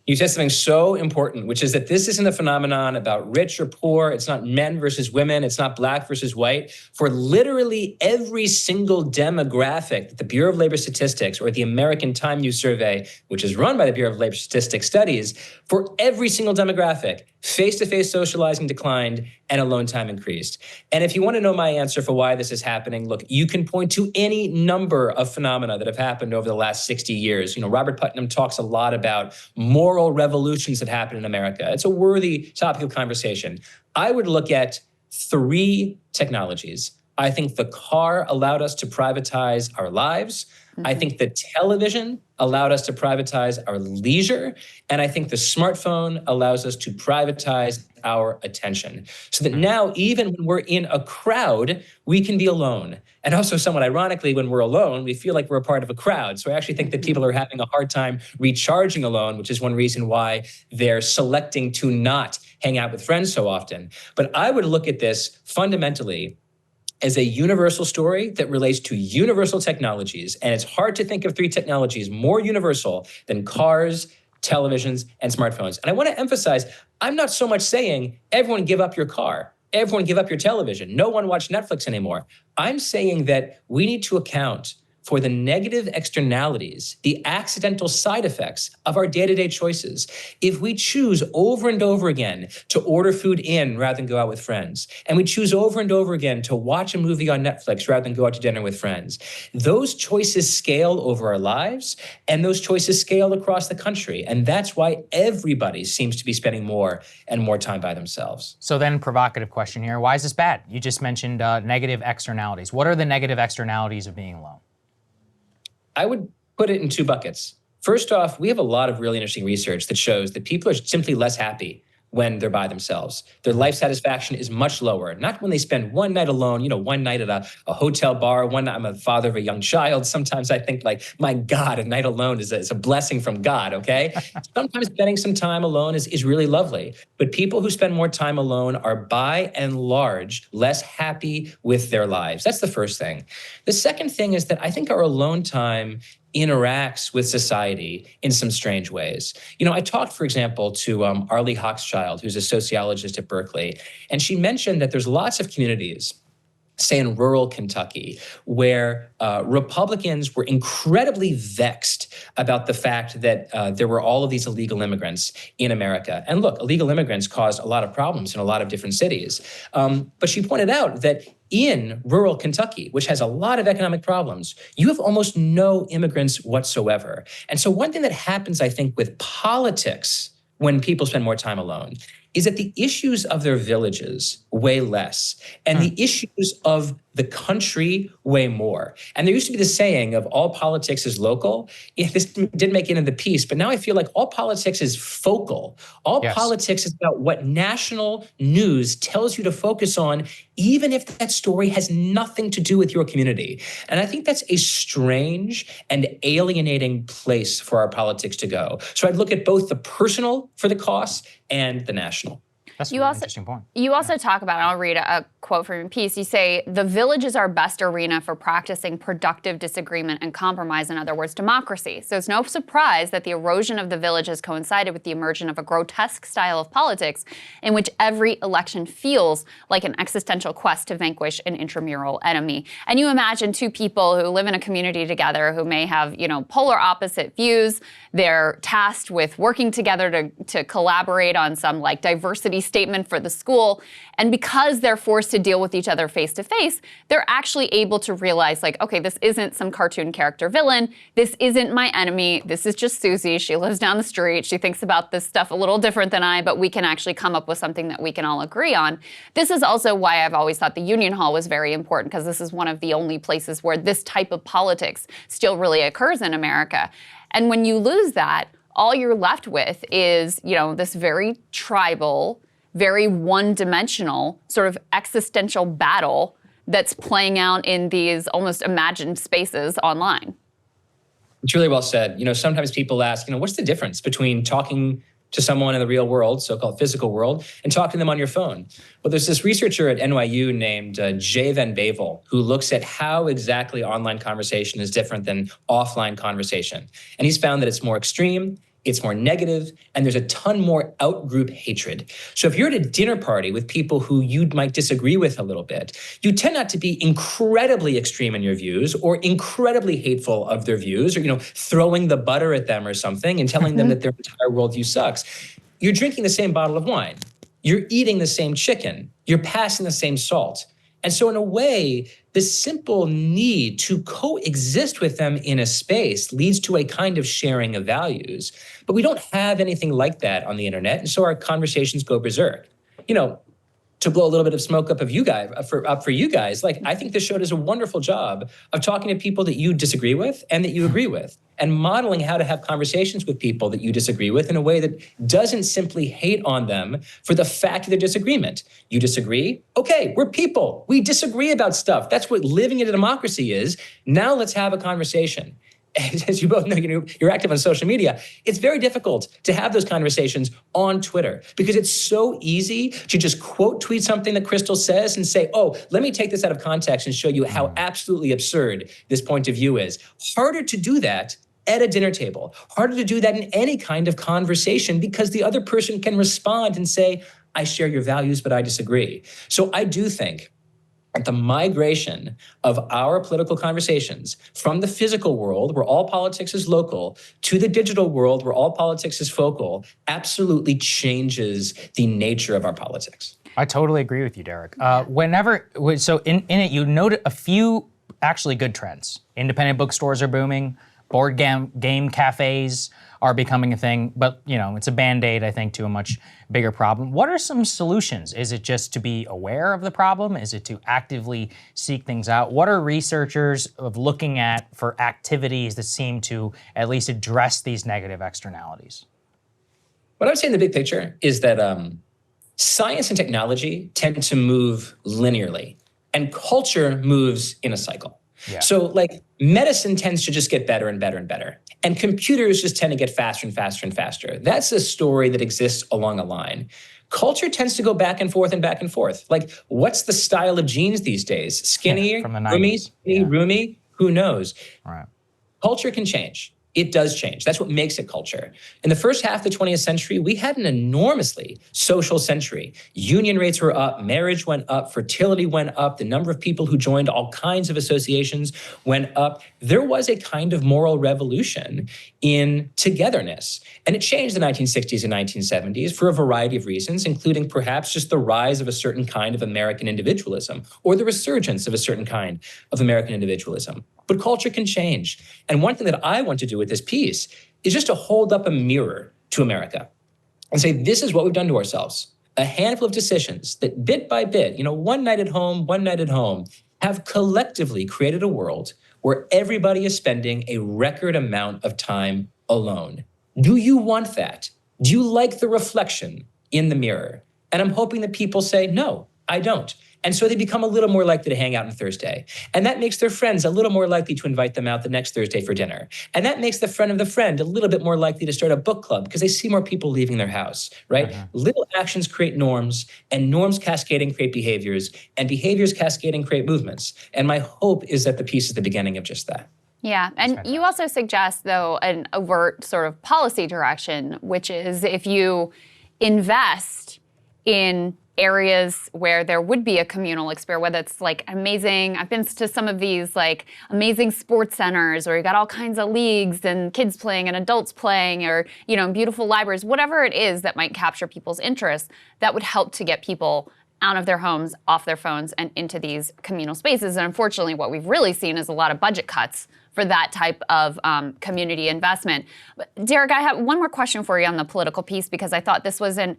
You said something so important, which is that this isn't a phenomenon about rich or poor. It's not men versus women. It's not black versus white. For literally every single demographic that the Bureau of Labor Statistics or the American Time Use Survey, which is run by the Bureau of Labor Statistics, studies, for every single demographic, face-to-face socializing declined and alone time increased. And if you want to know my answer for why this is happening, look, you can point to any number of phenomena that have happened over the last 60 years. Robert Putnam talks a lot about moral revolutions that happen in America. It's a worthy topic of conversation. I would look at 3 technologies. I think the car allowed us to privatize our lives. I think the television allowed us to privatize our leisure. And I think the smartphone allows us to privatize our attention. So that now, even when we're in a crowd, we can be alone. And also, somewhat ironically, when we're alone, we feel like we're a part of a crowd. So I actually think that people are having a hard time recharging alone, which is one reason why they're selecting to not hang out with friends so often. But I would look at this fundamentally as a universal story that relates to universal technologies. And it's hard to think of 3 technologies more universal than cars, televisions, and smartphones. And I want to emphasize, I'm not so much saying everyone give up your car, everyone give up your television, no one watch Netflix anymore. I'm saying that we need to account for the negative externalities, the accidental side effects of our day-to-day choices. If we choose over and over again to order food in rather than go out with friends, and we choose over and over again to watch a movie on Netflix rather than go out to dinner with friends, those choices scale over our lives, and those choices scale across the country. And that's why everybody seems to be spending more and more time by themselves. So then, provocative question here, why is this bad? You just mentioned negative externalities. What are the negative externalities of being alone? I would put it in 2 buckets. First off, we have a lot of really interesting research that shows that people are simply less happy when they're by themselves. Their life satisfaction is much lower, not when they spend one night alone, one night at a hotel bar, one night. I'm a father of a young child. Sometimes I think like, my God, a night alone is a blessing from God, okay? Sometimes spending some time alone is really lovely. But people who spend more time alone are by and large less happy with their lives. That's the first thing. The second thing is that I think our alone time interacts with society in some strange ways. I talked, for example, to Arlie Hochschild, who's a sociologist at Berkeley, and she mentioned that there's lots of communities, say in rural Kentucky, where Republicans were incredibly vexed about the fact that there were all of these illegal immigrants in America. And look, illegal immigrants caused a lot of problems in a lot of different cities. But she pointed out that in rural Kentucky, which has a lot of economic problems, you have almost no immigrants whatsoever. And so one thing that happens, I think, with politics when people spend more time alone is that the issues of their villages weigh less, and the issues of the country weigh more. And there used to be this saying of all politics is local. This didn't make it in the piece, but now I feel like all politics is focal. All politics is about what national news tells you to focus on, even if that story has nothing to do with your community. And I think that's a strange and alienating place for our politics to go. So I'd look at both the personal for the costs and the national. That's a really interesting point. You also talk about, and I'll read a quote from your piece, you say, the village is our best arena for practicing productive disagreement and compromise, in other words, democracy. So it's no surprise that the erosion of the village has coincided with the emergence of a grotesque style of politics in which every election feels like an existential quest to vanquish an intramural enemy. And you imagine 2 people who live in a community together who may have, polar opposite views. They're tasked with working together to collaborate on some diversity statement for the school. And because they're forced to deal with each other face to face, they're actually able to realize okay, this isn't some cartoon character villain. This isn't my enemy. This is just Susie. She lives down the street. She thinks about this stuff a little different than I, but we can actually come up with something that we can all agree on. This is also why I've always thought the Union Hall was very important, because this is one of the only places where this type of politics still really occurs in America. And when you lose that, all you're left with is, this very tribal, very one-dimensional sort of existential battle that's playing out in these almost imagined spaces online. It's really well said. Sometimes people ask, what's the difference between talking to someone in the real world, so-called physical world, and talking to them on your phone? Well, there's this researcher at NYU named Jay Van Bavel who looks at how exactly online conversation is different than offline conversation. And he's found that it's more extreme, it's more negative, and there's a ton more out-group hatred. So if you're at a dinner party with people who you might disagree with a little bit, you tend not to be incredibly extreme in your views or incredibly hateful of their views or, throwing the butter at them or something and telling them that their entire worldview sucks. You're drinking the same bottle of wine. You're eating the same chicken. You're passing the same salt. And so in a way, the simple need to coexist with them in a space leads to a kind of sharing of values. But we don't have anything like that on the internet, and so our conversations go berserk. to blow a little bit of smoke up for you guys. Like, I think this show does a wonderful job of talking to people that you disagree with and that you agree with, and modeling how to have conversations with people that you disagree with in a way that doesn't simply hate on them for the fact of their disagreement. You disagree? Okay, we're people. We disagree about stuff. That's what living in a democracy is. Now let's have a conversation. As you both know, you're active on social media. It's very difficult to have those conversations on Twitter because it's so easy to just quote tweet something that Krystal says and say, oh, let me take this out of context and show you how absolutely absurd this point of view is. Harder to do that at a dinner table. Harder to do that in any kind of conversation because the other person can respond and say, I share your values, but I disagree. So I do think at the migration of our political conversations from the physical world, where all politics is local, to the digital world, where all politics is focal, absolutely changes the nature of our politics. I totally agree with you, Derek. So in it, you noted a few actually good trends. Independent bookstores are booming. Board game cafes are becoming a thing, but it's a Band-Aid, I think, to a much bigger problem. What are some solutions? Is it just to be aware of the problem? Is it to actively seek things out? What are researchers looking at for activities that seem to at least address these negative externalities? What I would say in the big picture is that science and technology tend to move linearly, and culture moves in a cycle. Yeah. So like medicine tends to just get better and better and better. And computers just tend to get faster and faster and faster. That's a story that exists along a line. Culture tends to go back and forth and back and forth. Like, what's the style of jeans these days? Skinny, from the 90s. Roomy? Who knows? All right. Culture can change. It does change. That's what makes it culture. In the first half of the 20th century, we had an enormously social century. Union rates were up, marriage went up, fertility went up, the number of people who joined all kinds of associations went up. There was a kind of moral revolution in togetherness. And it changed the 1960s and 1970s for a variety of reasons, including perhaps just the rise of a certain kind of American individualism or the resurgence of a certain kind of American individualism. But culture can change. And one thing that I want to do with this piece is just to hold up a mirror to America and say, this is what we've done to ourselves. A handful of decisions that bit by bit, one night at home, have collectively created a world where everybody is spending a record amount of time alone. Do you want that? Do you like the reflection in the mirror? And I'm hoping that people say, no, I don't. And so they become a little more likely to hang out on Thursday. And that makes their friends a little more likely to invite them out the next Thursday for dinner. And that makes the friend of the friend a little bit more likely to start a book club because they see more people leaving their house, right? Little actions create norms, and norms cascading create behaviors, and behaviors cascading create movements. And my hope is that the piece is the beginning of just that. Yeah, and you also suggest, though, an overt sort of policy direction, which is if you invest in areas where there would be a communal experience, whether it's like amazing, I've been to some of these like amazing sports centers where you got all kinds of leagues and kids playing and adults playing, or, beautiful libraries, whatever it is that might capture people's interests, that would help to get people out of their homes, off their phones, and into these communal spaces. And unfortunately, what we've really seen is a lot of budget cuts for that type of community investment. But Derek, I have one more question for you on the political piece, because I thought this was an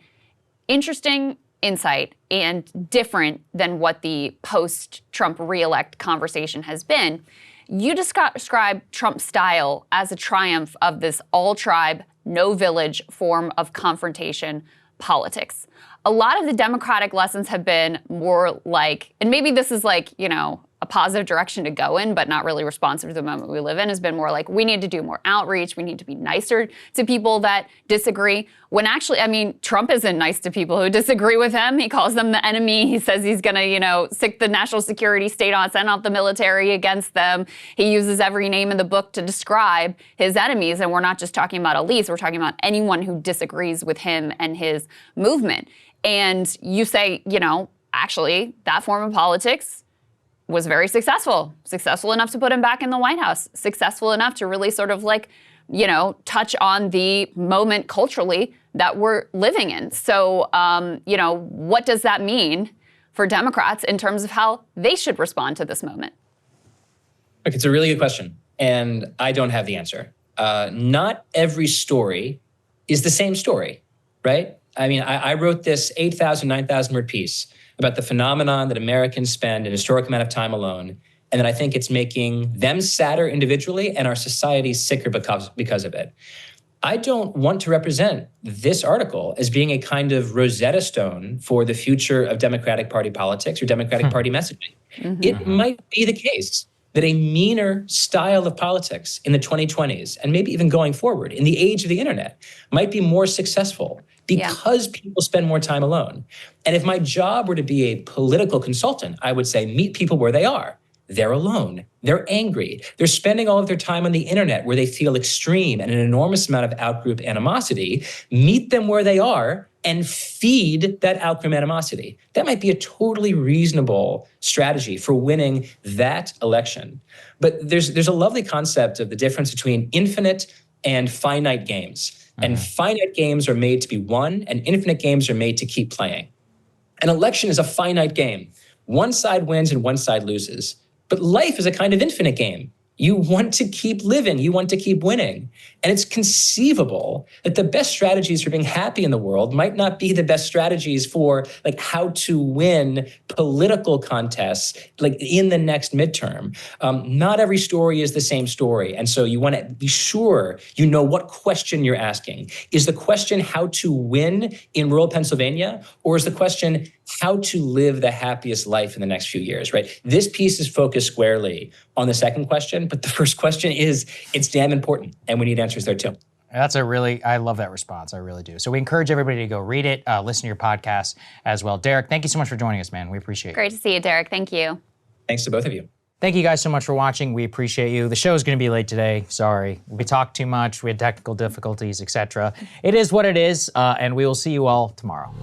interesting insight and different than what the post-Trump reelect conversation has been. You describe Trump's style as a triumph of this all-tribe, no-village form of confrontation politics. A lot of the Democratic lessons have been more like, and maybe this is like, a positive direction to go in, but not really responsive to the moment we live in, has been more like, we need to do more outreach, we need to be nicer to people that disagree. When actually, Trump isn't nice to people who disagree with him. He calls them the enemy. He says he's gonna, sick the national security state on, send out the military against them. He uses every name in the book to describe his enemies. And we're not just talking about elites, we're talking about anyone who disagrees with him and his movement. And you say, actually, that form of politics was very successful enough to put him back in the White House, successful enough to really sort of touch on the moment culturally that we're living in. So, what does that mean for Democrats in terms of how they should respond to this moment? Look, it's a really good question, and I don't have the answer. Not every story is the same story, right? I wrote this 8,000, 9,000 word piece about the phenomenon that Americans spend an historic amount of time alone, and that I think it's making them sadder individually and our society sicker because of it. I don't want to represent this article as being a kind of Rosetta Stone for the future of Democratic Party politics or Democratic Party messaging. It might be the case that a meaner style of politics in the 2020s, and maybe even going forward in the age of the internet, might be more successful because people spend more time alone. And if my job were to be a political consultant, I would say meet people where they are. They're alone. They're angry. They're spending all of their time on the internet where they feel extreme and an enormous amount of outgroup animosity. Meet them where they are and feed that outgroup animosity. That might be a totally reasonable strategy for winning that election. But there's a lovely concept of the difference between infinite and finite games. And finite games are made to be won, and infinite games are made to keep playing. An election is a finite game. One side wins and one side loses. But life is a kind of infinite game. You want to keep living. You want to keep winning. And it's conceivable that the best strategies for being happy in the world might not be the best strategies for like how to win political contests like in the next midterm. Not every story is the same story. And so you want to be sure you know what question you're asking. Is the question how to win in rural Pennsylvania? Or is the question how to live the happiest life in the next few years, right? This piece is focused squarely on the second question, but the first question is, it's damn important, and we need answers there too. I love that response, I really do. So we encourage everybody to go read it, listen to your podcast as well. Derek, thank you so much for joining us, man. We appreciate it. Great to see you, Derek. Thank you. Thanks to both of you. Thank you guys so much for watching. We appreciate you. The show is going to be late today. Sorry. We talked too much. We had technical difficulties, etc. It is what it is, and we will see you all tomorrow.